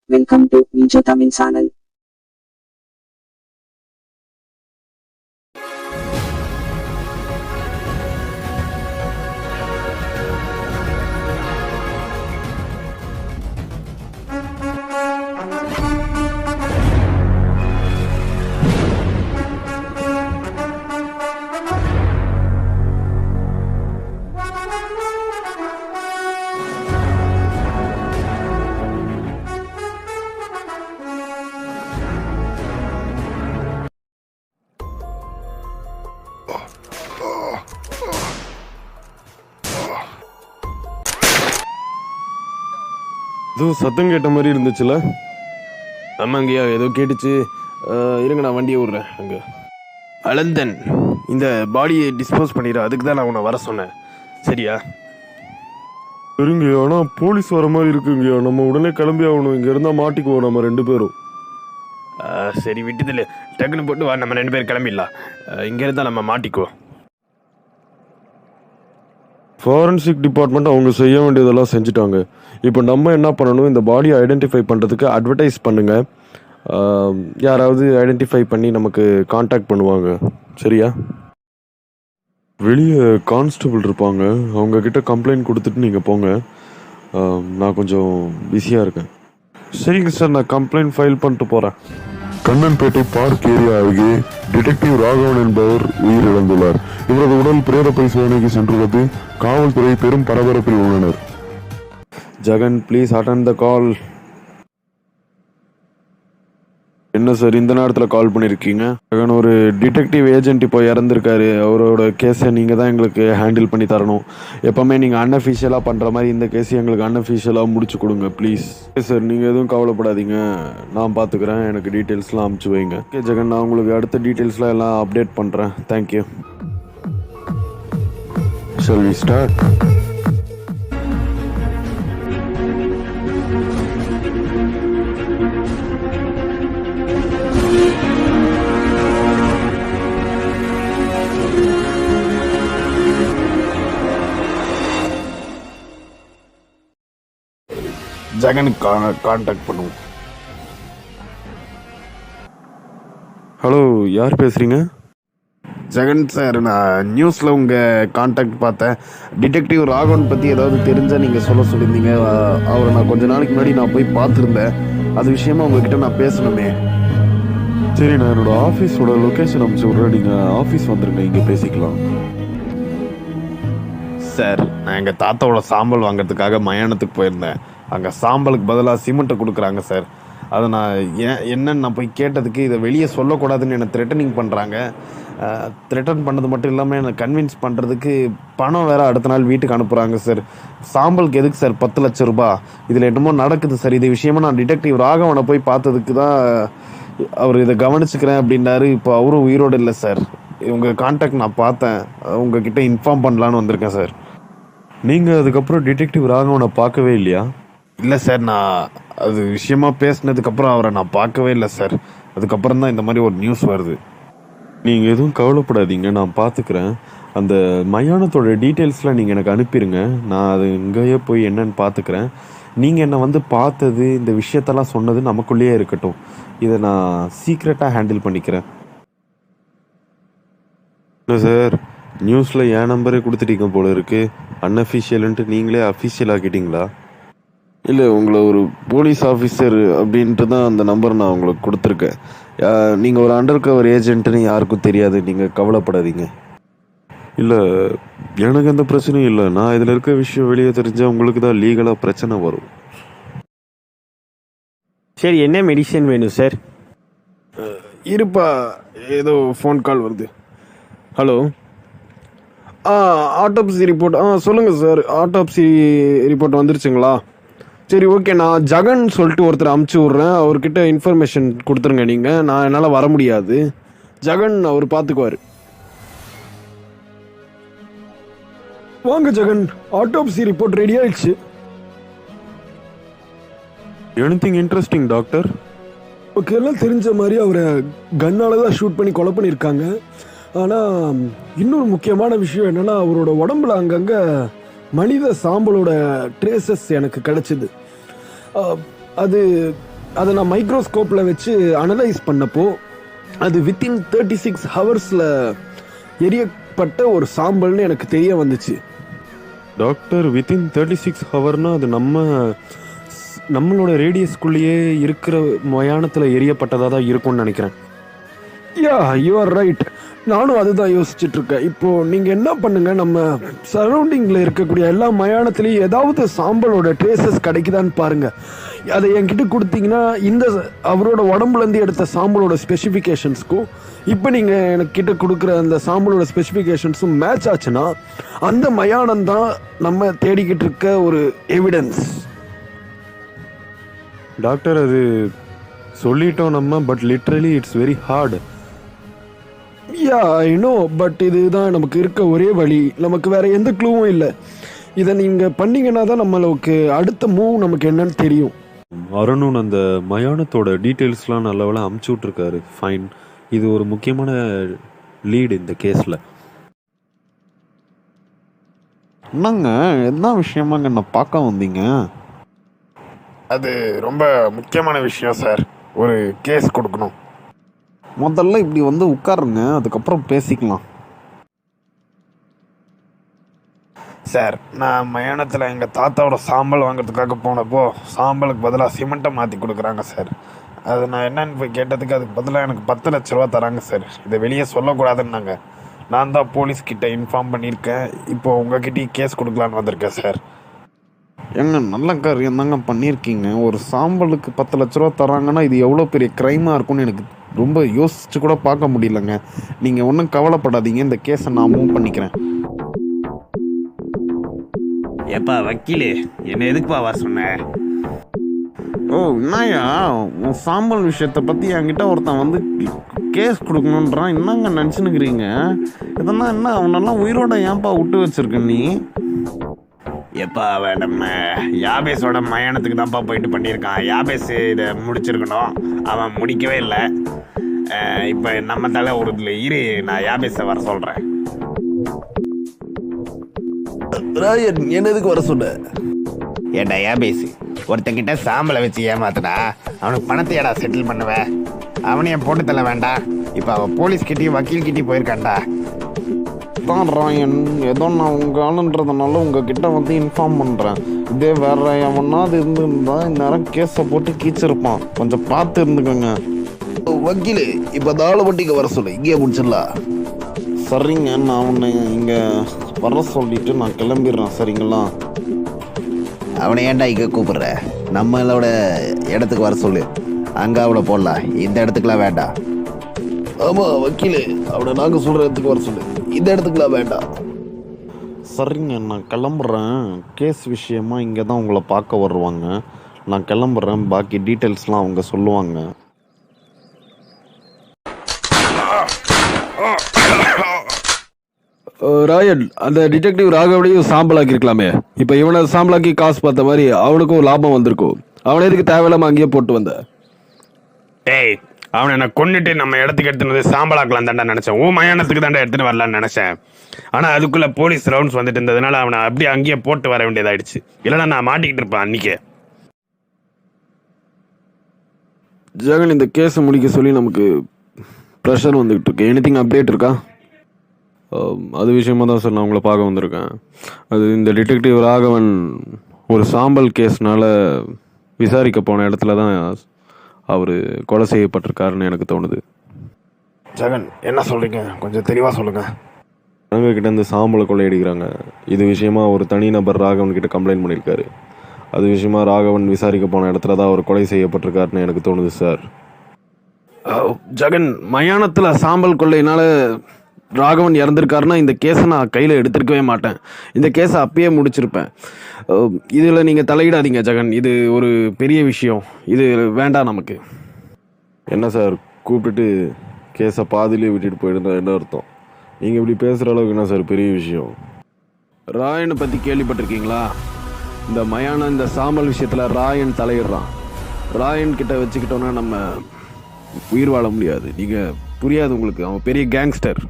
Welcome to Nijo Tamil channel. ஏதோ சத்தம் கேட்ட மாதிரி இருந்துச்சுல. ஆமாங்கய்யா, ஏதோ கேட்டுச்சு. இருங்க, நான் வண்டியை விட்றேன். அங்கே அலந்தன், இந்த பாடியை டிஸ்போஸ் பண்ணிடு. அதுக்கு தான் நான் உன்னை வர சொன்னேன். சரியா? சரிங்கய்யா, ஆனால் போலீஸ் வர மாதிரி இருக்குங்கய்யா. நம்ம உடனே கிளம்பி ஆகணும். இங்கே இருந்தால் மாட்டிக்குவோம் நம்ம ரெண்டு பேரும். சரி, விட்டுதில்ல. டக்குன்னு போட்டு வா, நம்ம ரெண்டு பேரும் கிளம்பிடலாம். இங்கே இருந்தால் நம்ம மாட்டிக்குவோம். ஃபாரன்சிக் டிபார்ட்மெண்ட் அவங்க செய்ய வேண்டியதெல்லாம் செஞ்சுட்டாங்க. இப்போ நம்ம என்ன பண்ணணும், இந்த பாடியை ஐடென்டிஃபை பண்ணுறதுக்கு அட்வர்டைஸ் பண்ணுங்கள். யாராவது ஐடென்டிஃபை பண்ணி நமக்கு காண்டாக்ட் பண்ணுவாங்க. சரியா? வெளியே கான்ஸ்டபிள் இருப்பாங்க, அவங்கக்கிட்ட கம்ப்ளைண்ட் கொடுத்துட்டு நீங்கள் போங்க. நான் கொஞ்சம் பிஸியாக இருக்கேன். சரிங்க சார், நான் கம்ப்ளைண்ட் ஃபைல் பண்ணிட்டு போகிறேன். கண்ணன்பேட்டை பார்க் ஏரியா அருகே டிடெக்டிவ் ராகவன் என்பவர் உயிரிழந்துள்ளார். இவரது உடல் பிரேத பரிசோதனைக்கு சென்றுள்ளது. காவல்துறை பெரும் பரபரப்பில் உள்ளனர். ஜெகன், ப்ளீஸ் அட்டெண்ட் த கால். என்ன சார் இந்த நேரத்தில் கால் பண்ணியிருக்கீங்க? ஜெகன், ஒரு டிடெக்டிவ் ஏஜென்ட் இப்போ இறந்துருக்காரு. அவரோட கேஸை நீங்கள் தான் எங்களுக்கு ஹேண்டில் பண்ணி தரணும். எப்போவுமே நீங்கள் அன்அஃபிஷியலாக பண்ணுற மாதிரி இந்த கேஸை எங்களுக்கு அன்அஃபிஷியலாக முடிச்சு கொடுங்க ப்ளீஸ். சார், நீங்கள் எதுவும் கவலைப்படாதீங்க, நான் பார்த்துக்கிறேன். எனக்கு டீட்டெயில்ஸ்லாம் அனுப்பிச்சி வைங்க. ஓகே ஜெகன், நான் உங்களுக்கு அடுத்த டீட்டெயில்ஸ்லாம் எல்லாம் அப்டேட் பண்ணுறேன். தேங்க்யூ. Shall we start? ஜெகனுக்கு கான்டாக்ட் பண்ணுவோம். ஹலோ, யார் பேசுகிறீங்க? ஜெகன் சார், நான் நியூஸில் உங்கள் கான்டாக்ட் பார்த்தேன். டிடெக்டிவ் ராகவன் பற்றி ஏதாவது தெரிஞ்சால் நீங்கள் சொல்லியிருந்தீங்க. அவரை நான் கொஞ்ச நாளைக்கு முன்னாடி நான் போய் பார்த்துருந்தேன். அது விஷயமா உங்ககிட்ட நான் பேசணுமே. சரி, நான் என்னோடய ஆஃபீஸோட லொக்கேஷன் அனுப்பிச்சி விட்றேன். நீங்கள் ஆஃபீஸ் வந்துடுங்க, இங்கே பேசிக்கலாம். சார், நான் எங்கள் தாத்தாவோட சாம்பல் வாங்கிறதுக்காக மயானத்துக்கு போயிருந்தேன். அங்கே சாம்பலுக்கு பதிலாக சிமெண்ட்டை கொடுக்குறாங்க சார். அதை நான் என்னன்னு நான் போய் கேட்டதுக்கு இதை வெளியே சொல்லக்கூடாதுன்னு என்னை த்ரெட்டனிங் பண்ணுறாங்க. த்ரெட்டன் பண்ணது மட்டும் இல்லாமல் என்னை கன்வின்ஸ் பண்ணுறதுக்கு பணம் வேறு அடுத்த நாள் வீட்டுக்கு அனுப்புகிறாங்க சார். சாம்பலுக்கு எதுக்கு சார் 10 லட்சம் ரூபா? இதில் என்னமோ நடக்குது சார். இது விஷயமா நான் டிடெக்டிவ் ராகவனை போய் பார்த்ததுக்கு தான் அவர் இதை கவனிச்சுக்கிறேன் அப்படின்னாரு. இப்போ அவரும் உயிரோடு இல்லை சார். உங்கள் கான்டாக்ட் நான் பார்த்தேன், உங்ககிட்ட இன்ஃபார்ம் பண்ணலான்னு வந்திருக்கேன் சார். நீங்கள் அதுக்கப்புறம் டிடெக்டிவ் ராகவனை பார்க்கவே இல்லையா? இல்லை சார், நான் அது விஷயமா பேசினதுக்கப்புறம் அவரை நான் பார்க்கவே இல்லை சார். அதுக்கப்புறம் தான் இந்த மாதிரி ஒரு நியூஸ் வருது. நீங்கள் எதுவும் கவலைப்படாதீங்க, நான் பார்த்துக்கிறேன். அந்த மயானத்தோட டீட்டெயில்ஸ்லாம் நீங்கள் எனக்கு அனுப்பிடுங்க. நான் அது இங்கேயே போய் என்னன்னு பார்த்துக்கிறேன். நீங்கள் என்னை வந்து பார்த்தது, இந்த விஷயத்தெல்லாம் சொன்னது நமக்குள்ளேயே இருக்கட்டும். இதை நான் சீக்ரெட்டாக ஹேண்டில் பண்ணிக்கிறேன். இல்லை சார், நியூஸில் என் நம்பரே கொடுத்துட்டீங்க போல இருக்குது. அன்அஃபிஷியல்ன்ட்டு நீங்களே அஃபிஷியல் ஆக்கிட்டீங்களா? இல்லை, உங்களை ஒரு போலீஸ் ஆஃபீஸர் அப்படின்ட்டு தான் அந்த நம்பர் நான் உங்களுக்கு கொடுத்துருக்கேன். நீங்கள் ஒரு அண்டர் கவர் ஏஜென்ட்டுன்னு யாருக்கும் தெரியாது, நீங்கள் கவலைப்படாதீங்க. இல்லை, எனக்கு எந்த பிரச்சனையும் இல்லை. நான் இதில் இருக்க விஷயம் வெளியே தெரிஞ்சால் உங்களுக்கு தான் லீகலாக பிரச்சனை வரும். சரி, என்ன மெடிசன் வேணும் சார்? இருப்பா, ஏதோ ஃபோன் கால் வருது. Hello, autopsy report. சொல்லுங்கள் சார், ஆட்டோப்சி ரிப்போர்ட் வந்துருச்சுங்களா? சரி, ஓகே. நான் ஜெகன் சொல்லிட்டு ஒருத்தர் அமுச்சு விட்றேன். அவர்கிட்ட இன்ஃபர்மேஷன் கொடுத்துருங்க நீங்கள். நான் என்னால் வர முடியாது. ஜெகன் அவர் பார்த்துக்குவார். வாங்க ஜெகன், ஆட்டோப்சி ரிப்போர்ட் ரெடி ஆயிடுச்சு. Anything interesting doctor? ஓகே, எல்லாம் தெரிஞ்ச மாதிரி அவரை கன்னால தான் ஷூட் பண்ணி கொலை பண்ணியிருக்காங்க. ஆனால் இன்னொரு முக்கியமான விஷயம் என்னென்னா, அவரோட உடம்புல அங்கங்கே மனித சாம்பலோட ட்ரேசஸ் எனக்கு கிடைச்சிது. அது அதை நான் மைக்ரோஸ்கோப்பில் வச்சு அனலைஸ் பண்ணப்போ அது வித்தின் 36 ஹவர்ஸில் எரியப்பட்ட ஒரு சாம்பல்னு எனக்கு தெரிய வந்துச்சு. டாக்டர், வித்தின் 36 ஹவர்னா அது நம்மளோட ரேடியஸ்குள்ளேயே இருக்கிற மயானத்தில் எரியப்பட்டதாக தான் இருக்கும்னு நினைக்கிறேன். யா, யூ ஆர் ரைட். நானும் அதுதான் யோசிச்சுட்டு இருக்கேன். இப்போ நீங்க என்ன பண்ணுங்க, நம்ம சரௌண்டிங்ல இருக்கக்கூடிய எல்லா மயானத்திலையும் ஏதாவது சாம்பலோட ட்ரேசஸ் கிடைக்குதான்னு பாருங்க. அதை என்கிட்ட கொடுத்தீங்கன்னா இந்த அவரோட உடம்புல இருந்து எடுத்த சாம்பலோட ஸ்பெசிஃபிகேஷன்ஸ்க்கும் இப்போ நீங்க எனக்கு கிட்ட கொடுக்குற அந்த சாம்பலோட ஸ்பெசிஃபிகேஷன்ஸும் மேட்ச் ஆச்சுன்னா அந்த மயானம் தான் நம்ம தேடிக்கிட்டு இருக்க ஒரு எவிடன்ஸ். டாக்டர், அது சொல்லிட்டோம் நம்ம, but literally it's very hard. Yeah, I know, but இதுதான் நமக்கு இருக்க ஒரே வழி. நமக்கு வேற எந்த க்ளூவும் இல்லை. இதை நீங்க பண்ணீங்கன்னா தான் நம்மளுக்கு அடுத்த மூவ் நமக்கு என்னன்னு தெரியும். அருண் அந்த மயானத்தோட டீட்டெயில்ஸ்லாம் நல்லவேளை அமுச்சு விட்ருக்காரு. ஃபைன், இது ஒரு முக்கியமான லீடு இந்த கேஸில். என்னங்க என்ன விஷயமாங்க என்ன பார்க்க வந்தீங்க? அது ரொம்ப முக்கியமான விஷயம் சார். ஒரு கேஸ் கொடுக்கணும். முதல்ல இப்படி வந்து உட்காருங்க, அதுக்கப்புறம் பேசிக்கலாம். சார், நான் மயானத்தில் எங்கள் தாத்தாவோட சாம்பல் வாங்குறதுக்காக போனப்போ சாம்பலுக்கு பதிலாக சிமெண்ட்டை மாற்றி கொடுக்குறாங்க சார். அது நான் என்னன்னு போய் கேட்டதுக்கு அதுக்கு பதிலாக எனக்கு 10 லட்ச ரூபா தராங்க சார். இதை வெளியே சொல்லக்கூடாதுன்னாங்க. நான் தான் போலீஸ்கிட்ட இன்ஃபார்ம் பண்ணியிருக்கேன். இப்போ உங்ககிட்டயும் கேஸ் கொடுக்கலான்னு வந்திருக்கேன் சார். ஏங்க நல்ல காரியம் தாங்க பண்ணியிருக்கீங்க. ஒரு சாம்பலுக்கு 10 லட்ச ரூபா தராங்கன்னா இது எவ்வளோ பெரிய க்ரைமாக இருக்கும்னு எனக்கு ரொம்ப யோசிச்சு கூட பார்க்க முடியலங்க. நீங்கள் ஒன்றும் கவலைப்படாதீங்க, இந்த கேஸை நான் மூவ் பண்ணிக்கிறேன். ஏப்பா வக்கீலே, என்ன எதுக்குப்பா வர சொன்ன? ஓ, என்னய்யா உன் சாம்பல் விஷயத்தை பற்றி என்கிட்ட ஒருத்தன் வந்து கேஸ் கொடுக்கணுன்றான். என்னங்க நினச்சினுக்கிறீங்க? இதெல்லாம் என்ன அவனெல்லாம் உயிரோட ஏன்பா விட்டு வச்சிருக்க நீ? எப்பா அவன் நம்ம யாபேஸோட மயானத்துக்கு தான்ப்பா போயிட்டு பண்ணியிருக்கான். யாபேஸ் இதை முடிச்சிருக்கணும், அவன் முடிக்கவே இல்லை. இப்போ நம்ம தலை ஒரு இரு, நான் யாபேஸை வர சொல்கிறேன். ராயன், என்ன எதுக்கு வர சொன்ன? ஏண்டா யாபேஸ், ஒருத்தங்கிட்ட சாம்பலை வச்சு ஏமாத்தினா அவனுக்கு பணத்தை ஏடா செட்டில் பண்ணுவேன்? அவனையும் போட்டு தள்ள வேண்டாம். இப்போ அவன் போலீஸ்கிட்டையும் வக்கீல்கிட்டையும் போயிருக்கான்டா. தான் ராயன், ஏதோ நான் உங்கள் ஆளுன்றதுனால உங்ககிட்ட வந்து இன்ஃபார்ம் பண்ணுறேன். இதே வேற எவனாவது இருந்துருந்தா இந்நேரம் கேஸை போட்டு கீச்சிருப்பான். கொஞ்சம் பார்த்து இருந்துக்கோங்க. வக்கீலு, இப்போ அந்த ஆளை மட்டும் இங்கே வர சொல்லு, இங்கேயே முடிச்சிடலாம். சரிங்க, நான் உன்னை இங்கே வர சொல்லிட்டு நான் கிளம்பிடுறேன். சரிங்களா? அவனை ஏன்டா இங்கே கூப்பிடுற? நம்மளோட இடத்துக்கு வர சொல்லு, அங்கே அவளை போடலாம். இந்த இடத்துக்குலாம் வேண்டாம். ஆமாம் வக்கீலு, அவனை நாங்கள் சொல்கிற இடத்துக்கு வர சொல்லு, இந்த இடத்துக்குலாம் வேண்டாம். சரிங்க, நான் கிளம்புறேன். கேஸ் விஷயமா இங்கே தான் உங்களை பார்க்க வருவாங்க. நான் கிளம்புறேன். பாக்கி டீட்டெயில்ஸ்லாம் அவங்க சொல்லுவாங்க. ராயன், அந்த டிடெக்டிவ் ராகவனையும் சாம்பலாக்கி இருக்கலாமே. இப்போ இவனை சாம்பலாக்கி காசு பார்த்த மாதிரி அவனுக்கும் லாபம் வந்திருக்கும். அவனை எதுக்கு தேவையில்லாம அங்கேயே போட்டு வந்த? டேய், அவனை நான் கொண்டுட்டு நம்ம இடத்துக்கு எடுத்துனது சாம்பலாக்கலாம் தாண்டா நினச்சேன். உன் மயானத்துக்கு தாண்டா எடுத்துன்னு வரலான்னு நினச்சேன். ஆனால் அதுக்குள்ளே போலீஸ் ரவுண்ட்ஸ் வந்துட்டு இருந்ததுனால அவனை அப்படியே அங்கேயே போட்டு வர வேண்டியதாயிடுச்சு. இல்லைனா நான் மாட்டிக்கிட்டு இருப்பேன் அன்றைக்கே. ஜெகன், இந்த கேஸை முடிக்க சொல்லி நமக்கு ப்ரெஷர் வந்துக்கிட்டு இருக்கு. எனிதிங் அப்டேட் இருக்கா? அது விஷயமா தான் சார் நான் உங்களை பார்க்க வந்திருக்கேன். அது இந்த டிடெக்டிவ் ராகவன் ஒரு சாம்பல் கேஸ்னால விசாரிக்க போன இடத்துல தான் அவர் கொலை செய்யப்பட்டிருக்காருன்னு எனக்கு தோணுது. ஜெகன், என்ன சொல்கிறீங்க? கொஞ்சம் தெளிவாக சொல்லுங்கள். கிட்ட இருந்து சாம்பலை கொள்ளையடிக்கிறாங்க. இது விஷயமா ஒரு தனிநபர் ராகவன் கிட்ட கம்ப்ளைண்ட் பண்ணியிருக்காரு. அது விஷயமா ராகவன் விசாரிக்க போன இடத்துல தான் அவர் கொலை செய்யப்பட்டிருக்காருன்னு எனக்கு தோணுது சார். ஜெகன், மயானத்தில் சாம்பல் கொள்ளையினால ராகவன் இறந்துருக்காருன்னா இந்த கேஸை நான் கையில் எடுத்திருக்கவே மாட்டேன். இந்த கேஸை அப்பயே முடிச்சிருப்பேன். இதில் நீங்கள் தலையிடாதீங்க ஜெகன், இது ஒரு பெரிய விஷயம். இது வேண்டாம் நமக்கு. என்ன சார், கூப்பிட்டுட்டு கேஸை பாதிலே விட்டுட்டு போயிருந்தா என்ன அர்த்தம்? நீங்கள் இப்படி பேசுகிற அளவுக்கு என்ன சார் பெரிய விஷயம்? ராயனை பற்றி கேள்விப்பட்டிருக்கீங்களா? இந்த மயானம் இந்த சாம்பல் விஷயத்தில் ராயன் தலையிடுறான். ராயன் கிட்ட வச்சுக்கிட்டோன்னா நம்ம உயிர் வாழ முடியாது. நீங்கள் புரியாது உங்களுக்கு. அவன் பெரிய கேங்ஸ்டர்.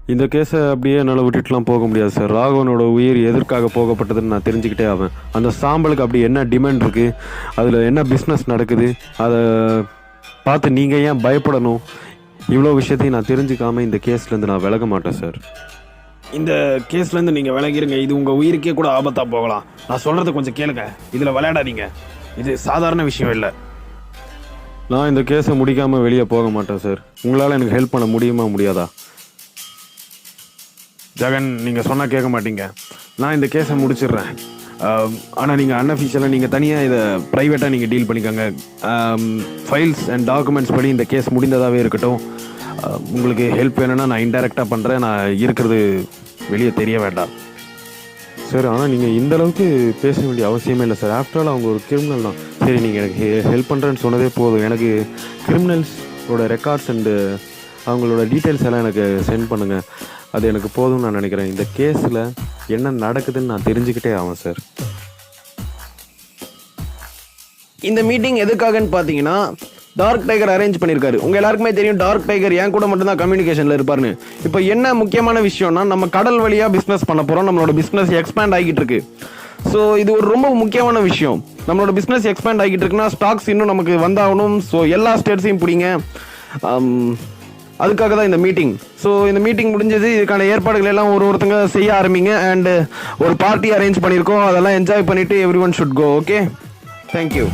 இந்த கேஸை அப்படியே என்னால் விட்டுட்டுலாம் போக முடியாது சார். ராகவனோட உயிர் எதற்காக போகப்பட்டதுன்னு நான் தெரிஞ்சுக்கிட்டே ஆவேன். அந்த சாம்பலுக்கு அப்படி என்ன டிமாண்ட் இருக்குது, அதில் என்ன பிஸ்னஸ் நடக்குது, அதை பார்த்து நீங்கள் ஏன் பயப்படணும்? இவ்வளோ விஷயத்தையும் நான் தெரிஞ்சுக்காமல் இந்த கேஸ்லேருந்து நான் விலக மாட்டேன் சார். இந்த கேஸ்லேருந்து நீங்கள் விலகிருங்க. இது உங்கள் உயிருக்கே கூட ஆபத்தாக போகலாம். நான் சொல்கிறத கொஞ்சம் கேளுங்க. இதில் விளையாடாதீங்க. இது சாதாரண விஷயம் இல்லை. நான் இந்த கேஸை முடிக்காமல் வெளியே போக மாட்டேன் சார். உங்களால் எனக்கு ஹெல்ப் பண்ண முடியுமா முடியாதா? ஜெகன், நீங்கள் சொன்னால் கேட்க மாட்டீங்க. நான் இந்த கேஸை முடிச்சிடுறேன். ஆனால் நீங்கள் அன்அஃபிஷியலாக நீங்கள் தனியாக இதை ப்ரைவேட்டாக நீங்கள் டீல் பண்ணிக்கோங்க. ஃபைல்ஸ் அண்ட் டாக்குமெண்ட்ஸ் படி இந்த கேஸ் முடிந்ததாகவே இருக்கட்டும். உங்களுக்கு ஹெல்ப் வேணும்னா நான் இன்டெரக்டாக பண்ணுறேன். நான் இருக்கிறது வெளியே தெரிய வேண்டாம் சார். ஆனால் நீங்கள் இந்த அளவுக்கு பேச வேண்டிய அவசியமே இல்லை சார். ஆஃப்டர் ஆல் அவங்க ஒரு கிரிமினல் தான். சரி, நீங்கள் எனக்கு ஹெல்ப் பண்ணுறேன்னு சொன்னதே போதும். எனக்கு கிரிமினல்ஸோட ரெக்கார்ட்ஸ் அண்டு அவங்களோட டீட்டெயில்ஸ் எல்லாம் எனக்கு சென்ட் பண்ணுங்கள். அது எனக்கு போதும்னு நான் நினைக்கிறேன். இந்த கேஸில் என்ன நடக்குதுன்னு நான் தெரிஞ்சுக்கிட்டே ஆகும் சார். இந்த மீட்டிங் எதுக்காகன்னு பார்த்தீங்கன்னா, டார்க் டைகர் அரேஞ்ச் பண்ணியிருக்காரு. உங்கள் எல்லாருக்குமே தெரியும் டார்க் டைகர் என் கூட மட்டும்தான் கம்யூனிகேஷனில் இருப்பாருன்னு. இப்போ என்ன முக்கியமான விஷயம்னா, நம்ம கடல் வழியாக பிஸ்னஸ் பண்ண போகிறோம். நம்மளோட பிஸ்னஸ் எக்ஸ்பேண்ட் ஆகிட்டு இருக்கு. ஸோ இது ஒரு ரொம்ப முக்கியமான விஷயம். நம்மளோட பிஸ்னஸ் எக்ஸ்பேண்ட் ஆகிட்டு இருக்குன்னா ஸ்டாக்ஸ் இன்னும் நமக்கு வந்தாகணும். ஸோ எல்லா ஸ்டேட்ஸையும் பிடிங்க. அதுக்காக தான் இந்த மீட்டிங். ஸோ இந்த மீட்டிங் முடிஞ்சது. இதுக்கான ஏற்பாடுகள் எல்லாம் ஒருத்தங்க செய்ய ஆரம்பிங்க. அண்டு ஒரு பார்ட்டி அரேஞ்ச் பண்ணியிருக்கோம். அதெல்லாம் என்ஜாய் பண்ணிவிட்டு everyone should go. Okay, thank you.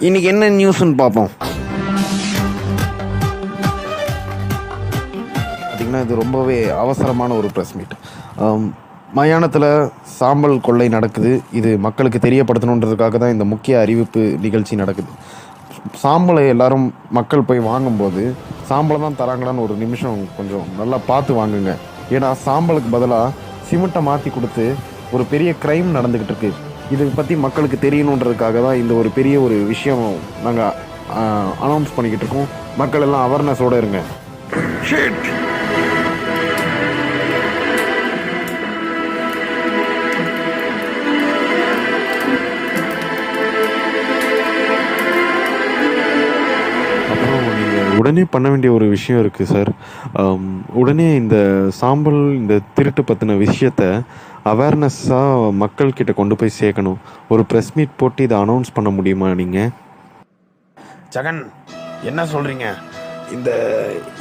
இன்னைக்கு என்ன நியூஸ்ன்னு பார்ப்போம். பார்த்திங்கன்னா இது ரொம்பவே அவசரமான ஒரு ப்ரெஸ் மீட். மயானத்தில் சாம்பல் கொள்ளை நடக்குது. இது மக்களுக்கு தெரியப்படுத்தணுன்றதுக்காக தான் இந்த முக்கிய அறிவிப்பு நிகழ்ச்சி நடக்குது. சாம்பலை எல்லாரும் மக்கள் போய் வாங்கும்போது சாம்பலை தான் தராங்களான்னு ஒரு நிமிஷம் கொஞ்சம் நல்லா பார்த்து வாங்குங்க. ஏன்னா சாம்பலுக்கு பதிலாக சிமெண்ட்டை மாற்றி கொடுத்து ஒரு பெரிய க்ரைம் நடந்துக்கிட்டு இருக்கு. இதை பற்றி மக்களுக்கு தெரியணுன்றதுக்காக தான் இந்த ஒரு பெரிய ஒரு விஷயம் நாங்கள் அனௌன்ஸ் பண்ணிக்கிட்டு இருக்கோம். மக்கள் எல்லாம் அவேர்னஸோடு இருங்க. அப்புறம் நீங்கள் உடனே பண்ண வேண்டிய ஒரு விஷயம் இருக்குது சார். உடனே இந்த சாம்பல் இந்த திருட்டு பற்றின விஷயத்த அவேர்னஸ்ஸாக மக்கள்கிட்ட கொண்டு போய் சேர்க்கணும். ஒரு ப்ரெஸ் மீட் போட்டு இதை அனௌன்ஸ் பண்ண முடியுமா நீங்கள்? ஜெகன், என்ன சொல்கிறீங்க?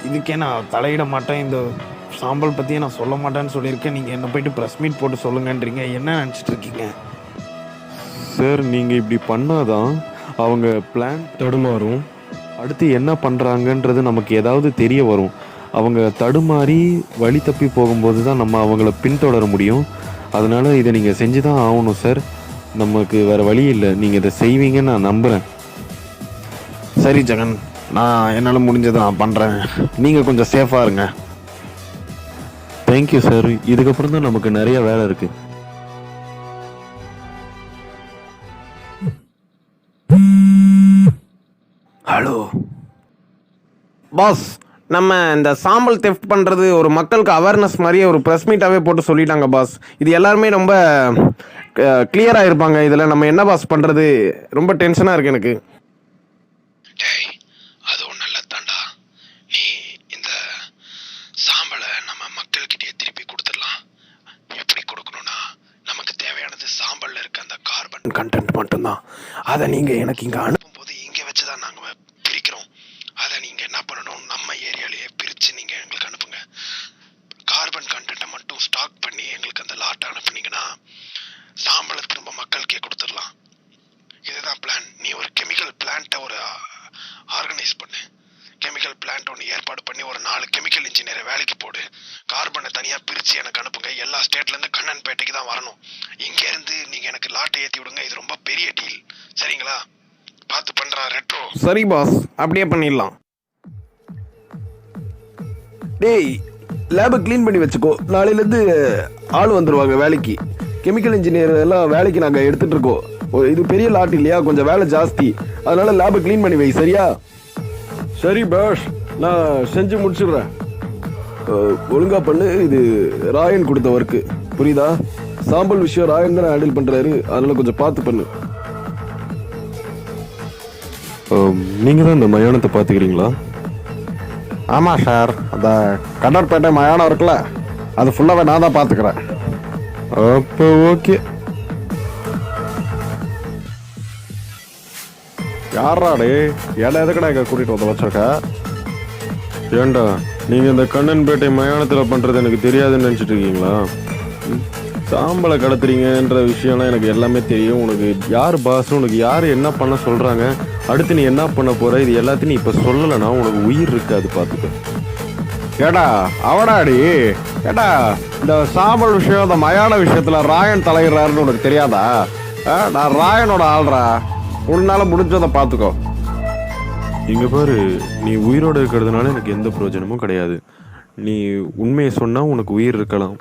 இதுக்கே நான் தலையிட மாட்டேன், இந்த சாம்பல் பற்றியே நான் சொல்ல மாட்டேன்னு சொல்லியிருக்கேன். நீங்கள் என்ன போயிட்டு ப்ரெஸ் மீட் போட்டு சொல்லுங்கன்றீங்க. என்ன நினச்சிட்டு இருக்கீங்க சார்? நீங்கள் இப்படி பண்ணாதான் அவங்க பிளான் தடுமாறும். அடுத்து என்ன பண்ணுறாங்கன்றது நமக்கு ஏதாவது தெரிய வரும். அவங்க தடுமாறி வழி தப்பி போகும்போது தான் நம்ம அவங்கள பின்தொடர முடியும். அதனால் இதை நீங்கள் செஞ்சு தான் ஆகணும் சார். நமக்கு வேறு வழி இல்லை. நீங்கள் இதை செய்வீங்கன்னு நான் நம்புகிறேன். சரி ஜெகன், நான் என்னால் முடிஞ்சதை நான் பண்ணுறேன். நீங்கள் கொஞ்சம் சேஃபாக இருங்க. Thank you sir. இதுக்கப்புறம் தான் நமக்கு நிறைய வேலை இருக்குது. ஹலோ பாஸ், நம்ம இந்த சாம்பல் தெஃப்ட் பண்ணுறது ஒரு மக்களுக்கு அவேர்னஸ் மாதிரியே ஒரு ப்ரெஸ் மீட்டாகவே போட்டு சொல்லிட்டாங்க பாஸ். இது எல்லாருமே ரொம்ப கிளியராக இருப்பாங்க. இதில் நம்ம என்ன பாஸ் பண்ணுறது? ரொம்ப டென்ஷனாக இருக்குது எனக்கு. அது ஒன்றும் இல்லை தாண்டா. நீ இந்த சாம்பலை நம்ம மக்கள்கிட்டயே திருப்பி கொடுத்துடலாம். எப்படி கொடுக்கணும்னா, நமக்கு தேவையானது சாம்பலில் இருக்க அந்த கார்பன் கண்டென்ட் மட்டும்தான். அதை நீங்கள் எனக்கு இங்கே அனுப்பும்போது இங்கே வச்சு தான் நாங்கள் பிரிக்கிறோம். அதை நீங்கள் என்ன பண்ணணும், நம்ம ஏரியாலேயே பிரித்து நீங்கள் எங்களுக்கு அனுப்புங்க. கார்பன் கண்டென்ட்டை மட்டும் ஸ்டாக் பண்ணி எங்களுக்கு அந்த லாட்டை அனுப்புனீங்கன்னா சாம்பலை திரும்ப மக்களுக்கே கொடுத்துடலாம். இதுதான் பிளான். நீ ஒரு கெமிக்கல் பிளான்ட்டை ஒரு ஆர்கனைஸ் பண்ணு. கெமிக்கல் பிளான்ட் ஒன்று ஏற்பாடு பண்ணி ஒரு 4 கெமிக்கல் இன்ஜினியரை வேலைக்கு போடு. கார்பனை தனியாக பிரித்து எனக்கு அனுப்புங்க. எல்லா ஸ்டேட்லேருந்து கண்ணன்பேட்டைக்கு தான் வரணும். இங்கேருந்து நீங்கள் எனக்கு லாட்டை ஏற்றி விடுங்க. இது ரொம்ப பெரிய டீல். சரிங்களா? பார்த்து பண்ணுறா ரெட்ரோ. சரி பாஸ், அப்படியே பண்ணிடலாம். டேய், லேபை க்ளீன் பண்ணி வச்சுக்கோ. நாளையிலேருந்து ஆள் வந்துடுவாங்க வேலைக்கு. கெமிக்கல் இன்ஜினியர் எல்லாம் வேலைக்கு நாங்கள் எடுத்துகிட்டு இருக்கோம். இது பெரிய லாட் இல்லையா, கொஞ்சம் வேலை ஜாஸ்தி. அதனால லேபை க்ளீன் பண்ணி வை. சரியா? சரி பாஸ், நான் செஞ்சு முடிச்சிடுறேன். ஒழுங்கா பண்ணு. இது ராயன் கொடுத்த ஒர்க்கு, புரியுதா? சாம்பல் விஷயம் ராயன் தானே ஹேண்டில் பண்றாரு, அதனால கொஞ்சம் பார்த்து பண்ணு. நீங்கள் தான் இந்த மயானத்தை பார்த்துக்கிறீங்களா? ஆமாம் சார், அந்த கடற்பேட்டை மயானம் இருக்குல்ல, அது ஃபுல்லாகவே நான் தான் பார்த்துக்கிறேன். அப்போ ஓகே. யாராடே இடம் எதுக்கடா இங்கே கூட்டிகிட்டு வந்து வச்சிருக்க? ஏண்டா நீங்கள் இந்த கண்ணன்பேட்டை மயானத்தில் பண்ணுறது எனக்கு தெரியாதுன்னு நினச்சிட்டு இருக்கீங்களா? சாம்பலை கடத்துறீங்கன்ற விஷயம்லாம் எனக்கு எல்லாமே தெரியும். உனக்கு யார் பாஸ், உனக்கு யார் என்ன பண்ண சொல்கிறாங்க, அடுத்து நீ என்ன பண்ண போகிற, இது எல்லாத்தையும் நீ இப்போ சொல்லலைன்னா உனக்கு உயிர் இருக்காது, பார்த்துக்க. ஏடா அவடாடி, ஏடா இந்த சாம்பல் விஷயம், இந்த மயான விஷயத்தில் ராயன் தலையிடுறாருன்னு உனக்கு தெரியாதா? நான் ராயனோட ஆள்றா, உன்னால முடிஞ்சதை பார்த்துக்கோ. இங்கே பாரு, நீ உயிரோடு இருக்கிறதுனால எனக்கு எந்த பிரயோஜனமும் கிடையாது. நீ உண்மையை சொன்னால் உனக்கு உயிர் இருக்கலாம்,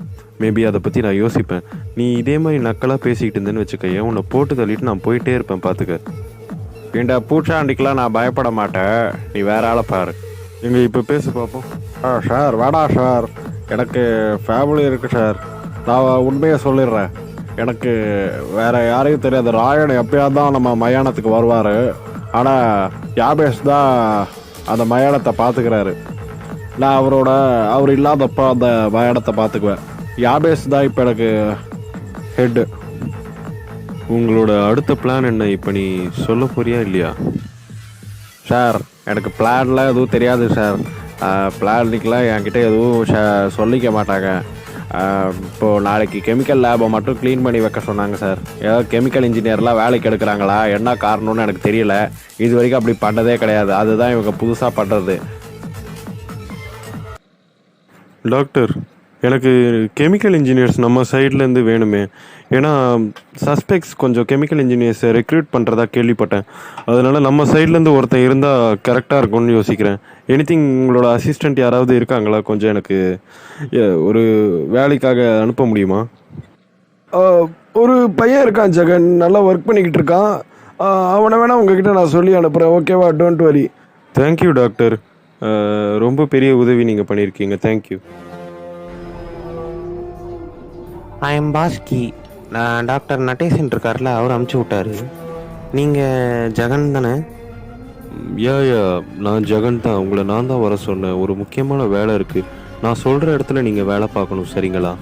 மேபி அதை பற்றி நான் யோசிப்பேன். நீ இதே மாதிரி நக்கலாக பேசிக்கிட்டு இருந்தேன்னு வச்சுக்கைய, உன்னை போட்டு தள்ளிட்டு நான் போயிட்டே இருப்பேன், பார்த்துக்க. இந்த பூச்சாண்டிக்கெலாம் நான் பயப்பட மாட்டேன், நீ வேற ஆளை பாரு. எங்க இப்போ பேச பார்ப்போம். சார் வேடா சார், எனக்கு ஃபேமிலி இருக்குது சார், நான் உண்மையை சொல்லிடுறேன். எனக்கு வேற யாரையும் தெரியாது. ராயன் எப்பயாவது தான் நம்ம மயானத்துக்கு வருவார், ஆனால் யாபேஷ் தான் அந்த மயானத்தை பார்த்துக்கிறாரு. நான் அவர் இல்லாதப்போ அந்த மயானத்தை பார்த்துக்குவேன். யாபேஷ் தான் இப்போ எனக்கு ஹெட்டு. உங்களோட அடுத்த பிளான் என்ன, இப்போ நீ சொல்ல போறியா இல்லையா? சார் எனக்கு பிளான்லாம் எதுவும் தெரியாது சார். பிளானிக்கெலாம் என்கிட்ட எதுவும் சொல்லிக்க மாட்டாங்க. இப்போது நாளைக்கு கெமிக்கல் லேபை மட்டும் க்ளீன் பண்ணி வைக்க சொன்னாங்க சார். ஏதோ கெமிக்கல் இன்ஜினியர்லாம் வேலைக்கு எடுக்கிறாங்களா, என்ன காரணம்னு எனக்கு தெரியல. இது வரைக்கும் அப்படி பண்ணதே கிடையாது, அதுதான் இவங்க புதுசாக பண்ணுறது. டாக்டர், எனக்கு கெமிக்கல் இன்ஜினியர்ஸ் நம்ம சைட்லேருந்து வேணுமே. ஏன்னா சஸ்பெக்ட்ஸ் கொஞ்சம் கெமிக்கல் இன்ஜினியர்ஸை ரெக்ரூட் பண்ணுறதா கேள்விப்பட்டேன். அதனால் நம்ம சைட்லேருந்து ஒருத்தன் இருந்தால் கரெக்டாக இருக்கும்னு யோசிக்கிறேன். எனிதிங் உங்களோட அசிஸ்டண்ட் யாராவது இருக்காங்களா, கொஞ்சம் எனக்கு ஒரு வேலைக்காக அனுப்ப முடியுமா? ஒரு பையன் இருக்கான் ஜெகன், நல்லா ஒர்க் பண்ணிக்கிட்டு இருக்கான். அவனை வேணா உங்ககிட்ட நான் சொல்லி அனுப்புகிறேன், ஓகேவா? Don't worry. தேங்க்யூ டாக்டர், ரொம்ப பெரிய உதவி நீங்கள் பண்ணியிருக்கீங்க, தேங்க்யூ. I am Bhaski. நான் டாக்டர் நடேசன் இருக்கார்ல, அவர் அமுச்சு விட்டாரு. நீங்கள் ஜெகன் தானே? யா நான் ஜெகன் தான். உங்களை நான் தான் வர சொன்னேன். ஒரு முக்கியமான வேலை இருக்குது, நான் சொல்கிற இடத்துல நீங்கள் வேலை பார்க்கணும், சரிங்களா?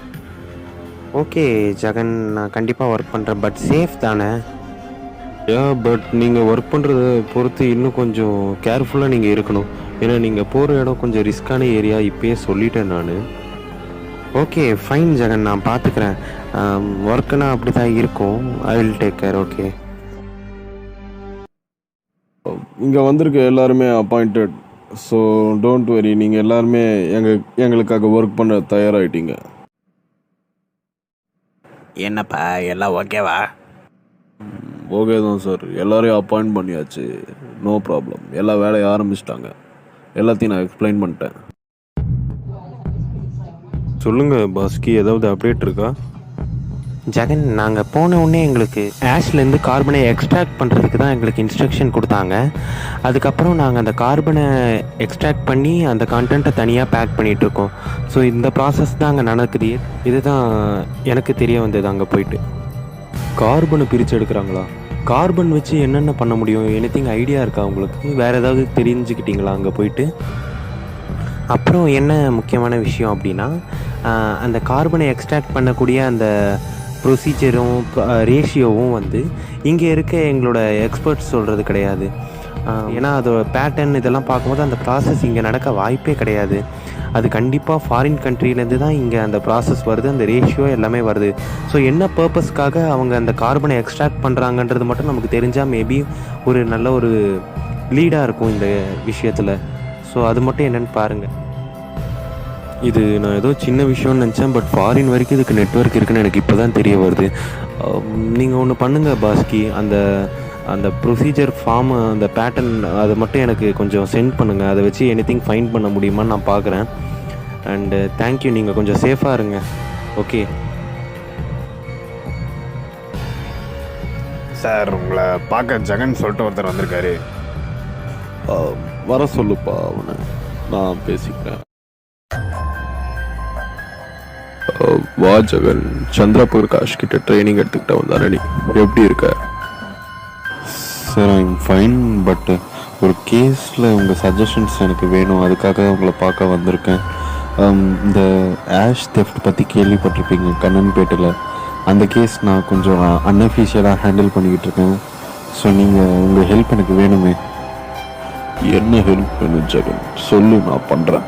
ஓகே ஜெகன், நான் கண்டிப்பாக ஒர்க் பண்ணுறேன். பட் சேஃப் தானே? பட் நீங்கள் ஒர்க் பண்ணுறத பொறுத்து இன்னும் கொஞ்சம் கேர்ஃபுல்லாக நீங்கள் இருக்கணும். ஏன்னா நீங்கள் போகிற இடம் கொஞ்சம் ரிஸ்க்கான ஏரியா, இப்போயே சொல்லிட்டேன் நான். ஓகே ஃபைன் ஜெகன், நான் பார்த்துக்கிறேன். ஒர்க்குனா அப்படி தான் இருக்கும். I will take care. Okay. இங்கே வந்திருக்க எல்லாருமே அப்பாயிண்டட், ஸோ டோன்ட் வரி. நீங்கள் எல்லாருமே எங்களுக்காக ஒர்க் பண்ண தயாராகிட்டீங்க. என்னப்பா எல்லாம் ஓகேவா? ஓகே தான் சார், எல்லாரையும் அப்பாயிண்ட் பண்ணியாச்சு, நோ ப்ராப்ளம். எல்லா வேலையை ஆரம்பிச்சிட்டாங்க, எல்லாத்தையும் நான் எக்ஸ்பிளைன் பண்ணிட்டேன். சொல்லுங்கள் பாஸ்கி, ஏதாவது அப்டேட் இருக்கா? ஜெகன், நாங்கள் போன உடனே எங்களுக்கு ஆஷ்லேருந்து கார்பனை எக்ஸ்ட்ராக்ட் பண்ணுறதுக்கு தான் எங்களுக்கு இன்ஸ்ட்ரக்ஷன் கொடுத்தாங்க. அதுக்கப்புறம் நாங்கள் அந்த கார்பனை எக்ஸ்ட்ராக்ட் பண்ணி அந்த கண்டென்ட்டை தனியாக பேக் பண்ணிகிட்ருக்கோம். ஸோ இந்த ப்ராசஸ் தான் அங்கே நடக்குது. இதுதான் எனக்கு தெரிய வந்தது. அங்கே போயிட்டு கார்பனை பிரித்து எடுக்கிறாங்களா? கார்பன் வச்சு என்னென்ன பண்ண முடியும்? எனிதிங் ஐடியா இருக்கா உங்களுக்கு? வேறு ஏதாவது தெரிஞ்சுக்கிட்டீங்களா அங்கே போயிட்டு? அப்புறம் என்ன முக்கியமான விஷயம் அப்படின்னா, அந்த கார்பனை எக்ஸ்ட்ராக்ட் பண்ணக்கூடிய அந்த ப்ரொசீஜரும் ரேஷியோவும் வந்து இங்கே இருக்க எங்களோட எக்ஸ்பர்ட்ஸ் சொல்கிறது கிடையாது. ஏன்னா அதோட பேட்டர்ன் இதெல்லாம் பார்க்கும்போது அந்த ப்ராசஸ் இங்கே நடக்க வாய்ப்பே கிடையாது. அது கண்டிப்பாக ஃபாரின் கண்ட்ரிலேருந்து தான் இங்கே அந்த ப்ராசஸ் வருது, அந்த ரேஷியோ எல்லாமே வருது. ஸோ என்ன பர்பஸ்க்காக அவங்க அந்த கார்பனை எக்ஸ்ட்ராக்ட் பண்ணுறாங்கன்றது மட்டும் நமக்கு தெரிஞ்சால் மேபி ஒரு நல்ல ஒரு லீடாக இருக்கும் இந்த விஷயத்தில். ஸோ அது மட்டும் என்னென்னு பாருங்கள். இது நான் ஏதோ சின்ன விஷயம்னு நினச்சேன், பட் ஃபாரின் வரைக்கும் இதுக்கு நெட்வொர்க் இருக்குன்னு எனக்கு இப்போ தான் தெரிய வருது. நீங்கள் ஒன்று பண்ணுங்கள் பாஸ்கி, அந்த அந்த ப்ரொசீஜர் ஃபார்மு, அந்த பேட்டர்ன், அதை மட்டும் எனக்கு கொஞ்சம் சென்ட் பண்ணுங்கள். அதை வச்சு எனிதிங் ஃபைண்ட் பண்ண முடியுமான்னு நான் பார்க்குறேன். அண்டு தேங்க்யூ, நீங்கள் கொஞ்சம் சேஃபாக இருங்க. ஓகே சார், உங்களை பார்க்க ஜெகன் சொல்லிட்டு ஒருத்தர் வந்திருக்காரு. வர சொல்லுப்பா அவனை, நான் பேசிக்கிறேன். வா ஜெகன், சந்திர பிரகாஷ் கிட்ட ட்ரைனிங் எடுத்துக்கிட்ட வந்தானே நீ, எப்படி இருக்க? சார் ஐம் ஃபைன், பட் ஒரு கேஸில் உங்கள் சஜஷன்ஸ் எனக்கு வேணும், அதுக்காக உங்களை பார்க்க வந்திருக்கேன். இந்த ஆஷ் தெஃப்ட் பற்றி கேள்விப்பட்டிருப்பீங்க கண்ணன்பேட்டில். அந்த கேஸ் நான் கொஞ்சம் அன்அஃபிஷியலாக ஹேண்டில் பண்ணிக்கிட்டு இருக்கேன். ஸோ நீங்கள் உங்கள் ஹெல்ப் எனக்கு வேணுமே. என்ன ஹெல்ப் வேணும் ஜெகன், சொல்லு, நான் பண்ணுறேன்.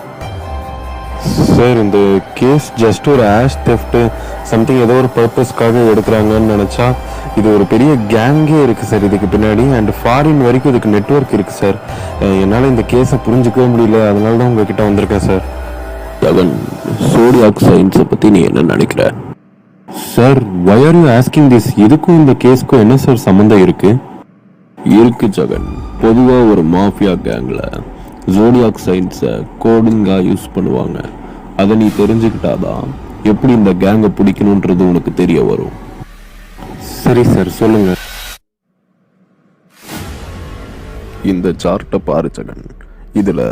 சார் இந்த கேஸ் ஜஸ்ட் ஒரு ஆஷ் தெஃப்ட்டு சம்திங் ஏதோ ஒரு பர்பஸ்க்காக எடுக்கிறாங்கன்னு நினச்சா இது ஒரு பெரிய கேங்கே இருக்குது சார் இதுக்கு பின்னாடி. அண்ட் ஃபாரின் வரைக்கும் இதுக்கு நெட்வொர்க் இருக்குது சார். என்னால் இந்த கேஸை புரிஞ்சிக்கவே முடியல, அதனால தான் உங்ககிட்ட வந்திருக்கேன் சார். ஜெகன், சோடியாக் சயின்ஸை பற்றி நீ என்ன நினைக்கிற? Sir why are you asking this? இதுக்கும் இந்த கேஸ்க்கும் என்ன சார் சம்மந்தம் இருக்குது? இருக்கு ஜெகன், பொதுவாக ஒரு மாஃபியா கேங்கில் ஜோடியாக் சயின்ஸை கோடிங்காக யூஸ் பண்ணுவாங்க. அதை நீ தெரிஞ்சுக்கிட்டாதான் எப்படி இந்த கேங்கை பிடிக்கணுன்றது உனக்கு தெரிய வரும். சரி சார், சொல்லுங்கள். இந்த சார்ட்டை பாரு ஜெகன், இதில்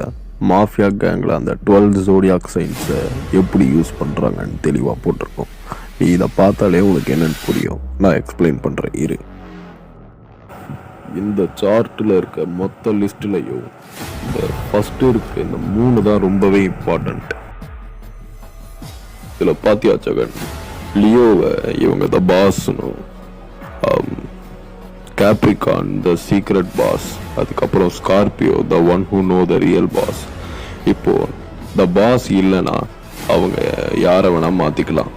மாஃபியா கேங்கில் அந்த 12 ஜோடியாக் சயின்ஸை எப்படி யூஸ் பண்ணுறாங்கன்னு தெளிவாக போட்டிருக்கோம். நீ இதை பார்த்தாலே உனக்கு என்னன்னு புரியும். நான் எக்ஸ்பிளைன் பண்ணுறேன் இரு. இந்த சார்ட்டில் இருக்க மொத்த லிஸ்ட்லையும் இந்த ஃபஸ்ட்டு இருக்க இந்த 3 தான் ரொம்பவே இம்பார்ட்டண்ட். இதில் பாத்தியா ஜெகன், லியோவை இவங்க த பாஸ்னும், கேப்ரிகான் த சீக்ரெட் பாஸ், அதுக்கப்புறம் Scorpio the one who know the real boss. இப்போ த பாஸ் இல்லைன்னா அவங்க யாரை வேணா மாற்றிக்கலாம்.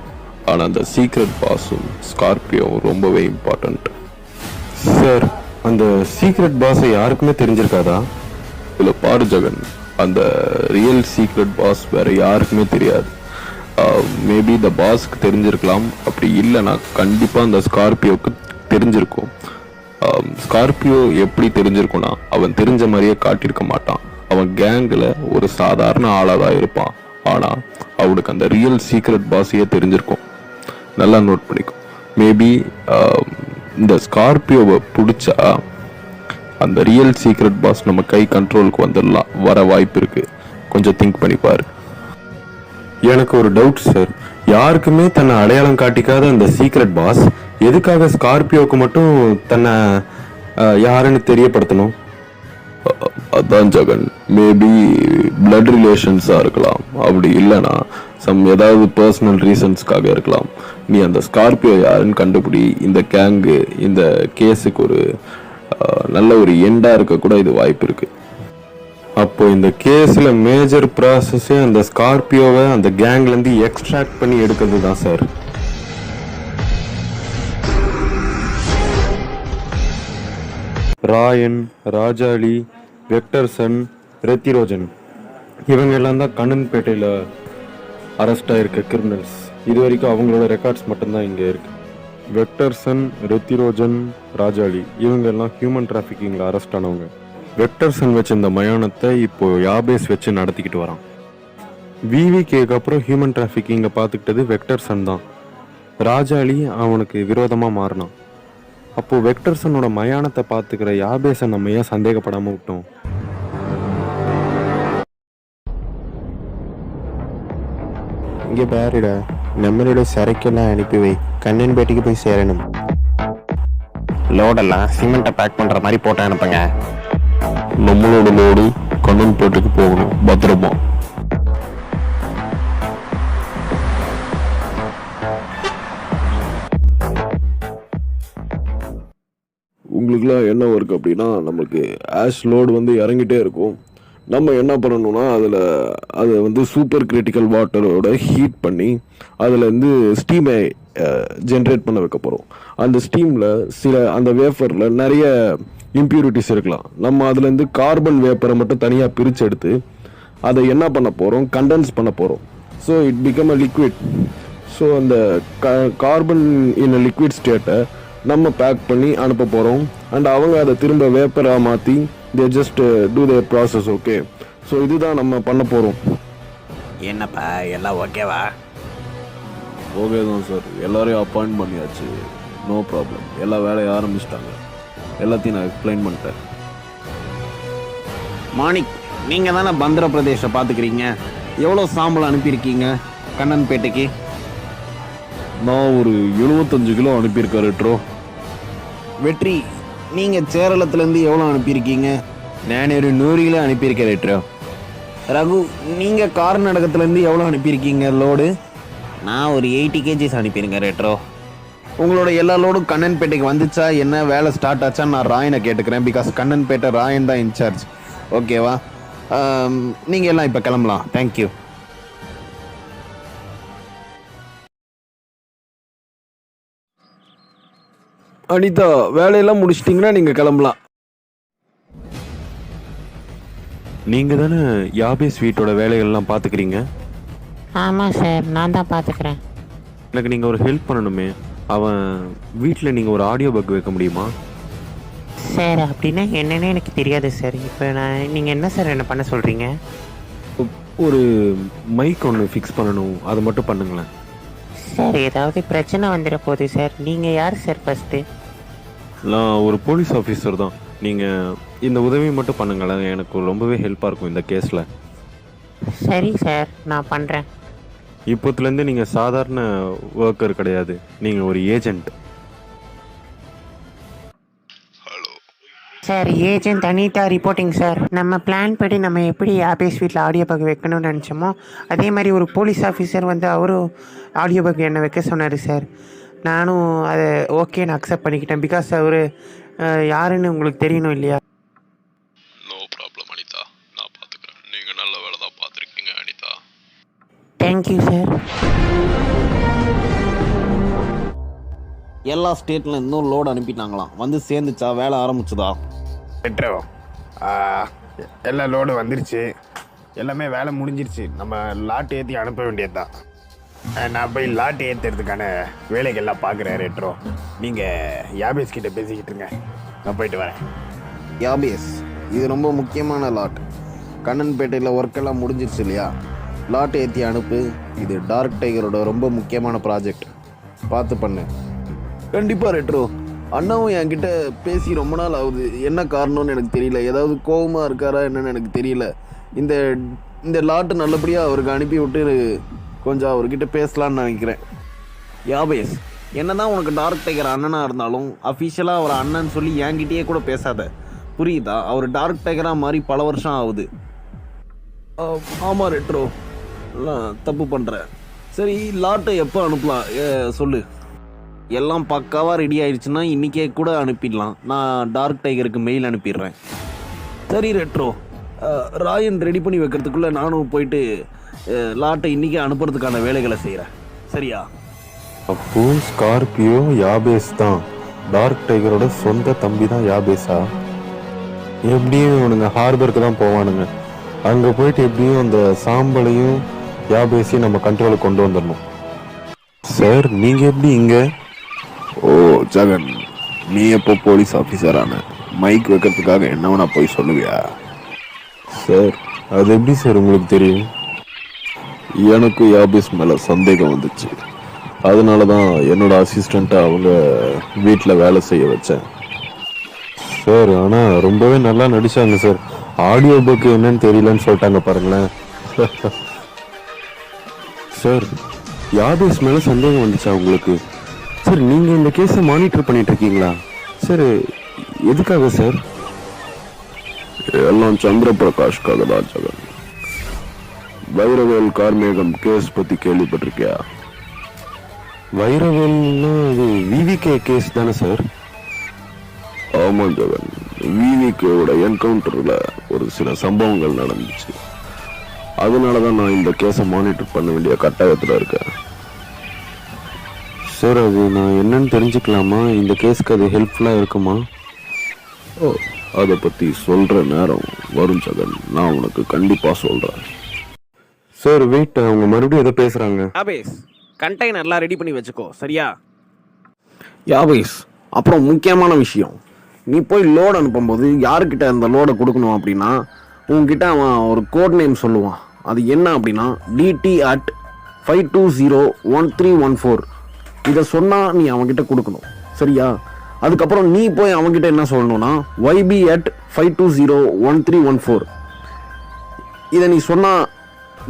ஆனால் அந்த சீக்ரெட் பாஸும் ஸ்கார்பியோவும் ரொம்பவே இம்பார்ட்டண்ட். சார் அந்த சீக்ரெட் பாஸை யாருக்குமே தெரிஞ்சிருக்காதா? இதில் பாரு ஜெகன், அந்த ரியல் சீக்ரெட் பாஸ் வேற யாருக்குமே தெரியாது. மேபி த பாஸ்க்கு தெரிஞ்சிருக்கலாம், அப்படி இல்லைன்னா கண்டிப்பாக அந்த ஸ்கார்பியோவுக்கு தெரிஞ்சிருக்கும். ஸ்கார்பியோ எப்படி தெரிஞ்சிருக்கும்னா, அவன் தெரிஞ்ச மாதிரியே காட்டியிருக்க மாட்டான். அவன் கேங்கில் ஒரு சாதாரண ஆளாக தான் இருப்பான். ஆனால் அவனுக்கு அந்த ரியல் சீக்ரெட் பாஸையே தெரிஞ்சிருக்கும். நல்லா நோட் பண்ணிக்கும். மேபி இந்த ஸ்கார்பியோவை பிடிச்சா அந்த ரியல் சீக்ரெட் பாஸ் நம்ம கை கண்ட்ரோலுக்கு வந்துடலாம், வர வாய்ப்பு இருக்கு. கொஞ்சம் திங்க் பண்ணி பாரு. எனக்கு ஒரு டவுட் சார், யாருக்குமே தன்னை அடையாளம் காட்டிக்காத அந்த சீக்ரெட் பாஸ் எதுக்காக ஸ்கார்பியோவுக்கு மட்டும் தன்னை யாருன்னு தெரியப்படுத்தணும்? அதான் ஜெகன், மேபி பிளட் ரிலேஷன்ஸாக இருக்கலாம், அப்படி இல்லைன்னா ஏதாவது பர்சனல் ரீசன்ஸ்க்காக இருக்கலாம். நீ அந்த ஸ்கார்பியோ யாருன்னு கண்டுபிடி. இந்த கேங்கு இந்த கேஸுக்கு ஒரு நல்ல ஒரு எண்டாக இருக்க கூட இது வாய்ப்பு இருக்கு. அப்போ இந்த கேஸில் மேஜர் ப்ராசஸே அந்த ஸ்கார்பியோவை அந்த கேங்லேருந்து எக்ஸ்ட்ராக்ட் பண்ணி எடுக்கிறது தான் சார். ராயன், ராஜாளி, வெக்டர்சன், ரெத்திரோஜன் இவங்க எல்லாம் தான் கண்ணன்பேட்டையில் அரெஸ்ட் ஆகிருக்க கிரிமினல்ஸ். இது வரைக்கும் அவங்களோட ரெக்கார்ட்ஸ் மட்டும்தான் இங்கே இருக்கு. வெக்டர்சன், ரெத்திரோஜன், ராஜாளி இவங்க எல்லாம் ஹியூமன் டிராஃபிக்கிங்கில் அரெஸ்ட் ஆனவங்க. வெக்டர்சன் வச்சு இந்த மயானத்தை இப்போ யாபேஸ் வச்சு நடத்திக்கிட்டு வரான். விவிகேக்கு அப்புறம் ஹியூமன் டிராஃபிக்கிங்கை பார்த்துக்கிட்டது வெக்டர்சன் தான். ராஜாளி அவனுக்கு விரோதமாக மாறினான். அப்போது வெக்டர்சனோட மயானத்தை பார்த்துக்கிற யாபேஸை நம்ம ஏன் சந்தேகப்படாமல் விட்டோம்? இங்கே பாருடா, நம்மளோட சரக்கெல்லாம் அனுப்பி வை, கண்ணன்பேட்டைக்கு போய் சேரணும். லோடெல்லாம் சிமெண்ட்டை பேக் பண்ணுற மாதிரி போட்டு அனுப்புங்க. நம்மளோட லோடு கண்ணன்பேட்டைக்கு போகணும் பத்திரமா. உங்களுக்குலாம் என்ன ஒர்க் அப்படின்னா, நம்மளுக்கு ஆஷ் லோடு வந்து இறங்கிட்டே இருக்கும். நம்ம என்ன பண்ணணும்னா அதை சூப்பர் கிரிட்டிக்கல் வாட்டரோட ஹீட் பண்ணி அதுலேருந்து ஸ்டீமை ஜென்ரேட் பண்ண வைக்க போகிறோம். அந்த ஸ்டீமில் அந்த வேஃபரில் நிறைய இம்ப்யூரிட்டிஸ் இருக்கலாம். நம்ம அதுலேருந்து கார்பன் வேப்பரை மட்டும் தனியாக பிரித்து எடுத்து அதை என்ன பண்ண போகிறோம், கண்டென்ஸ் பண்ண போகிறோம். So it become a liquid. So அந்த கார்பன் இன் அ லிக்விட் ஸ்டேட்டை நம்ம பேக் பண்ணி அனுப்ப போகிறோம். அண்ட் அவங்க அதை திரும்ப வேப்பராக மாற்றி they just do their process. Okay, so இதுதான் நம்ம பண்ண போகிறோம். என்னப்பா எல்லாம் ஓகேவா? ஓகே தான் சார், எல்லாரையும் அப்பாயிண்ட் பண்ணியாச்சு, நோ ப்ராப்ளம். எல்லா வேலையை ஆரம்பிச்சிட்டாங்க, எல்லாத்தையும் நான் எக்ஸ்பிளைன் பண்ணிட்டேன். மாணிக், நீங்கள் தானே பந்திர பிரதேச பார்த்துக்கிறீங்க. எவ்வளோ சாம்பல் அனுப்பியிருக்கீங்க கண்ணன்பேட்டைக்கு? நான் ஒரு 75 கிலோ அனுப்பியிருக்கேன் ரெட்ரோ. வெற்றி, நீங்கள் சேரளத்துலேருந்து எவ்வளோ அனுப்பியிருக்கீங்க? நான் ஒரு 100 கிலோ அனுப்பியிருக்கேன் ரெட்ரோ. ரகு, நீங்கள் கார்நாடகத்துலேருந்து எவ்வளோ அனுப்பியிருக்கீங்க லோடு? நான் ஒரு 80 kgs அனுப்பியிருக்கேன் ரெட்ரோ. உங்களோட எல்லா லோடும் கண்ணன்பேட்டைக்கு வந்துச்சா, என்ன வேலை ஸ்டார்ட் ஆச்சான்னு நான் ராயனை கேட்டுக்கிறேன். பிகாஸ் கண்ணன்பேட்டை ராயன் தான் இன்சார்ஜ். ஓகேவா? நீங்கள் எல்லாம் இப்போ கிளம்பலாம். தேங்க்யூ. அனிதா, வேலையெல்லாம் முடிச்சிட்டிங்கன்னா நீங்கள் கிளம்பலாம். நீங்கள் தானே யாபேஸ் வீட்டோட வேலைகள்லாம் பார்த்துக்கிறீங்க? ஆமாம் சார், நான் தான் பார்த்துக்கிறேன். எனக்கு நீங்கள் ஒரு ஹெல்ப் பண்ணணுமே. அவன் வீட்டில் நீங்கள் ஒரு ஆடியோ பக் வைக்க முடியுமா? சார் அப்படின்னா என்னன்னு எனக்கு தெரியாது சார். இப்போ நீங்கள் என்ன சார் என்ன பண்ண சொல்கிறீங்க? ஒரு மைக் ஒன்று ஃபிக்ஸ் பண்ணணும், அதை மட்டும் பண்ணுங்களேன். சார் ஏதாவது பிரச்சனை வந்துட போகுது சார். நீங்கள் யார் சார் ஃபஸ்ட்டு? நான் ஒரு போலீஸ் ஆஃபீஸர் தான். நீங்கள் இந்த உதவி மட்டும் பண்ணுங்களேன், எனக்கு ரொம்பவே ஹெல்ப்பாக இருக்கும் இந்த கேஸில். சரி சார், நான் பண்ணுறேன். இப்போத்துலேருந்து நீங்கள் சாதாரண ஒர்க்கர் கிடையாது, நீங்கள் ஒரு agent. Sir, agent Anitha reporting sir. நம்ம பிளான் படி நம்ம எப்படி யாபேஸ் வீட்டில் ஆடியோ பக் வைக்கணும்னு நினச்சோமோ அதே மாதிரி ஒரு போலீஸ் ஆஃபீஸர் வந்து அவரும் ஆடியோ பக் என்னை வைக்க சொன்னார் சார். நானும் அதை ஓகேன்னு அக்செப்ட் பண்ணிக்கிட்டேன். பிகாஸ் அவர் யாருன்னு உங்களுக்கு தெரியணும் இல்லையா? நோ ப்ராப்ளம் அனிதா, நான் பார்த்துக்கிறேன். நீங்கள் நல்ல வேலை தான் பார்த்துருக்கீங்க அனிதா. Thank you sir. எல்லா ஸ்டேட்டில் இன்னும் லோடு அனுப்பிட்டாங்களாம். வந்து சேர்ந்துச்சா? வேலை ஆரம்பிச்சுதா? ரெட்ரோ, எல்லா லோடு வந்துருச்சு, எல்லாமே வேலை முடிஞ்சிருச்சு. நம்ம லாட் ஏற்றி அனுப்ப வேண்டியது தான். நான் போய் லாட் ஏற்றுறதுக்கான வேலைகள்லாம் பார்க்குறேன். ரெட்ரோ, நீங்கள் யாபேஸ் கிட்ட பேசிக்கிட்டு இருங்க, நான் போயிட்டு வரேன். யாபேஸ், இது ரொம்ப முக்கியமான லாட். கண்ணன்பேட்டையில் ஒர்க்கெல்லாம் முடிஞ்சிருச்சு இல்லையா? லாட் ஏற்றி அனுப்பு. இது டார்க் டைகரோட ரொம்ப முக்கியமான ப்ராஜெக்ட். பார்த்து பண்ணு. கண்டிப்பாக ரெட்ரோ. அண்ணாவும் என்கிட்ட பேசி ரொம்ப நாள் ஆகுது. என்ன காரணம்னு எனக்கு தெரியல. ஏதாவது கோபமாக இருக்காரா என்னன்னு எனக்கு தெரியல. இந்த லாட்டு நல்லபடியாக அவருக்கு அனுப்பி விட்டு கொஞ்சம் அவர்கிட்ட பேசலான்னு நினைக்கிறேன். யாபேஸ், என்ன தான் உனக்கு டார்க் டைகர் அண்ணனாக இருந்தாலும் அஃபிஷியலாக அவர் அண்ணன் சொல்லி என்கிட்டயே கூட பேசாத, புரியுதா? அவர் டார்க் டைகராக மாதிரி பல வருஷம் ஆகுது. ஆமாம் ரெட்ரோ, நான் தப்பு பண்ணுறேன். சரி, லாட்டை எப்போ அனுப்பலாம் சொல்லு. எல்லாம் பக்காவாக ரெடி ஆயிடுச்சுன்னா இன்றைக்கே கூட அனுப்பிடலாம். நான் டார்க் டைகருக்கு மெயில் அனுப்பிடுறேன். சரி ரெட்ரோ, ராயன் ரெடி பண்ணி வைக்கிறதுக்குள்ளே நானும் போயிட்டு லாட்டை இன்றைக்கே அனுப்புறதுக்கான வேலைகளை செய்கிறேன். சரியா? அப்போ ஸ்கார்பியோ யாபேஸ் தான். டார்க் டைகரோட சொந்த தம்பி தான் யாபேஸா? எப்படியும் இவனுங்க ஹார்பருக்கு தான் போவானுங்க. அங்கே போயிட்டு எப்படியும் அந்த சாம்பலையும் யாபேஸையும் நம்ம கண்ட்ரோலுக்கு கொண்டு வந்துடணும். சார், நீங்கள் எப்படி இங்கே? ஓ ஜெகன், நீ எப்போ போலீஸ் ஆஃபீஸரான? மைக் வைக்கிறதுக்காக என்ன வேணா போய் சொல்லுவியா? சார், அது எப்படி சார் உங்களுக்கு தெரியும்? எனக்கு யாபேஸ் மேலே சந்தேகம் வந்துச்சு. அதனால தான் என்னோட அசிஸ்டண்ட்டை அவங்க வீட்டில் வேலை செய்ய வச்சேன். சார், ஆனால் ரொம்பவே நல்லா நடிச்சாங்க சார். ஆடியோ புக்கு என்னன்னு தெரியலன்னு சொல்லிட்டாங்க பாருங்களேன். சார், யாபேஸ் மேலே சந்தேகம் வந்துச்சா உங்களுக்கு? சார், நீங்கள் இந்த கேஸை மானிட்டர் பண்ணிட்டு இருக்கீங்களா? சார், எதுக்காக சார்? எல்லாம் சந்திர பிரகாஷ்காக தான் ஜெகன். வைரவேல் கார்மேகம் கேஸ் பற்றி கேள்விப்பட்டிருக்கியா? வைரவேல்னா அது விவிகே கேஸ் தானே சார்? ஆமாம் ஜெகன், விவிகேவோட என்கவுண்டரில் ஒரு சில சம்பவங்கள் நடந்துச்சு. அதனால தான் நான் இந்த கேஸை மானிட்டர் பண்ண வேண்டிய கட்டாயத்தில் இருக்கேன். சார், அது நான் என்னன்னு தெரிஞ்சுக்கலாமா? இந்த கேஸுக்கு அது ஹெல்ப்ஃபுல்லாக இருக்குமா? ஓ, அதை பற்றி சொல்கிற நேரம் வரும் ஜெகன், நான் உனக்கு கண்டிப்பாக சொல்கிறேன். சார், வெயிட், அவங்க மறுபடியும் எதோ பேசுகிறாங்க. யாபேஸ், கண்டெய்னர்லாம் ரெடி பண்ணி வச்சுக்கோ. சரியா? யாபேஸ், அப்புறம் முக்கியமான விஷயம், நீ போய் லோடு அனுப்பும்போது யாருக்கிட்ட அந்த லோடை கொடுக்கணும் அப்படின்னா, உங்ககிட்ட அவன் ஒரு கோட் நேம் சொல்லுவான். அது என்ன அப்படின்னா DT@5201314. இதை சொன்னால் நீ அவன்கிட்ட கொடுக்கணும். சரியா? அதுக்கப்புறம் நீ போய் அவன்கிட்ட என்ன சொல்லணும்னா YB@5201314. இதை நீ சொன்னா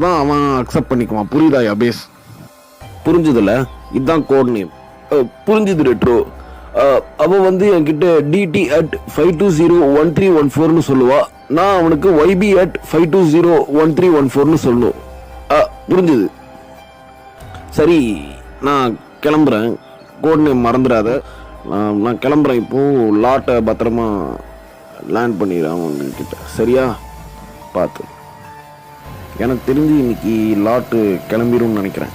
தான் அவன் அக்செப்ட் பண்ணிக்குவான். புரியுதா யாபேஸ்? புரிஞ்சுதுல? இதுதான் கோட் நேம். புரிஞ்சுது ரெட்ரோ. அவன் வந்து என்கிட்ட DT@5201314 சொல்லுவா. நான் அவனுக்கு YB@5201314 சொல்லணும். புரிஞ்சுது. சரி, நான் கிளம்புறேன். கோட் நேம் மறந்துடாத. நான் கிளம்புறேன். இப்போ லாட்டை பத்திரமா லேண்ட் பண்ணிடுறேன் அவங்கக்கிட்ட. சரியா? பார்த்து. எனக்கு தெரிஞ்சு இன்னைக்கு லாட்டு கிளம்பிடும்னு நினைக்கிறேன்.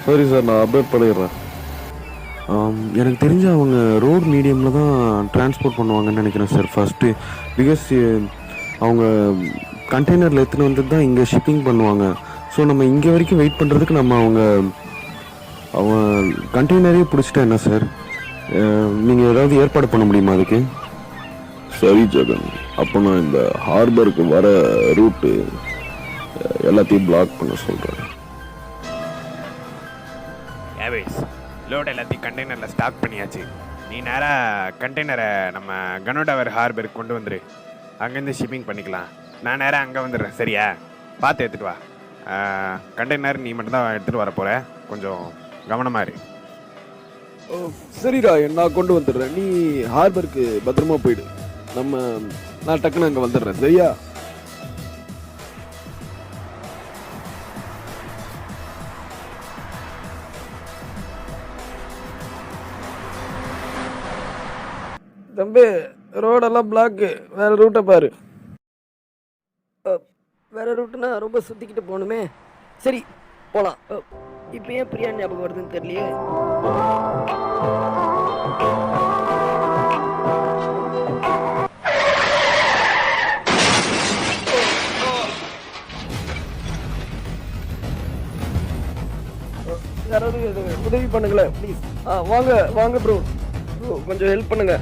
சரி சார், நான் அப்டேட் பண்ணிடுறேன். எனக்கு தெரிஞ்ச அவங்க ரோட் மீடியமில் தான் டிரான்ஸ்போர்ட் பண்ணுவாங்கன்னு நினைக்கிறேன் சார் ஃபஸ்ட்டு. பிகாஸ் அவங்க கண்டெய்னரில் எடுத்துன்னு வந்து தான் இங்கே ஷிப்பிங் பண்ணுவாங்க. ஸோ நம்ம இங்கே வரைக்கும் வெயிட் பண்ணுறதுக்கு நம்ம அவங்க கண்டெய்னரே பிடிச்சிட்டா என்ன சார்? நீங்கள் ஏதாவது ஏற்பாடு பண்ண முடியுமா அதுக்கு? சரி ஜெகன், அப்போ நான் இந்த ஹார்பருக்கு வர ரூட்டு எல்லாத்தையும் பிளாக் பண்ண சொல்கிறேன். யாபேஸ், லோட் எல்லாத்தையும் கண்டெய்னரில் ஸ்டாக் பண்ணியாச்சு. நீ நேராக கண்டெய்னரை நம்ம கனோடவர் ஹார்பருக்கு கொண்டு வந்துரு. அங்கேருந்து ஷிப்பிங் பண்ணிக்கலாம். நான் நேராக அங்கே வந்துடுறேன். சரியா? பார்த்து எடுத்துகிட்டு வா. கண்டெய்னர் நீ மட்டும்தான் எடுத்துகிட்டு வர போகிற. கொஞ்சம் கவனமாக இரு. சரிடா, நான் கொண்டு வந்துடுறேன். நீ ஹார்பருக்கு பத்திரமா போயிடு. நான் டக்குன்னு அங்கே வந்துடுறேன். சரியா? தம்பி, ரோடெல்லாம் பிளாக்கு. வேற ரூட்டை பாரு. வேற ரூட்டுனா ரொம்ப சுற்றிக்கிட்டு போகணுமே. சரி, போகலாம். இப்போ ஏன் பிரியா ஞாபகம் வருதுன்னு தெரியலையே. யாராவது உதவி பண்ணுங்களேன் ப்ளீஸ். வாங்க ப்ரோ, கொஞ்சம் ஹெல்ப் பண்ணுங்க.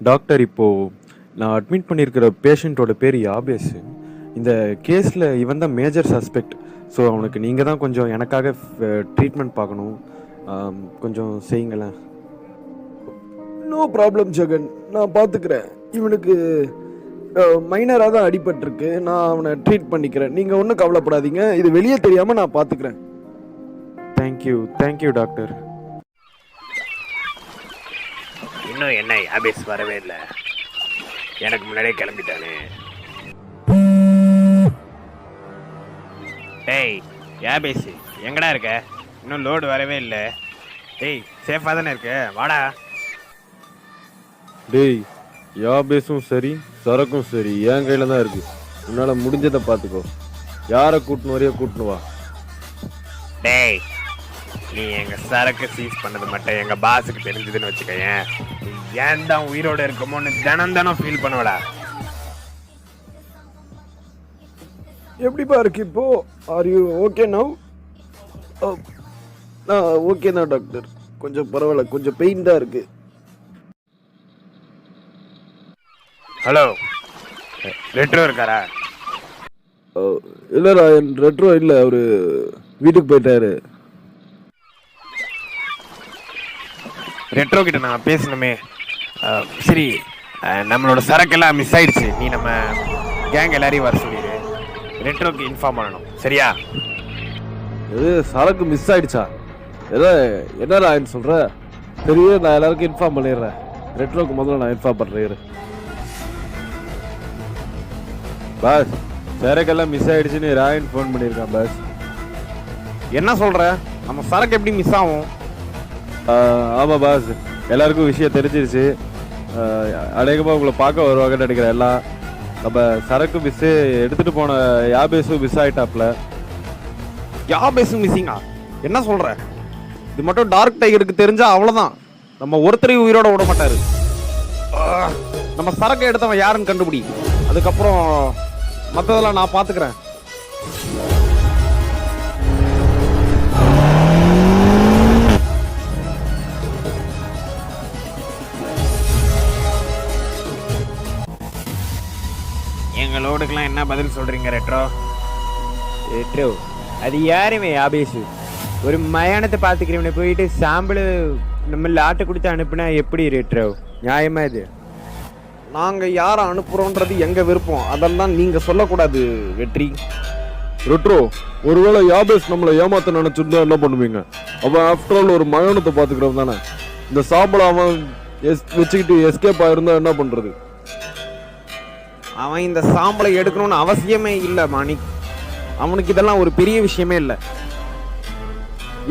டாக்டர், இப்போது நான் அட்மிட் பண்ணியிருக்கிற பேஷண்ட்டோட பேர் யாபேஸ். இந்த கேஸில் இவன் தான் மேஜர் சஸ்பெக்ட். ஸோ அவனுக்கு நீங்கள் தான் கொஞ்சம் எனக்காக ட்ரீட்மெண்ட் பார்க்கணும். கொஞ்சம் செய்யுங்களேன். நோ ப்ராப்ளம் ஜெகன், நான் பார்த்துக்கிறேன். இவனுக்கு மைனராக தான் அடிபட்டிருக்கு. நான் அவனை ட்ரீட் பண்ணிக்கிறேன். நீங்கள் ஒன்றும் கவலைப்படாதீங்க. இது வெளியே தெரியாமல் நான் பார்த்துக்கிறேன். Thank you doctor. இன்னும் என்ன யாபேஸ் வரவே இல்லை? எனக்கு முன்னாடியே கிளம்பிட்டானே. டேய் யாபேஸ், எங்கடா இருக்க? இன்னும் லோடு வரவே இல்லை. டேய், சேஃபாக தானே இருக்க? வாடா. டேய், யாபேஸும் சரி சரக்கும் சரி என் கையில் தான் இருக்குது. உன்னால் முடிஞ்சதை பார்த்துக்கோ. யாரை கூட்டின்னு வரையோ கூட்டின்னு வா. டேய், நீ எங்கள் சரக்கு சீஸ் பண்ணது மட்டும் எங்கள் பாஸுக்கு தெரிஞ்சதுன்னு வச்சுக்கேன், நீ ஏன் தான் உயிரோடு இருக்கமோன்னு தினம் ஃபீல் பண்ணுவடா. எப்படிப்பா இருக்கு இப்போ? Are you okay now? Okay தான் டாக்டர். கொஞ்சம் பரவாயில்ல, கொஞ்சம் பெயின் தான் இருக்கு. ஹலோ, ரெட்ரோ இருக்காரா? இல்லைடா, ரெட்ரோ இல்லை, அவரு வீட்டுக்கு போயிட்டாரு. ரெட்ரோ கிட்ட நான் பேசணுமே. சரி, நம்மளோட சரக்கெல்லாம் மிஸ் ஆயிடுச்சு. நீ நம்ம கேங் எல்லாரையும் வர சொல்லிடு. ரெட்ரோக்கு இன்ஃபார்ம் பண்ணணும். சரியா? இது சரக்கு மிஸ் ஆயிடுச்சா? என்னடா சொல்ற? சரி, நான் எல்லாருக்கும் இன்ஃபார்ம் பண்ணிடுறேன். ரெட்ரோக்கு முதல்ல நான் இன்ஃபார்ம் பண்ணுறேன். பாஸ், சரக்கெல்லாம் மிஸ் ஆயிடுச்சுன்னு ராயன் ஃபோன் பண்ணியிருக்கான் பாஸ். என்ன சொல்ற? நம்ம சரக்கு எப்படி மிஸ் ஆகும்? ஆமாம் பாஸ், எல்லாருக்கும் விஷயம் தெரிஞ்சிருச்சு. அநேகமாக உங்களை பார்க்க வருவாங்கன்னு நினைக்கிறேன். எல்லாம் நம்ம சரக்கு மிஸ்ஸு எடுத்துகிட்டு போன யாபேஸும் மிஸ் ஆகிட்டாப்ல. யாபேஸும் மிஸ்ஸிங்கா? என்ன சொல்ற? இது மட்டும் டார்க் டைகருக்கு தெரிஞ்சா அவ்வளோதான். நம்ம ஒருத்தரையும் உயிரோட விட மாட்டாரு. நம்ம சரக்கு எடுத்தவன் யாருன்னு கண்டுபிடி. அதுக்கப்புறம் மற்றதெல்லாம் நான் பார்த்துக்கிறேன். எங்களோடுக்கெல்லாம் என்ன பதில் சொல்றீங்க ரெட்ரோ? ரெட்ரோ, அது யாருமே யாபேசு? ஒரு மயானத்தை பார்த்துக்கிறவனை போயிட்டு சாம்பிள் நம்ம லாட்டை கொடுத்து அனுப்புனா எப்படி ரெட்ரோ? நியாயமா இது? நாங்கள் யாரை அனுப்புகிறோன்றது எங்கள் விருப்பம். அதெல்லாம் நீங்கள் சொல்லக்கூடாது வெற்றி. ரெட்ரோ, ஒருவேளை யாபேஸ் நம்மளை ஏமாத்த நினைச்சிருந்தா என்ன பண்ணுவீங்க? அவன் ஆஃப்டர் ஆல் ஒரு மயானத்தை பாத்துக்கிறவன் தானே. இந்த சாம்பலை அவன் வச்சுக்கிட்டு எஸ்கேப் ஆயிருந்தா என்ன பண்றது? அவன் இந்த சாம்பலை எடுக்கணும்னு அவசியமே இல்லை மாணிக். அவனுக்கு இதெல்லாம் ஒரு பெரிய விஷயமே இல்லை.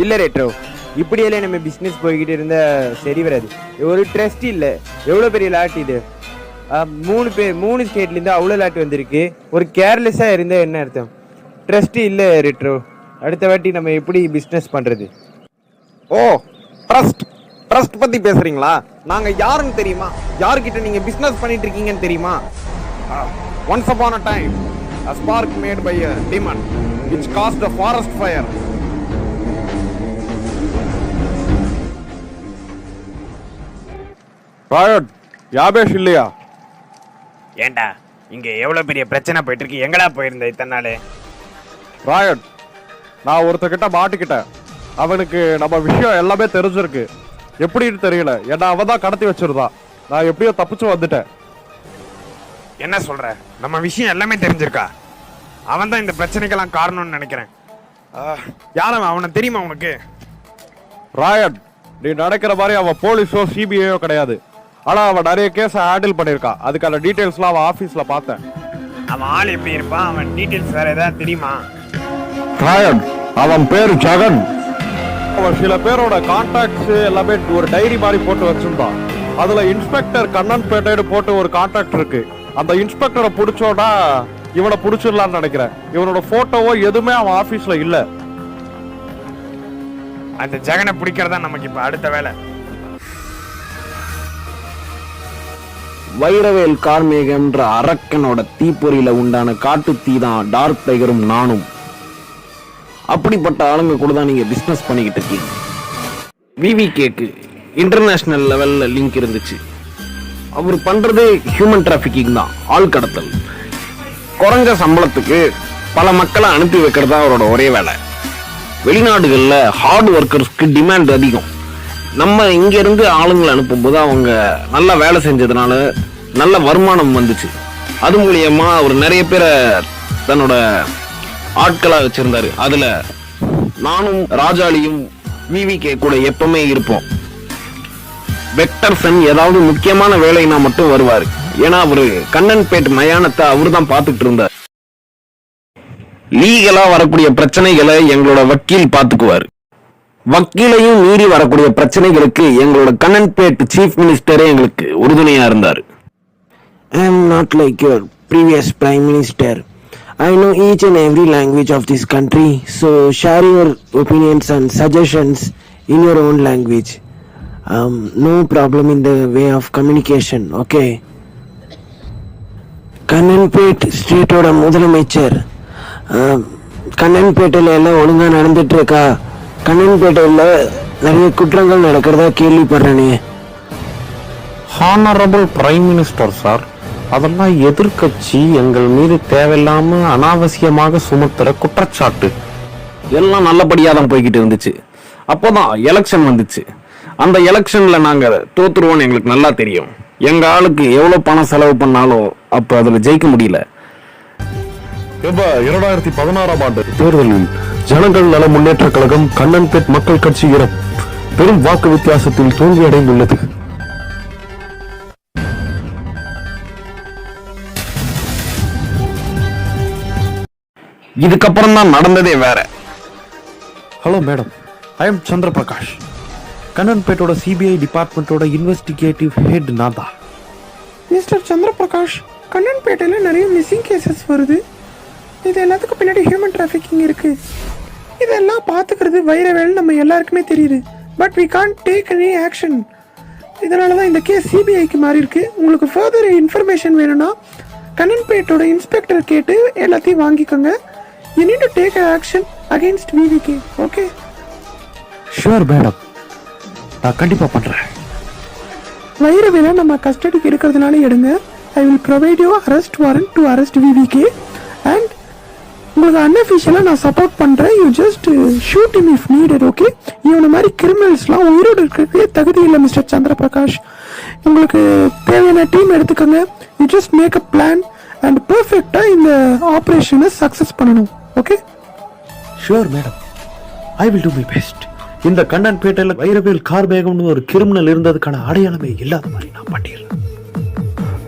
இல்லை ரெட்ரோ, இப்படியெல்லாம் நம்ம பிஸ்னஸ் போய்கிட்டு இருந்தா சரி வராது. ஒரு ட்ரஸ்ட் இல்லை. எவ்வளோ பெரிய லாட் இது? 3 ஸ்டேட்லேருந்து அவ்வளோ லாட் வந்திருக்கு. ஒரு கேர்லெஸ்ஸாக இருந்தால் என்ன அர்த்தம்? ட்ரஸ்ட் இல்லை ரெட்ரோ. அடுத்த வாட்டி நம்ம எப்படி பிஸ்னஸ் பண்ணுறது? ஓ, ட்ரஸ்ட் பற்றி பேசுகிறீங்களா? நாங்கள் யாருன்னு தெரியுமா? யாருக்கிட்ட நீங்கள் பிஸ்னஸ் பண்ணிட்டு இருக்கீங்கன்னு தெரியுமா? Once upon a time, a spark made by a demon which caused a forest fire. Riot, யாபேஷ் இல்லையா? ஏண்டா, இங்கே எவ்வளோ பெரிய பிரச்சனை போயிட்டு இருக்கு. எங்கடா போயிருந்த இத்தனை நாள்? ராயட், நான் ஒருத்தக்கிட்ட மாட்டிக்கிட்டேன். அவனுக்கு நம்ம விஷயம் எல்லாமே தெரிஞ்சிருக்கு. எப்படின்னு தெரியல. ஏன்னா அவன் தான் கடத்தி வச்சிருந்தா. நான் எப்படியோ தப்பிச்சு வந்துட்டேன். என்ன சொல்ற? நம்ம விஷயம் எல்லாமே தெரிஞ்சிருக்கா? அவன் தான் இந்த பிரச்சனைக்கெல்லாம் காரணம்னு நினைக்கிறேன். யாரும் அவனை தெரியுமா உனக்கு? ராயட், நீ நினைக்கிற மாதிரி அவன் போலீஸோ சிபிஐயோ கிடையாது. ஆனா அவன் நிறைய கேஸை ஹேண்டில் பண்ணியிருக்கான். அதுக்கான டீட்டெயில்ஸ்லாம் அவன் ஆஃபீஸ்ல பார்த்தேன். அவன் ஆள் எப்படி இருப்பான்? அவன் டீட்டெயில்ஸ் வேற ஏதாவது தெரியுமா? ராயட், அவன் பேரு ஜகன். அவன் சில பேரோட கான்டாக்ட்ஸ் எல்லாமே ஒரு டைரி மாதிரி போட்டு வச்சிருந்தான். அதுல இன்ஸ்பெக்டர் கண்ணன்பேட்டைன்னு போட்டு ஒரு கான்டாக்ட் இருக்கு. அந்த இன்ஸ்பெக்டரை பிடிச்சோன்னா இவனை பிடிச்சிடலான்னு நினைக்கிறேன். இவனோட போட்டோவோ எதுவுமே அவன் ஆபீஸ்ல இல்ல. அந்த ஜகனை பிடிக்கிறதா நமக்கு இப்ப அடுத்த வேலை. வைரவேல் கார்மேகம்ன்ற அரக்கனோட தீப்பொறியில உண்டான காட்டு தீ தான் டார்க் டைகரும் நானும். அப்படிப்பட்ட ஆளுங்க கூட தான் நீங்க பிசினஸ் பண்ணிக்கிட்டு இருக்கீங்க. விவிகேக்கு இன்டர்நேஷனல் லெவல்ல லிங்க் இருந்துச்சு. அவர் பண்றது ஹியூமன் டிராபிகிங் தான், ஆள் கடத்தல். குறைஞ்ச சம்பளத்துக்கு பல மக்களை அனுப்பி வைக்கிறது தான் அவரோட ஒரே வேலை. வெளிநாடுகள்ல ஹார்ட் ஒர்க்கர்ஸ்க்கு டிமாண்ட் அதிகம். நம்ம இங்க இருந்து ஆளுங்களை அனுப்பும்போது அவங்க நல்லா வேலை செஞ்சதுனால நல்ல வருமானம் வந்துச்சு. அது மூலியமா அவர் நிறைய பேரை தன்னோட ஆட்களா வச்சிருந்தாரு. அதுல நானும் ராஜாலியும் விவிகே கூட எப்பவுமே இருப்போம். வெக்டர்சன் ஏதாவது முக்கியமான வேலைனா மட்டும் வருவாரு. ஏன்னா அவரு கண்ணன்பேட் மயானத்தை அவரு தான் பார்த்துட்டு இருந்தார். லீகலா வரக்கூடிய பிரச்சனைகளை எங்களோட வக்கீல் பார்த்துக்குவாரு. வக்கீலையும் மீறி வரக்கூடிய பிரச்சனைகளுக்கு எங்களோட கண்ணன்பேட் சீஃப் மினிஸ்டரே எங்களுக்கு உறுதுணையா இருந்தாரு. I am not like your previous prime minister. I know each and every language of this country, so share your opinions and suggestions in your own language. No problem in the way of communication, okay? கண்ணன்பேட் ஸ்ட்ரீட்டோட முதலமைச்சர், கண்ணன்பேட்டையில் எல்லாம் ஒழுங்கா நடந்துட்டு இருக்கா? கண்ணன்பேட்டையில் நிறைய குற்றங்கள் நடக்கிறதா கேள்விப்படுறேனே. Honourable prime minister sir, அதெல்லாம் எதிர்கட்சி எங்கள் மீது தேவையில்லாம அனாவசியமாக சுமத்துற குற்றச்சாட்டு. எல்லாம் நல்லபடியாக தான் போய்கிட்டு இருந்துச்சு. அப்போதான் எலெக்ஷன் வந்துச்சு. அந்த எலெக்ஷன்ல நாங்க தோத்துருவோம்னு எங்களுக்கு நல்லா தெரியும். எங்க ஆளுக்கு எவ்வளவு பணம் செலவு பண்ணாலும் அப்ப அதுல ஜெயிக்க முடியல. 2016ஆம் ஆண்டு தேர்தலில் ஜனங்கள் நல முன்னேற்ற கழகம் கண்ணன்பேட் மக்கள் கட்சியிடம் பெரும் வாக்கு வித்தியாசத்தில் தோல்வி அடைந்துள்ளது. இதுக்கப்புறம் தான் நடந்ததே வேற. Hello madam, I am Chandra Prakash. கண்ணன்பேட்டோட சிபிஐ டிபார்ட்மெண்ட்டோட இன்வெஸ்டிகேட்டிவ் ஹெட் நான் தான். மிஸ்டர் சந்திர பிரகாஷ், கண்ணன்பேட்டையில் நிறைய மிஸ்ஸிங் கேசஸ் வருது. இது எல்லாத்துக்கும் பின்னாடி ஹியூமன் டிராஃபிக்கிங் இருக்கு. இதெல்லாம் பார்த்துக்கிறது வைரவேல் நம்ம எல்லாருக்குமே தெரியுது. But we can't take any action. இதனால தான் இந்த கேஸ் சிபிஐக்கு மாறி இருக்கு. உங்களுக்கு ஃபர்தர் இன்ஃபர்மேஷன் வேணும்னா கண்ணன்பேட்டோட இன்ஸ்பெக்டர் கேட்டு எல்லாத்தையும் வாங்கிக்கோங்க. You need to take action against VVK. Okay? Sure madam, நான் கண்டிப்பாக பண்ணுறேன். வைரவேலை நம்ம கஸ்டடிக்கு எடுக்கிறதுனால எடுங்க. I will provide you arrest warrant to arrest VVK. And உங்களுக்கு அன்அஃபிஷியலாக நான் சப்போர்ட் பண்ணுறேன். You just shoot him if needed. Okay? இவனை மாதிரி கிரிமினல்ஸ்லாம் உயிரோடு இருக்கிறதுக்கே தகுதி இல்லை மிஸ்டர் சந்திர பிரகாஷ். உங்களுக்கு தேவையான டீம் எடுத்துக்கோங்க. You just make a plan and பர்ஃபெக்டாக இந்த ஆப்ரேஷனை சக்ஸஸ் பண்ணணும். Okay? Sure madam, I will do my best. இந்த கண்ணன்பேட்டையில் வைரவேல் கார் பேகம்னு ஒரு கிரிமினல் இருந்ததுக்கான அடையாளமே இல்லாத மாதிரி நான் பண்ணிடுறேன்.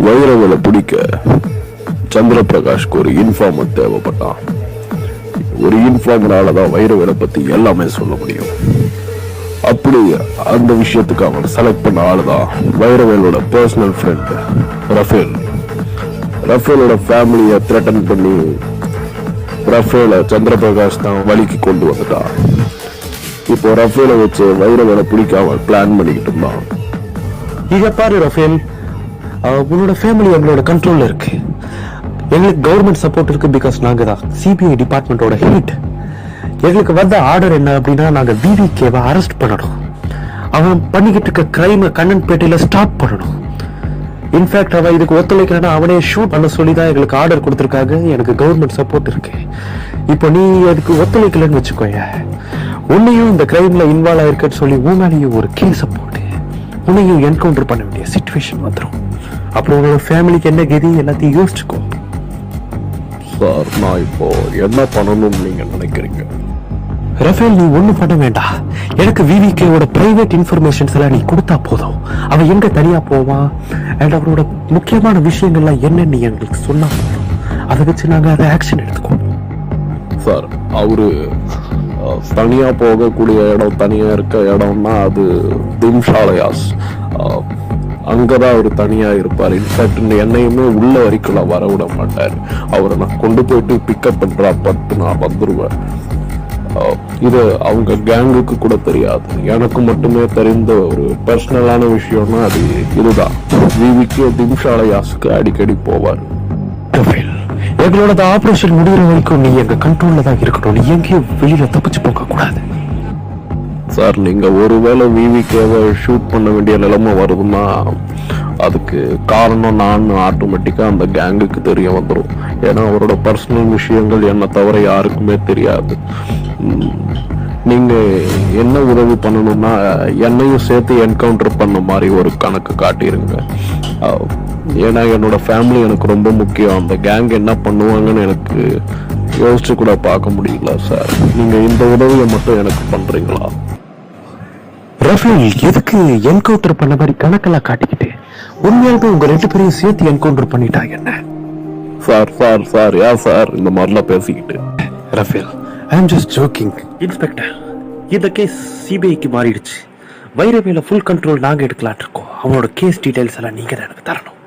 வைரவேலை பிடிக்க சந்திரபிரகாஷ்க்கு ஒரு இன்ஃபார்மர் தேவைப்பட்டான். ஒரு இன்ஃபார்மரால தான் வைரவேலை பத்தி எல்லாமே சொல்ல முடியும். அப்படி அந்த விஷயத்துக்கு அவன் செலக்ட் பண்ண ஆளுதான் வைரவேலோட பர்சனல் ஃப்ரெண்ட் ரஃபேல். ரஃபேலோட ஃபேமிலியை த்ரெட்டன் பண்ணி ரஃபேலை சந்திரபிரகாஷ் தான் வழிக்கு கொண்டு வந்துட்டான். இப்போ ரஃபேலை வச்சு வைரவேலை பிடிக்காம பிளான் பண்ணிக்கிட்டு இருந்தான். இதை பாரு ரஃபேல், உன்னோட ஃபேமிலி எங்களோட கண்ட்ரோல்ல இருக்கு. எங்களுக்கு கவர்மெண்ட் சப்போர்ட் இருக்கு. பிகாஸ் நாங்க தான் சிபிஐ டிபார்ட்மெண்டோட ஹெட். எங்களுக்கு வந்த ஆர்டர் என்ன அப்படின்னா, நாங்க விவிகேவை அரெஸ்ட் பண்ணணும். அவன் பண்ணிக்கிட்டு இருக்க கிரைமை கண்ணன்பேட்டையில ஸ்டாப் பண்ணணும். இன்ஃபேக்ட் அவன் இதுக்கு ஒத்துழைக்கலன்னா அவனே ஷூட் பண்ண சொல்லி தான் எங்களுக்கு ஆர்டர் கொடுத்துருக்காங்க. எனக்கு கவர்மெண்ட் சப்போர்ட் இருக்கு. இப்போ நீ அதுக்கு ஒத்துழைக்கலன்னு வச்சுக்கோய, உன்னையும் இந்த கிரைம்ல இன்வால்வ் ஆயிருக்குன்னு சொல்லி உன் மேலேயும் ஒரு கேஸை போட்டு உன்னையும் என்கவுண்டர் பண்ண வேண்டிய சிச்சுவேஷன் வந்துடும். அப்புறம் உன்னோட ஃபேமிலிக்கு என்ன கதி எல்லாத்தையும் யோசிச்சுக்கோ. சார், நான் இப்போ என்ன பண்ணணும்னு நீங்க நினைக்கிறீங்க? ரஃபேல், நீ ஒண்ணும் பண்ண வேண்டாம். எனக்கு விவிகேவோட பிரைவேட் இன்ஃபர்மேஷன்ஸ் எல்லாம் நீ கொடுத்தா போதும். அவன் எங்க தனியா போவான் அண்ட் அவரோட முக்கியமான விஷயங்கள்லாம் என்னன்னு நீ எங்களுக்கு சொன்னா போதும். அதை வச்சு நாங்க அதை ஆக்ஷன் எடுத்துக்கோம். சார், அவரு தனியா போகக்கூடிய இடம், தனியா இருக்க இடம்னா அது திம்ஷாலயாஸ். அங்கதான் அவர் தனியா இருப்பார். இன்ஃபேக்ட் என்னையுமே உள்ள வரைக்கும் வர விட மாட்டார். அவரை நான் கொண்டு போயிட்டு பிக்கப் பண்றா பட்டு நான் வந்துருவேன். இது அவங்க கேங்குக்கு கூட தெரியாது. எனக்கு மட்டுமே தெரிந்த ஒரு பர்சனலான விஷயம்னா அது இதுதான். விவிக்கு திம்ஷாலயாஸுக்கு அடிக்கடி போவார். எங்களோட ஆபரேஷன் முடிகிற வரைக்கும் நீ எங்க கண்ட்ரோல்ல தான் இருக்கணும். நீ எங்கேயும் வெளியில தப்பிச்சு போக கூடாது. சார், நீங்க ஒருவேளை விவிகேவை ஷூட் பண்ண வேண்டிய நிலைமை வருதுன்னா அதுக்கு காரணம் நான் ஆட்டோமேட்டிக்கா அந்த கேங்குக்கு தெரிய வந்துடும். ஏன்னா அவரோட பர்சனல் விஷயங்கள் என்ன தவிர யாருக்குமே தெரியாது. நீங்க என்ன உதவி பண்ணணும்னா என்னையும் சேர்த்து என்கவுண்டர் பண்ண மாதிரி ஒரு கணக்கு காட்டிருங்க. ஏன்னா என்னோட ஃபேமிலி எனக்கு ரொம்ப முக்கியம். அந்த கேங் என்ன பண்ணுவாங்கன்னு எனக்கு யோசிச்சு கூட பார்க்க முடியல சார். நீங்க இந்த உதவியை மட்டும் எனக்கு பண்றீங்களா? ரஃபேல், எதுக்கு என்கவுண்டர் பண்ண மாதிரி கணக்கெல்லாம் காட்டிக்கிட்டு உண்மையாலுமே உங்க 2 பேரையும் சேர்த்து என்கவுண்டர் பண்ணிட்டாங்க என்ன? சார் சார் சார் ஏன் சார் இந்த மாதிரிலாம் பேசிக்கிட்டு? Rafael, I am just joking. Inspector, இந்த கேஸ் சிபிஐக்கு மாறிடுச்சு. வைரவேல ஃபுல் கண்ட்ரோல் நாங்க எடுக்கலான் இருக்கோம். அவனோட கேஸ் டீடைல்ஸ் எல்லாம் நீங்க தான் எனக்கு தரணும்.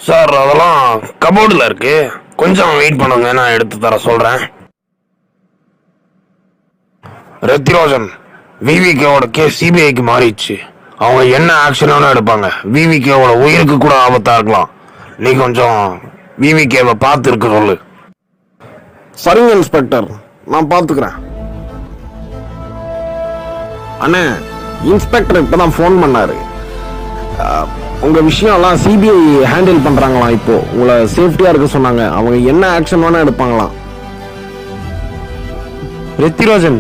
சார், அதெல்லாம் கபோர்டில் இருக்கு. கொஞ்சம் வெயிட் பண்ணுங்க, நான் எடுத்து தர சொல்றேன். ரித்திரோஜன், விவிகேவோட கேஸ் சிபிஐக்கு மாறிடுச்சு. அவங்க என்ன ஆக்ஷன் எடுப்பாங்க. விவிகேவோட உயிருக்கு கூட ஆபத்தா இருக்கலாம். நீ கொஞ்சம் விவிகேவை பார்த்து இருக்க சொல்லு. சரிங்க இன்ஸ்பெக்டர், நான் பாத்துக்கிறேன். அண்ணே, இன்ஸ்பெக்டர் இப்பதான் போன் பண்ணாரு. உங்க விஷயம் எல்லாம் சிபிஐ ஹேண்டில் பண்றாங்களாம். இப்போ உங்களை சேஃப்டியா இருக்க சொன்னாங்க. அவங்க என்ன ஆக்ஷன் வேணா எடுப்பாங்களாம். ரித்திரோஜன்,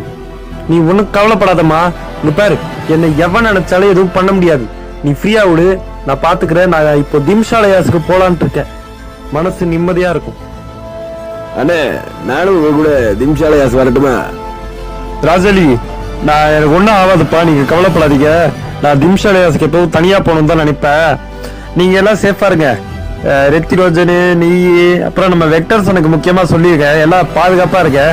நீ ஒன்னும் கவலைப்படாதம்மா. இங்க பாரு, என்னை எவன் நினைச்சாலும் எதுவும் பண்ண முடியாது. நீ ஃப்ரீயா விடு, நான் பாத்துக்கிறேன். நான் இப்போ திம்ஷாலயாஸுக்கு போலான்ட்டு இருக்கேன். மனசு நிம்மதியா இருக்கும். அண்ணே, நானும் கூட திம்ஷாலயாஸ் வரட்டுமா? ராஜலி, நான் எனக்கு ஒன்றும் ஆகாதுப்பா, நீங்க கவலைப்படாதீங்க. நான் திம்ஷாலயாஸுக்கு எப்பவும் தனியா போகணும் தான் நினைப்பேன். நீங்க எல்லாம் சேஃபா இருங்க. ரித்திரோஜனு, நீ, அப்புறம் நம்ம வெக்டர்ஸ் எனக்கு முக்கியமா சொல்லியிருக்கேன். எல்லாம் பாதுகாப்பா இருக்க.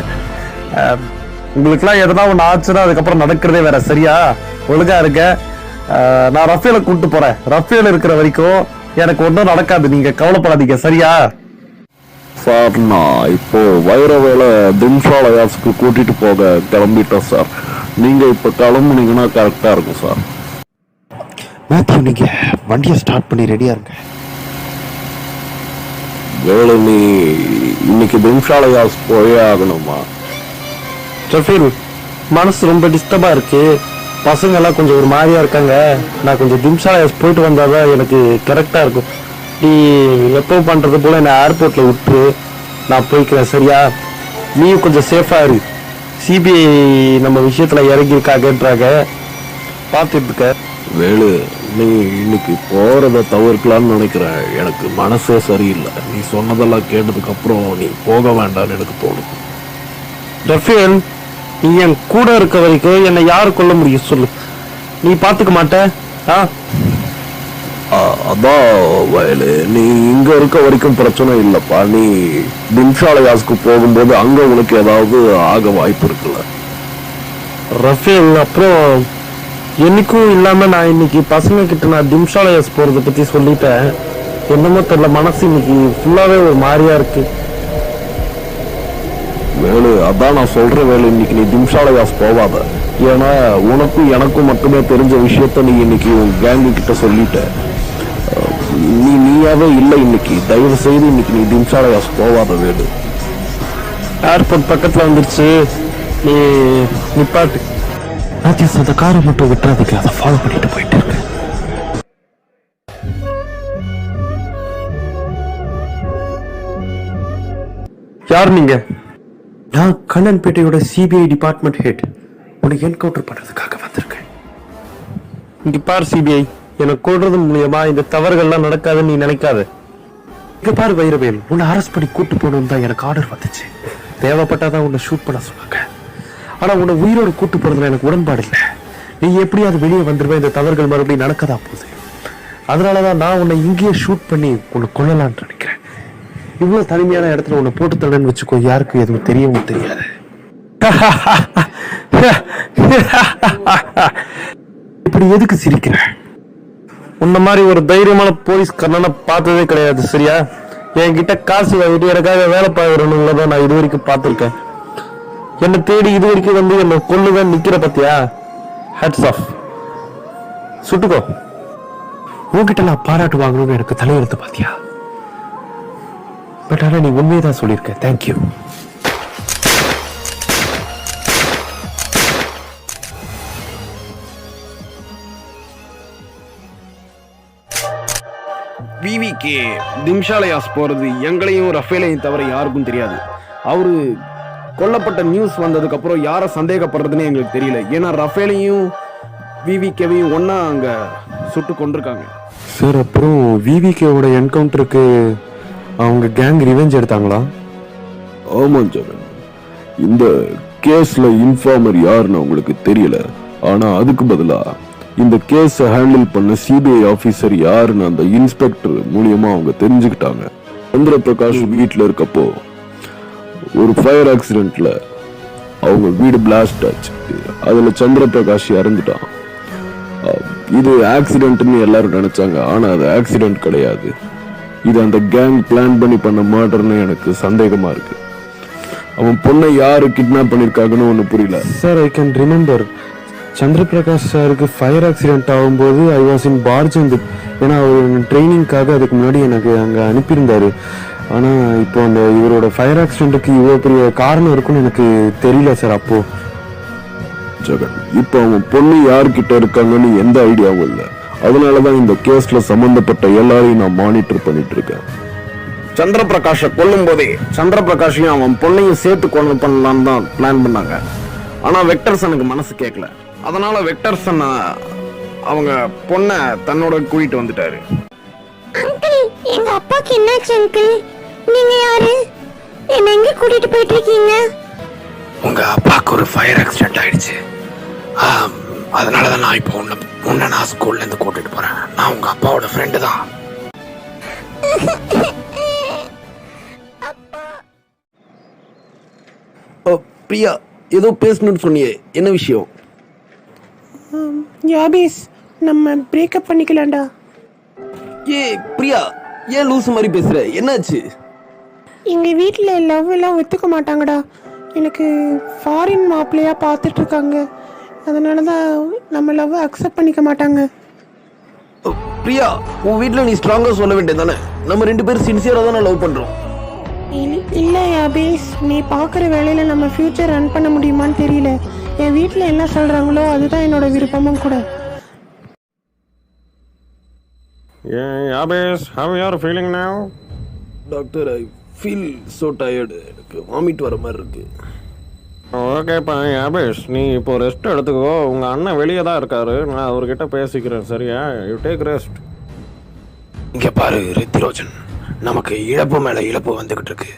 உங்களுக்குலாம் எதனா ஒன்று ஆச்சுன்னா அதுக்கப்புறம் நடக்கிறதே வேற. சரியா? ஒழுங்கா இருக்க. நான் ரஃபேலை கூப்பிட்டு போறேன். ரஃபேல் இருக்கிற வரைக்கும் எனக்கு ஒன்றும் நடக்காது. நீங்க கவலைப்படாதீங்க. சரியா? சார், நான் இப்போ வைரவேலை திம்ஷாலயாஸுக்கு கூட்டிட்டு போக கிளம்பிட்டோம் சார். நீங்க இப்ப கிளம்புனீங்கன்னா கரெக்டா இருக்கும் சார். மேத்யூ, நீங்க வண்டியை ஸ்டார்ட் பண்ணி ரெடியா இருங்க. வேலை, நீ இன்னைக்கு திம்ஷாலயாஸ் போயே ஆகணுமா? ரஃபேல், மனசு ரொம்ப டிஸ்டர்பா இருக்கு. பசங்க எல்லாம் கொஞ்சம் ஒரு மாதிரியா இருக்காங்க. நான் கொஞ்சம் திம்ஷாலயாஸ் போயிட்டு வந்தாதான் எனக்கு கரெக்டா இருக்கும். நீ எப்போ பண்றது போல என்ன ஏர்போர்ட்ல விட்டுரு, நான் போய்க்கிறேன். சரியா? நீயும் கொஞ்சம் சேஃபா இரு. சிபிஐ நம்ம விஷயத்துல இறங்கி இருக்காங்கன்றாங்க, பார்த்துட்டு இருக்க. வேலு, நீ இன்னைக்கு போறத தவிர்க்கலான்னு நினைக்கிறேன். எனக்கு மனசே சரியில்லை. நீ சொன்னதெல்லாம் கேட்டதுக்கு அப்புறம் நீ போக வேண்டாம்னு எனக்கு தோணுது. ரஃபேல், நீ என் கூட இருக்க வரைக்கும் என்னை யாரு கொல்ல முடியும் சொல்லு? நீ பாத்துக்க மாட்ட? அதான் வயலு, நீ இங்க இருக்க வரைக்கும் பிரச்சனை இல்லப்பா. நீ திம்ஷாலயாஸ்க்கு போகும்போது அங்க உனக்கு ஏதாவது ஆக வாய்ப்பு இருக்குல்ல? ரஃபேல், அப்புறம் என்னைக்கும் இல்லாம நான் இன்னைக்கு பசங்க கிட்ட நான் திம்ஷாலயாஸ் போறதை பத்தி சொல்லிட்டேன். என்னமோ தெரியல, மனசு இன்னைக்கு ஃபுல்லாவே ஒரு மாதிரியா இருக்கு. வேலு, அதான் நான் சொல்றேன் வேலு, இன்னைக்கு நீ திம்ஷாலயாஸ் போவாத. ஏன்னா உனக்கும் எனக்கும் மட்டுமே தெரிஞ்ச விஷயத்த நீ இன்னைக்கு உன் கேங்கு கிட்ட சொல்லிட்ட. நீயாவே இல்லை இன்னைக்கு. தயவு செய்து இன்னைக்கு நீ திம்ஷாலயாஸ் போவாத வேலு. ஏர்போர்ட் பக்கத்துல வந்துருச்சு, நீ நிப்பாட்டு. ராஜேஷ், அந்த காரை மட்டும் விட்டுறதுக்கு அதை ஃபாலோ பண்ணிட்டு போயிட்டு இருக்கு. யார் நீங்க? நான் கண்ணன்பேட்டையோட சிபிஐ டிபார்ட்மெண்ட் ஹெட். உனக்கு என்கவுண்டர் பண்றதுக்காக வந்திருக்கேன். இங்க பார் சிபிஐ, எனக்கு கொள்றது மூலியமா இந்த தவறுகள்லாம் நடக்காதுன்னு நீ நினைக்காத. இங்க பாரு வைரவேல், உன்னை அரெஸ்ட் பண்ணி கூட்டு போகணும்னு தான் எனக்கு ஆர்டர் வந்துச்சு. தேவைப்பட்டாதான் உன்னை ஷூட் பண்ண சொன்னாங்க. ஆனா உன்னை உயிரோடு கூட்டு போறதுல எனக்கு உடன்பாடு இல்லை. நீ எப்படியாவது வெளியே வந்துருவே, இந்த தவறுகள் மறுபடியும் நடக்கதான் போகுது. அதனாலதான் நான் உன்னை இங்கேயே ஷூட் பண்ணி உன்னை கொள்ளலான்னு நினைக்கிறேன். இவ்வளவு தனிமையான இடத்துல உன்னை போட்டு தள்ளன்னு வச்சுக்கோ, யாருக்கும் எதுவும் தெரியவும் தெரியாது. இப்படி எதுக்கு சிரிக்கிற? உன்ன மாதிரி ஒரு தைரியமான போலீஸ்காரனை பார்த்ததே கிடையாது, சரியா? என்கிட்ட காசு வாங்கிட்டு எனக்காக வேலை பார்க்கறவங்களதான் நான் இது வரைக்கும் பார்த்திருக்கேன். என்னை தேடி இது வரைக்கும் வந்து என்ன கொல்லுவேன் நிக்கிற பத்தியா? Hats off. சுட்டுக்கோ. உன்கிட்ட நான் பாராட்டு வாங்கணும்னு எனக்கு தலையெழுத்து பாத்தியா? பட் ஆனா நீ உண்மையதான் சொல்லியிருக்க. தேங்க்யூ. விவிக்கு திம்ஷாலயாஸ் போறது எங்களையும் ரஃபேலையும் தவிர யாருக்கும் தெரியாது. அவரு கொல்லப்பட்ட நியூஸ் வந்ததுக்கு அப்புறம் யாரை சந்தேகப்படுறதுன்னு எங்களுக்கு தெரியல. ஏன்னா ரஃபேலையும் விவிகேவையும் ஒன்னா அங்க சுட்டு கொண்டிருக்காங்க. சார், அப்புறம் விவிகேவோட என்கவுண்டருக்கு அவங்க கேங் ரிவெஞ்ச் எடுத்தாங்களா? ஆமா ஜெகன், இந்த கேஸ்ல இன்ஃபார்மர் யாருன்னு உங்களுக்கு தெரியல. ஆனா அதுக்கு பதிலா இந்த கேஸை ஹேண்டில் பண்ண சிபிஐ ஆபீசர் யாருன்னு அந்த இன்ஸ்பெக்டர் மூலியமா அவங்க தெரிஞ்சுக்கிட்டாங்க. சந்திரபிரகாஷ் வீட்டுல இருக்கப்போ ஒரு ஃபயர் ஆக்சிடென்ட்ல அவங்க வீடு பிளாஸ்ட் ஆச்சு. அதுல சந்திரபிரகாஷ் இறந்துட்டான். இது ஆக்சிடென்ட்னு எல்லாரும் நினைச்சாங்க. ஆனா அது ஆக்சிடென்ட் கிடையாது. இது அந்த கேங் பிளான் பண்ணி பண்ண மர்டர்னு எனக்கு சந்தேகமா இருக்கு. அவன் பொண்ணை யாரு கிட்னாப் பண்ணிருக்காங்கன்னு ஒண்ணு புரியல. Sir, I can remember. Chandraprakash சாருக்கு ஃபயர் ஆக்சிடென்ட் ஆகும்போது ஐ வாஸ் இன் பார்ஜந்த். ஏன்னா அவர் ட்ரைனிங்காக அதுக்கு முன்னாடி எனக்கு அங்கே அனுப்பியிருந்தாரு. ஆனால் இப்போ அந்த இவரோட ஃபயர் ஆக்சிடென்ட்டுக்கு இவ்வளோ பெரிய காரணம் இருக்குன்னு எனக்கு தெரியல சார். அப்போ ஜெகன், இப்போ அவன் பொண்ணு யார்கிட்ட இருக்காங்கன்னு எந்த ஐடியாவும் இல்லை. அதனாலதான் இந்த கேஸ்ல சம்பந்தப்பட்ட எல்லாரையும் நான் மானிட்டர் பண்ணிட்டு இருக்கேன். சந்திரபிரகாஷை கொல்லும் போதே சந்திரபிரகாஷையும் அவன் பொண்ணையும் சேர்த்து கொலை பண்ணலான்னு தான் பிளான் பண்ணாங்க. ஆனா வெக்டர்சனுக்கு மனசு கேட்கல. அதனால வெக்டர்சன் அவங்க பொண்ணை தன்னோட கூட்டிட்டு வந்துட்டாரு. அங்கிள், எங்க அப்பாக்கு என்னாச்சு அங்கிள்? நீங்க யாரு? என்ன எங்க கூட்டிட்டு போயிட்டு இருக்கீங்க? உங்க அப்பாவுக்கு ஒரு ஃபயர் ஆக்சிடென்ட் ஆயிடுச்சு. அதனாலதான் நான் இப்போ உன்னை நான் ஸ்கூல்ல இருந்து கூட்டிட்டு போறேன். நான் உங்க அப்பாவோட ஃப்ரெண்டு தான். பிரியா, ஏதோ பேசணும்னு சொன்னியே, என்ன விஷயம்? யாபேஸ், நம்ம பிரேக்கப் பண்ணிக்கலாம்டா. ஏ பிரியா, ஏன் லூசு மாதிரி பேசுற? என்னாச்சு? எங்க வீட்டுல லவ் எல்லாம் ஒத்துக்க மாட்டாங்கடா. எனக்கு ஃபாரின் மாப்பிள்ளையா பார்த்துட்டு இருக்காங்க. அதனாலதான் நம்ம லவ் அக்செப்ட் பண்ணிக்க மாட்டாங்க. பிரியா, உன் வீட்டுல நீ ஸ்ட்ராங்கா சொல்ல வேண்டியது தானே? நம்ம 2 பேரும் சின்சியரா தானே லவ் பண்றோம். இல்ல யாபேஸ், நீ பாக்குற வேலையில நம்ம ஃபியூச்சர் ரன் பண்ண முடியுமான்னு தெரியல. என் வீட்டுல என்ன சொல்றாங்களோ அதுதான் என்னோட விருப்பமும் கூட. யாபேஸ், how you are feeling now? Doctor, I feel so tired. எனக்கு வாமிட் வர மாதிரி இருக்கு. ஓகேப்பா யாபேஷ், நீ இப்போ ரெஸ்ட் எடுத்துக்கோ. உங்கள் அண்ணன் வெளியே தான் இருக்காரு, நான் அவர்கிட்ட பேசிக்கிறேன். சரியா? You take rest. இங்கே பாரு ரித்திரோஜன், நமக்கு இழப்பு மேலே இழப்பு வந்துக்கிட்டு இருக்கு.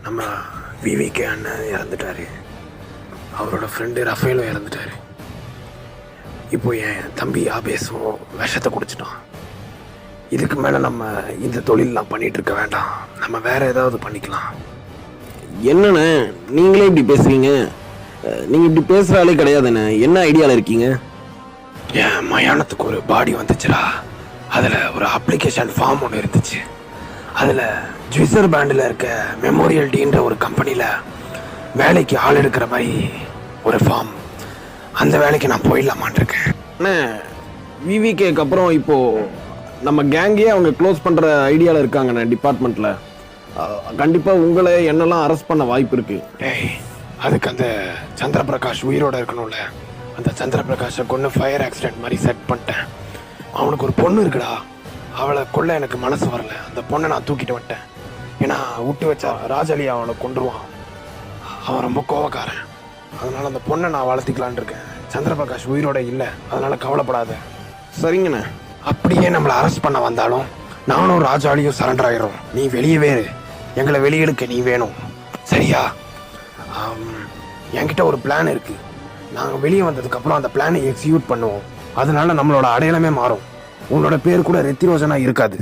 நம்ம விவிகே அண்ணன் இறந்துட்டாரு, அவரோட ஃப்ரெண்டு ரஃபேலும் இறந்துட்டாரு. இப்போ என் தம்பி ஆபேஸும் விஷத்தை குடிச்சிட்டான். இதுக்கு மேலே நம்ம இந்த தொழிலெலாம் பண்ணிகிட்டு இருக்க வேண்டாம், நம்ம வேற ஏதாவது பண்ணிக்கலாம். என்னண்ணே நீங்களே இப்படி பேசுறீங்க? நீங்கள் இப்படி பேசுகிற ஆளே கிடையாதுண்ணே. என்ன ஐடியாவில் இருக்கீங்க? என் மயானத்துக்கு ஒரு பாடி வந்துச்சுடா, அதில் ஒரு அப்ளிகேஷன் ஃபார்ம் ஒன்று இருந்துச்சு. அதில் ஜுவிசர் பேண்டில் இருக்க மெமோரியல் டீன்ற ஒரு கம்பெனியில் வேலைக்கு ஆள் எடுக்கிற மாதிரி ஒரு ஃபார்ம். அந்த வேலைக்கு நான் போயிடலாமான் இருக்கேன். அண்ணே விவிகேக்கு அப்புறம் இப்போது நம்ம கேங்கே அவங்க க்ளோஸ் பண்ணுற ஐடியாவில் இருக்காங்கண்ணே டிபார்ட்மெண்ட்டில். கண்டிப்பாக உங்களை என்னெல்லாம் அரெஸ்ட் பண்ண வாய்ப்பு இருக்குது. டேய், அதுக்கு அந்த சந்திரபிரகாஷ் உயிரோட இருக்கணும்ல. அந்த சந்திரபிரகாஷை கொண்டு ஃபயர் ஆக்சிடென்ட் மாதிரி செட் பண்ணிட்டேன். அவனுக்கு ஒரு பொண்ணு இருக்குடா, அவளை கொள்ள எனக்கு மனசு வரல. அந்த பொண்ணை நான் தூக்கிட்டு விட்டேன். ஏன்னா விட்டு வச்சா ராஜாலியா அவனை கொண்டுருவான். அவன் ரொம்ப கோவக்காரன். அதனால அந்த பொண்ணை நான் வளர்த்திக்கலான் இருக்கேன். சந்திரபிரகாஷ் உயிரோட இல்லை, அதனால கவலைப்படாத. சரிங்கண்ணே. அப்படியே நம்மளை அரெஸ்ட் பண்ண வந்தாலும் நானும் ராஜாலியும் சரண்டர் ஆகிடும். நீ வெளியவே எங்களை வெளியெடுக்க நீ வேணும், சரியா? என்கிட்ட ஒரு பிளான் இருக்கு. நாங்கள் வெளியே வந்ததுக்கப்புறம் அந்த பிளானை எக்ஸிக்யூட் பண்ணுவோம். அதனால நம்மளோட அடையாளமே மாறும். உங்களோட பேர் கூட ரெத்திரோஜனா இருக்காது.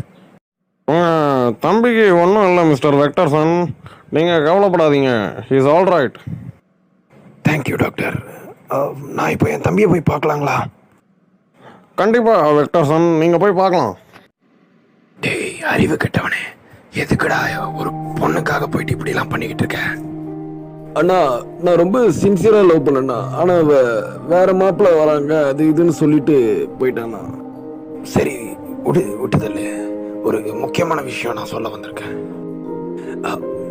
தம்பிக்கு ஒன்றும் இல்லை மிஸ்டர் வெக்டர்சன், நீங்கள் கவலைப்படாதீங்க. He is all right. Thank you doctor. நான் இப்போ என் தம்பியை போய் பார்க்கலாங்களா? கண்டிப்பாக வெக்டர்சன், நீங்கள் போய் பார்க்கலாம். டேய் அறிவு கெட்டவனே, எதுக்குடா ஒரு பொண்ணுக்காக போயிட்டு இப்படிலாம் பண்ணிக்கிட்டு இருக்க? அண்ணா நான் ரொம்ப சின்சியராக லவ் பண்ணேண்ணா, ஆனால் வேற மாப்பிள்ள வராங்க அது இதுன்னு சொல்லிட்டு போயிட்டாண்ணா. சரி விட்டுதல்ல. ஒரு முக்கியமான விஷயம் நான் சொல்ல வந்திருக்கேன்.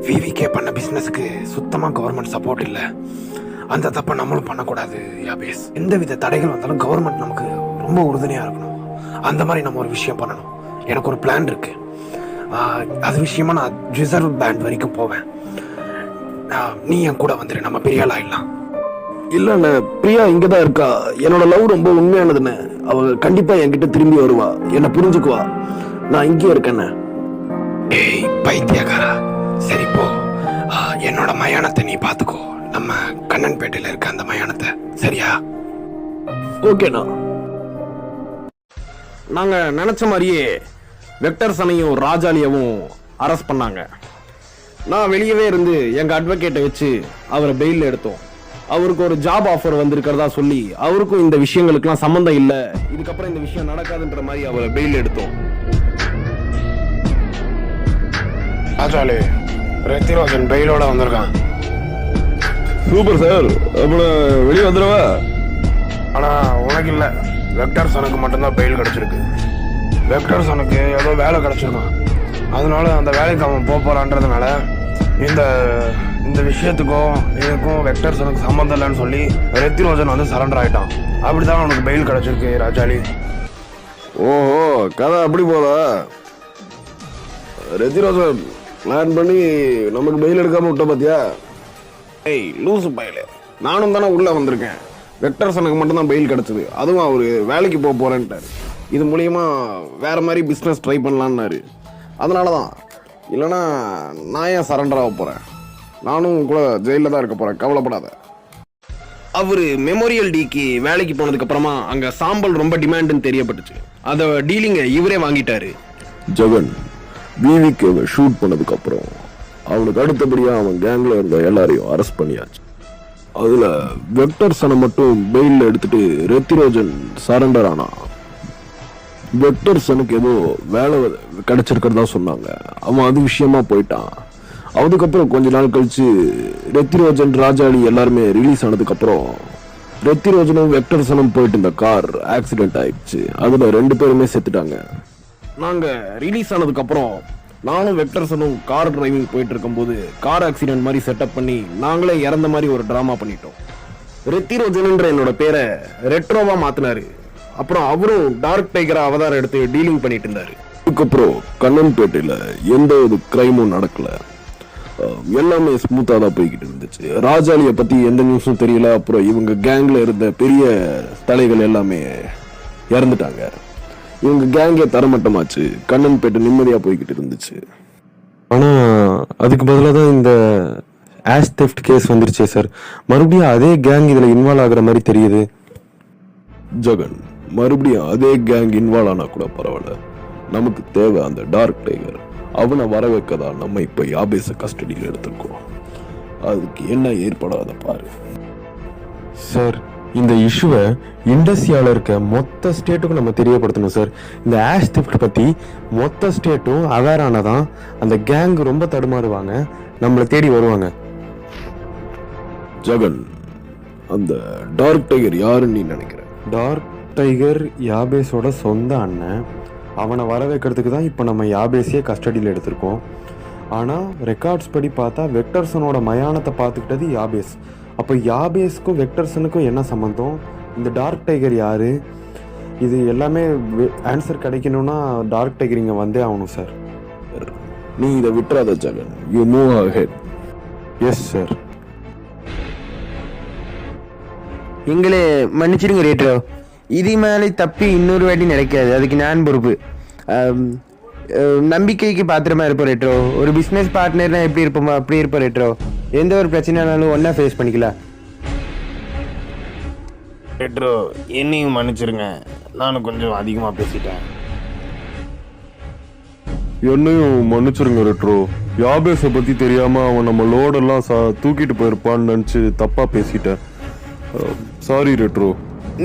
விவிகே பண்ண பிஸ்னஸுக்கு சுத்தமாக கவர்மெண்ட் சப்போர்ட் இல்லை. அந்த தப்பை நம்மளும் பண்ணக்கூடாது யாபேஸ். எந்த வித தடைகள் வந்தாலும் கவர்மெண்ட் நமக்கு ரொம்ப உறுதுணையாக இருக்கணும். அந்த மாதிரி நம்ம ஒரு விஷயம் பண்ணணும். எனக்கு ஒரு பிளான் இருக்கு. அது விஷயமா நான் ரிசர்வ் பேண்ட் வரைக்கும் போவேன். நீ என் கூட வந்துரு, நம்ம பெரிய ஆள் ஆயிடலாம். இல்லண்ணே, பிரியா இங்கே தான் இருக்கா. என்னோட லவ் ரொம்ப உண்மையானதுண்ணே. அவ கண்டிப்பாக என்கிட்ட திரும்பி வருவா, என்னை புரிஞ்சுக்குவா. நான் இங்கே இருக்கேண்ணே. ஏய் பைத்தியக்காரா, சரி போ. என்னோட மயானத்தை நீ பார்த்துக்கோ. நம்ம கண்ணன்பேட்டையில் இருக்க அந்த மயானத்தை, சரியா? ஓகேண்ணா. நாங்கள் நினச்ச மாதிரியே வெக்டர்சனையும் ராஜாலியவும் அரெஸ்ட் பண்ணாங்க. நான் வெளியவே இருந்து எங்கள் அட்வொகேட்டை வச்சு அவரை பெயில் எடுத்தோம். அவருக்கு ஒரு ஜாப் ஆஃபர் வந்திருக்கிறதா சொல்லி அவருக்கும் இந்த விஷயங்களுக்குலாம் சம்மந்தம் இல்லை, இதுக்கப்புறம் இந்த விஷயம் நடக்காதுன்ற மாதிரி அவரை பெயில் எடுத்தோம். ராஜாலி, ரெத்திரோஜன் பெயிலோட வந்திருக்கான். சூப்பர் சார், அப்புறம் வெளியே வந்துடுவா. ஆனால் உனக்கு இல்லை, வெக்டர்சனுக்கு மட்டும்தான் பெயில் கிடச்சிருக்கு. வெக்டர்சனுக்கு ஏதோ வேலை கிடச்சிருக்கான். அதனால அந்த வேலைக்கு அவன் போகிறான்றதுனால இந்த விஷயத்துக்கும் இதுக்கும் வெக்டர்சனுக்கு சம்மந்தம் இல்லைன்னு சொல்லி ரெத்திரோஜன் வந்து சரண்டர் ஆகிட்டான். அப்படிதான் அவனுக்கு பெயில் கிடச்சிருக்கு ராஜாலி. ஓஹோ, கதை அப்படி போதா? ரெத்திரோஜன் பிளான் பண்ணி நமக்கு பெயில் எடுக்காம விட்ட பார்த்தியா? ஏய் லூசு பையலே, நானும் தானே உள்ளே வந்திருக்கேன். வெக்டர்சனுக்கு மட்டும்தான் பெயில் கிடச்சிது, அதுவும் அவர் வேலைக்கு போகிறேன்ட்டார். இது மூலியமா வேற மாதிரி பிஸ்னஸ் ட்ரை பண்ணலான்னாரு. அதனால தான், இல்லைன்னா நான் ஏன் சரண்டர் ஆக போகிறேன்? நானும் கூட ஜெயிலில் தான் இருக்க போகிறேன், கவலைப்படாத. அவர் மெமோரியல் டீக்கு வேலைக்கு போனதுக்கு அப்புறமா அங்கே சாம்பல் ரொம்ப டிமாண்டுன்னு தெரியப்பட்டுச்சு. அதை டீலிங்கை இவரே வாங்கிட்டாரு. ஜெகன் விவிகேவை ஷூட் பண்ணதுக்கு அப்புறம் அவனுக்கு அடுத்தபடியாக அவன் கேங்கில் இருந்த எல்லாரையும் அரெஸ்ட் பண்ணியாச்சு. அதில் வெக்டர்சனை மட்டும் பெயிலில் எடுத்துட்டு ரெத்திரோஜன் சரண்டர் ஆனா. வெக்டர்சனுக்கு ஏதோ வேலை கிடைச்சிருக்கிறதா சொன்னாங்க. அவன் அது விஷயமா போயிட்டான். அதுக்கப்புறம் கொஞ்ச நாள் கழிச்சு ரெத்திரோஜன் ராஜாலி எல்லாருமே ரிலீஸ் ஆனதுக்கப்புறம் ரெத்திரோஜனும் வெக்டர்சனும் போயிட்டு இந்த கார் ஆக்சிடென்ட் ஆயிடுச்சு. அதில் 2 பேருமே செத்துட்டாங்க. நாங்கள் ரிலீஸ் ஆனதுக்கப்புறம் நானும் வெக்டர்சனும் கார் டிரைவிங் போயிட்டு இருக்கும்போது கார் ஆக்சிடென்ட் மாதிரி செட்டப் பண்ணி நாங்களே இறந்த மாதிரி ஒரு ட்ராமா பண்ணிட்டோம். ரெத்திரோஜன்ன்ற என்னோட பேரை ரெட்ரோவா மாத்தினாரு. அப்புறம் அவரும் டார்க் டைகரா அவதாரம் எடுத்து டீலிங் பண்ணிட்டு இருந்தாரு. அதுக்கப்புறம் கண்ணன்பேட்டையில் எந்த ஒரு கிரைமும் நடக்கல. எல்லாமே ஸ்மூத்தாக தான் போய்கிட்டு இருந்துச்சு. ராஜாலியை பற்றி எந்த நியூஸும் தெரியல. அப்புறம் இவங்க கேங்கில் இருந்த பெரிய தலைகள் எல்லாமே இறந்துட்டாங்க. இவங்க கேங்கே தரமட்டமாச்சு. கண்ணன்பேட்டை நிம்மதியாக போய்கிட்டு இருந்துச்சு. ஆனால் அதுக்கு பதிலாக தான் இந்த ஆஷ் தெஃப்ட் கேஸ் வந்துருச்சே சார். மறுபடியும் அதே கேங் இதில் இன்வால்வ் ஆகுற மாதிரி தெரியுது. ஜகன், மறுபடியும் அதே கேங் இன்வால்வ் ஆனா கூட பரவாயில்ல. நமக்கு தேவை அந்த டார்க் டைகர். அவனை வர வைக்கதான் நம்ம இப்போ யாபேஸை கஸ்டடியில் எடுத்துருக்கோம். அதுக்கு என்ன ஏற்படாத பாரு சார். இந்த இஷ்யூவை இண்டஸ்ட்ரியாவில் இருக்க மொத்த ஸ்டேட்டுக்கும் நம்ம தெரியப்படுத்தணும் சார். இந்த ஆஷ் தெஃப்ட் பற்றி மொத்த ஸ்டேட்டும் அவேர் ஆனதான் அந்த கேங் ரொம்ப தடுமாறுவாங்க, நம்மளை தேடி வருவாங்க. ஜகன், அந்த டார்க் டைகர் யாருன்னு நீ நினைக்கிற? டார்க் டைகர் யாபேஸோட சொந்த அண்ணன். அவனை வர வைக்கிறதுக்கு தான் இப்போ நம்ம யாபேஸையே கஸ்டடியில் எடுத்திருக்கோம். ஆனால் ரெக்கார்ட்ஸ் படி பார்த்தா வெக்டர்சனோட மயானத்தை பார்த்துக்கிட்டது யாபேஸ். அப்போ யாபேஸ்க்கும் வெக்டர்சனுக்கும் என்ன சம்மந்தம்? இந்த டார்க் டைகர் யாரு? இது எல்லாமே ஆன்சர் கிடைக்கணும்னா டார்க் டைகர் இங்கே வந்தே ஆகணும் சார். நீ இதை விட்டுறாத Jagan. You move ahead. Yes sir. எங்களே மன்னிச்சிடுங்க ரேட்ரோ. இது மேலே தப்பி இன்னொரு வாட்டி நடக்காது. அதுக்கு நான் பொறுப்பு. நம்பிக்கைக்கு பாத்திரமா இருப்போம் ரேட்ரோ. ஒரு பிஸ்னஸ் பார்ட்னர்னா எப்படி இருப்போமோ அப்படி இருப்போம் ரேட்ரோ. எந்த ஒரு பிரச்சனைனாலும் ஒன்றா ஃபேஸ் பண்ணிக்கலாம். ரேட்ரோ, என்னையும் மன்னிச்சிருங்க. நானும் கொஞ்சம் அதிகமாக பேசிட்டேன். என்னையும் மன்னிச்சிருங்க ரெட்ரோ. யாபேஸை பற்றி தெரியாமல் அவன் நம்ம லோடெல்லாம் தூக்கிட்டு போயிருப்பான்னு நினச்சி தப்பாக பேசிட்டேன். Sorry retro.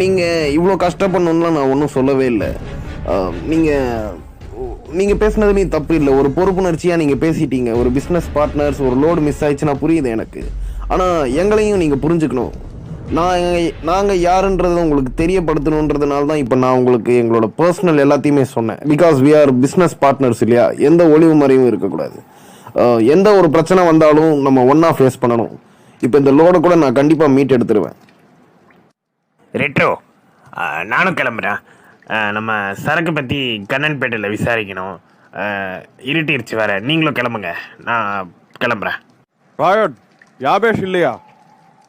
நீங்கள் இவ்வளோ கஷ்டப்படணும்லாம் நான் ஒன்றும் சொல்லவே இல்லை. நீங்கள் பேசுனதுலேயும் தப்பு இல்லை. ஒரு பொறுப்புணர்ச்சியாக நீங்கள் பேசிட்டீங்க. ஒரு பிஸ்னஸ் பார்ட்னர்ஸ் ஒரு லோடு மிஸ் ஆயிடுச்சுன்னா புரியுது எனக்கு. ஆனால் எங்களையும் நீங்கள் புரிஞ்சுக்கணும். நாங்கள் யாருன்றதை உங்களுக்கு தெரியப்படுத்தணுன்றதுனால தான் இப்போ நான் உங்களுக்கு எங்களோட பர்சனல் எல்லாத்தையுமே சொன்னேன். Because we are business partners இல்லையா? எந்த ஒளிவு மறைவும் இருக்கக்கூடாது. எந்த ஒரு பிரச்சனை வந்தாலும் நம்ம ஒன்றா ஃபேஸ் பண்ணணும். இப்போ இந்த லோடை கூட நான் கண்டிப்பாக மீட் எடுத்துருவேன். ரெட்ரோ, நானும் கிளம்புறேன். நம்ம சரக்கு பற்றி கண்ணன்பேட்டையில் விசாரிக்கணும். இருட்டிருச்சு வேற. நீங்களும் கிளம்புங்க, நான் கிளம்புறேன். ராயட், யாபேஷ் இல்லையா?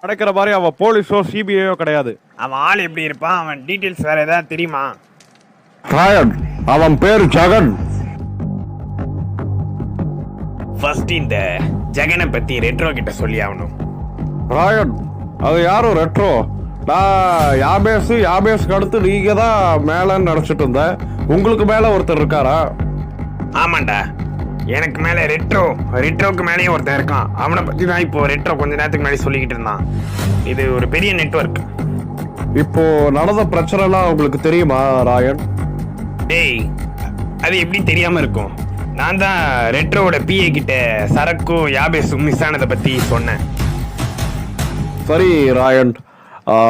நடக்கிற மாதிரி அவன் போலீஸோ சிபிஐயோ கிடையாது. அவன் ஆள் எப்படி இருப்பான்? அவன் டீட்டெயில்ஸ் வேற ஏதாவது தெரியுமா? ராயட், அவன் பேர் ஜகன். ஃபர்ஸ்ட் இந்த ஜெகனை பற்றி ரெட்ரோ கிட்ட சொல்லி ஆகணும். ராயட், அது யாரும் ரெட்ரோ. நான் யாபேஸுக்கு அடுத்து நீங்க தான் மேலன்னு நினைச்சிட்டு இருந்தேன். உங்களுக்கு மேல ஒருத்தர் இருக்காரா? ஆமாண்டா, எனக்கு மேலே ரெட்ரோக்கு மேலேயும் ஒருத்தன் இருக்கான். அவனை பற்றி தான் இப்போ ரெட்ரோ கொஞ்ச நேரத்துக்கு முன்னாடி சொல்லிக்கிட்டு இருந்தான். இது ஒரு பெரிய நெட்வொர்க். இப்போ நடந்த பிரச்சனைலாம் உங்களுக்கு தெரியுமா ராயன்? டேய், அது எப்படி தெரியாம இருக்கும்? நான் தான் ரெட்ரோவோட பிஏ கிட்ட சரக்கும் யாபேஸும் மிஸ் ஆனதை பற்றி சொன்னேன். சரி ராயன்,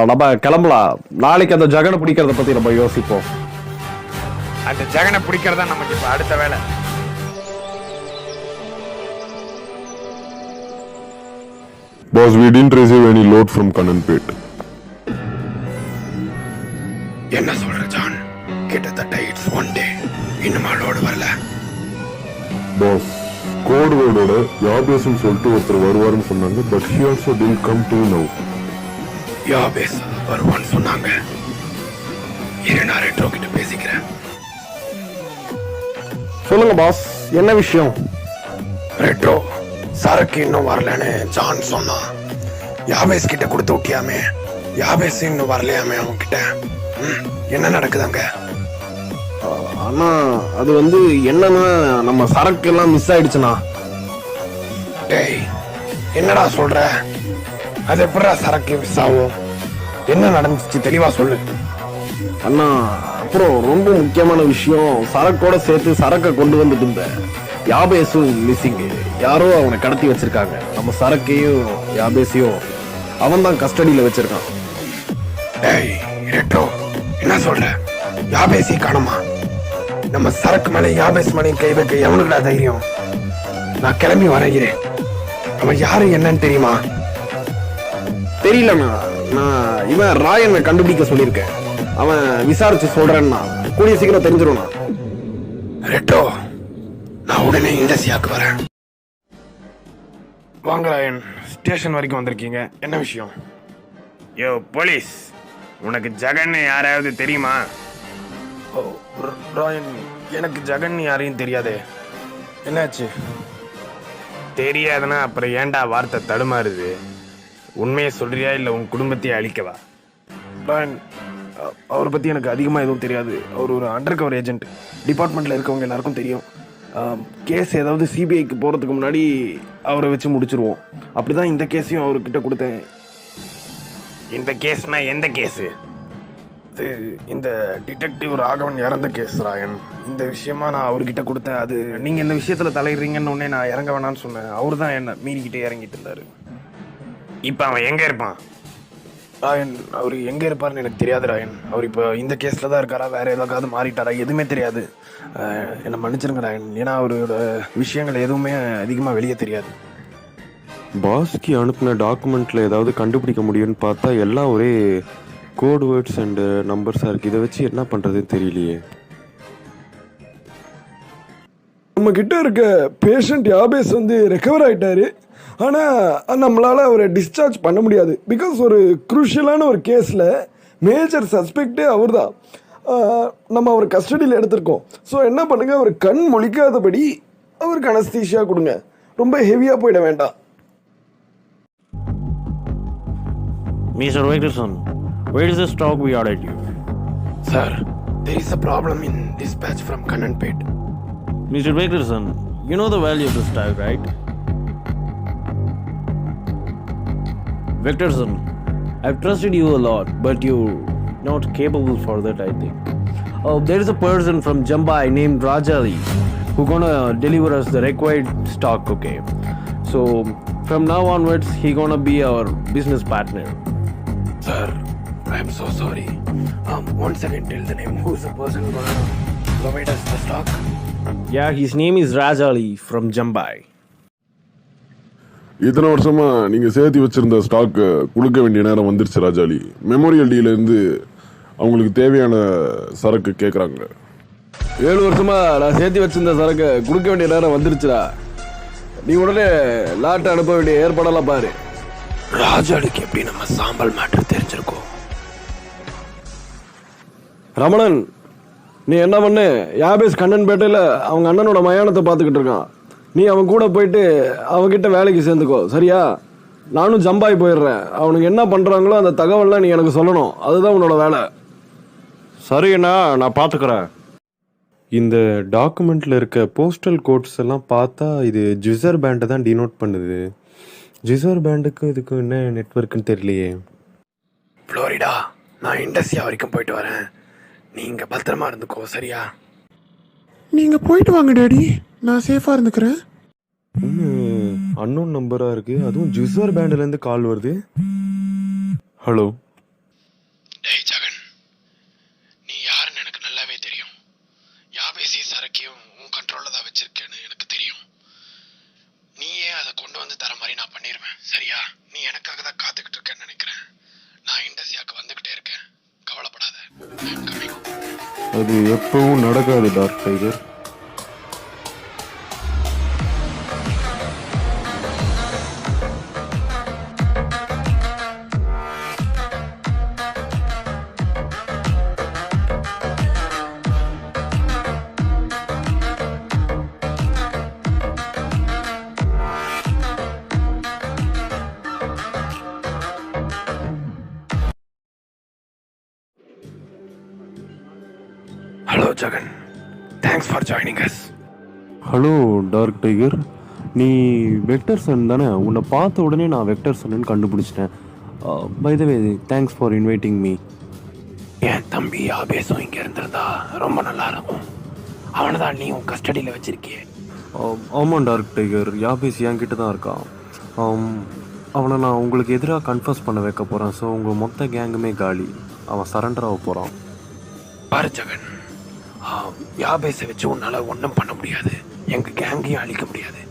நம்ம கிளம்பலாம். நாளைக்கு அந்த ஜகனை பிடிக்கிறத பத்தி நம்ம யோசிப்போம். அந்த ஜகனை பிடிக்கிறதா நமக்கு இப்போ அடுத்த வேலை. Boss, we didn't receive any load from Kannanpet. என்ன சொல்ற ஜான்? கிட்டத்தட்ட இட்ஸ் 1 day. இன்னுமா லோடு வரல? Boss, கோட் வேர்டோட யாபேஸ்னு சொல்லிட்டு ஒருத்தர் வருவாருன்னு சொன்னாங்க. But he also didn't come till now. யாபேஸ் வருவான்னு சொன்னாங்க. இரு, நான் ரெட்ரோ கிட்ட பேசிக்கிறேன். சொல்லுங்க பாஸ், என்ன விஷயம்? ரெட்ரோ, சரக்கு இன்னும் வரலன்னு ஜான் சொன்னான். யாபேஸ் கிட்ட கொடுத்து விட்டியாமே. யாபேஸ் இன்னும் வரலையாமே அவங்க கிட்ட. என்ன நடக்குதாங்க? ஆனா அது என்னன்னா நம்ம சரக்கு எல்லாம் மிஸ் ஆயிடுச்சுண்ணா. டேய், என்னடா சொல்ற? அது எப்படா சரக்கு மிஸ் ஆகும்? என்ன நடந்துச்சு தெளிவா சொல்லு. அண்ணா, அப்புறம் ரொம்ப முக்கியமான விஷயம், சரக்கோட சேர்த்து சரக்கை கொண்டு வந்துட்டு இருந்த யாபேஸும் மிஸ்ஸிங்கு. யாரோ அவனை கடத்தி வச்சிருக்காங்க. நம்ம சரக்கையும் யாபேஸையும் அவன் தான் கஸ்டடியில வச்சிருக்கான். டேய் ரெட்ரோ, என்ன சொல்ற? யாபேசி காணுமா? நம்ம சரக்கு மேலே யாபேஸ் மேலே கை வைக்க எவனுக்குடா தைரியம்? நான் கிளம்பி வரைகிறேன். அவன் யாரு என்னன்னு தெரியுமா? தெரியலண்ணா. நான் இவன் ராயனை கண்டுபிடிக்க சொல்லியிருக்கேன். அவன் விசாரிச்சு சொல்றேன்னா கூடிய சீக்கிரம் தெரிஞ்சிரும்ண்ணா. ரெட்ரோ, நான் உடனே இண்டஸ்ட்ரியாக்கு வரேன். வாங்க ராயன், ஸ்டேஷன் வரைக்கும் வந்திருக்கீங்க, என்ன விஷயம்? யோ போலீஸ், உனக்கு ஜெகன் யாராவது தெரியுமா? ஓ ராயன், எனக்கு ஜெகன் யாரையும் தெரியாதே, என்னாச்சு? தெரியாதுன்னா அப்புறம் ஏன்டா வார்த்தை தடுமாறுது? உண்மையை சொல்றியா இல்லை உன் குடும்பத்தையே அழிக்கவா? ராயன், அவரை பற்றி எனக்கு அதிகமாக எதுவும் தெரியாது. அவர் ஒரு அண்டர் கவர் ஏஜென்ட், டிபார்ட்மெண்ட்டில் இருக்கவங்க எல்லாருக்கும் தெரியும். கேஸ் ஏதாவது சிபிஐக்கு போகிறதுக்கு முன்னாடி அவரை வச்சு முடிச்சிருவோம். அப்படி தான் இந்த கேஸையும் அவர்கிட்ட கொடுத்தேன். இந்த கேஸ்னா எந்த கேஸு? இது இந்த டிடெக்டிவ் ராகவன் இறந்த கேஸ் ராயன். இந்த விஷயமா நான் அவர்கிட்ட கொடுத்தேன். அது நீங்கள் இந்த விஷயத்தில் தலையிடுறீங்கன்னு உடனே நான் இறங்க வேணான்னு சொன்னேன். அவர் தான் என்ன மீறிக்கிட்டே இறங்கிட்டு இருந்தார். இப்போ அவன் எங்கே இருப்பான்? ராயன், அவர் எங்கே இருப்பார்னு எனக்கு தெரியாது ராயன். அவர் இப்போ இந்த கேஸில் தான் இருக்காரா, வேறு ஏதாவது மாறிட்டாரா, எதுவுமே தெரியாது. என்னை மன்னிச்சிருங்க ராயன், ஏன்னா அவரோட விஷயங்கள் எதுவுமே அதிகமாக வெளியே தெரியாது. பாஸ்கி அனுப்பின டாக்குமெண்ட்டில் ஏதாவது கண்டுபிடிக்க முடியும்னு பார்த்தா எல்லாம் ஒரே கோட் வேர்ட்ஸ் அண்டு நம்பர்ஸாக இருக்குது. இதை வச்சு என்ன பண்ணுறதுன்னு தெரியலையே. நம்ம கிட்ட இருக்க பேஷண்ட் யாபேஸ் வந்து ரெக்கவர் ஆகிட்டாரு. ஆனால் நம்மளால் அவரை டிஸ்சார்ஜ் பண்ண முடியாது. பிகாஸ் ஒரு குரூஷியலான ஒரு கேஸில் மேஜர் சஸ்பெக்டே அவர் தான். நம்ம அவர் கஸ்டடியில் எடுத்திருக்கோம். ஸோ என்ன பண்ணுங்கள், அவர் கண் முழிக்காதபடி அவருக்கு அனஸ்தீஷியா கொடுங்க. ரொம்ப ஹெவியாக போயிட வேண்டாம். Mr. Victorson, where is the stock we ordered you? Sir, there is a problem in dispatch from Kannanpet. Mr. Victorson, you know the value of the stock, right? Victorson, I've trusted you a lot, but you're not capable for that, I think. There is a person from Jambai named Rajali who gonna deliver us the required stock, okay? So, from now onwards, he gonna be our business partner. Sir, I am so sorry. Once again, tell the name. Who's the person gonna provide us the stock? Yeah, his name is Rajali from Jambai. இத்தனை வருஷமா நீங்க சேர்த்து வச்சிருந்த stock கொடுக்க வேண்டிய நேரம் வந்துருச்சு Rajali. Memorial டீல இருந்து அவங்களுக்கு தேவையான சரக்கு கேட்குறாங்க. 7 வருஷமா நான் சேர்த்து வச்சிருந்த சரக்கு கொடுக்க வேண்டிய நேரம் வந்துருச்சுடா. நீ உடனே லாட்டை அனுப்ப வேண்டிய ஏற்பாடெல்லாம் பாரு. ராஜாலிக்கு எப்படி நம்ம சாம்பல் மேட்ரு தெரிஞ்சிருக்கோம்? ரமணன், நீ என்ன பண்ணு, யாபேஸ் கண்ணன்பேட்டையில் அவங்க அண்ணனோட மயானத்தை பார்த்துக்கிட்டு இருக்கான். நீ அவன் கூட போயிட்டு அவன்கிட்ட வேலைக்கு சேர்ந்துக்கோ, சரியா? நானும் ஜம்பாய் போயிடுறேன். அவனுக்கு என்ன பண்ணுறாங்களோ அந்த தகவல்லாம் நீ எனக்கு சொல்லணும். அதுதான் உன்னோட வேலை. சரி அண்ணா, நான் பார்த்துக்கிறேன். இந்த டாக்குமெண்ட்டில் இருக்க போஸ்டல் கோட்ஸ் எல்லாம் பார்த்தா இது ஜிசர் பேண்டை தான் டினோட் பண்ணுது. ஜிசர் பேண்டுக்கும் இதுக்கும் என்ன நெட்வொர்க்குன்னு தெரியலையே. ஃப்ளோரிடா, நான் இண்டஸ்ட்ரியா வரைக்கும் போயிட்டு வரேன். நீங்க பத்திரமா இருந்துக்கோ, சரியா? நீங்க போயிட்டு வாங்க டேடி, நான் சேஃபா இருந்துக்கிறேன். அன்னோன் நம்பராக இருக்கு, அதுவும் ஜிசர் பேண்ட்லேருந்து கால் வருது. ஹலோ. டேய் ஜெகன், நீ யாருன்னு எனக்கு நல்லாவே தெரியும். யாபேசி சரக்கையும் உன் கண்ட்ரோலில் தான் வச்சிருக்கேன்னு எனக்கு தெரியும். நீயே அதை கொண்டு வந்து தர மாதிரி நான் பண்ணிடுவேன், சரியா? நீ எனக்காக தான் காத்துக்கிட்டு இருக்கேன்னு நினைக்கிறேன். நான் இண்டஸ்ட்ரியாவுக்கு வந்துக்கிட்டே இருக்கேன், கவலைப்படாத. அது எப்பவும் நடக்காது dark tiger. Hello Jagan, thanks for joining us. Hello dark tiger, நீ வெக்டர்சன் தானே? உன்னை பார்த்த உடனே நான் வெக்டர்சன்னு கண்டுபிடிச்சிட்டேன். By the way, thanks for inviting me. என் தம்பி யாபேஸும் இங்கே இருந்திருந்தா ரொம்ப நல்லா இருக்கும். அவனை தான் நீ உன் கஸ்டடியில் வச்சிருக்கியே. ஆமாம் டார்க் டைகர், யாபேஸ் என்கிட்ட தான் இருக்கான். அவனை நான் உங்களுக்கு எதிராக கன்ஃபர்ஸ் பண்ண வைக்க போகிறேன். ஸோ உங்கள் மொத்த கேங்குமே காலி. அவன் சரண்டர் ஆக போகிறான். பாரு ஜெகன், யாபேஸை வச்சு உன்னால் ஒன்றும் பண்ண முடியாது. எங்கள் கேங்கையும் அழிக்க முடியாது.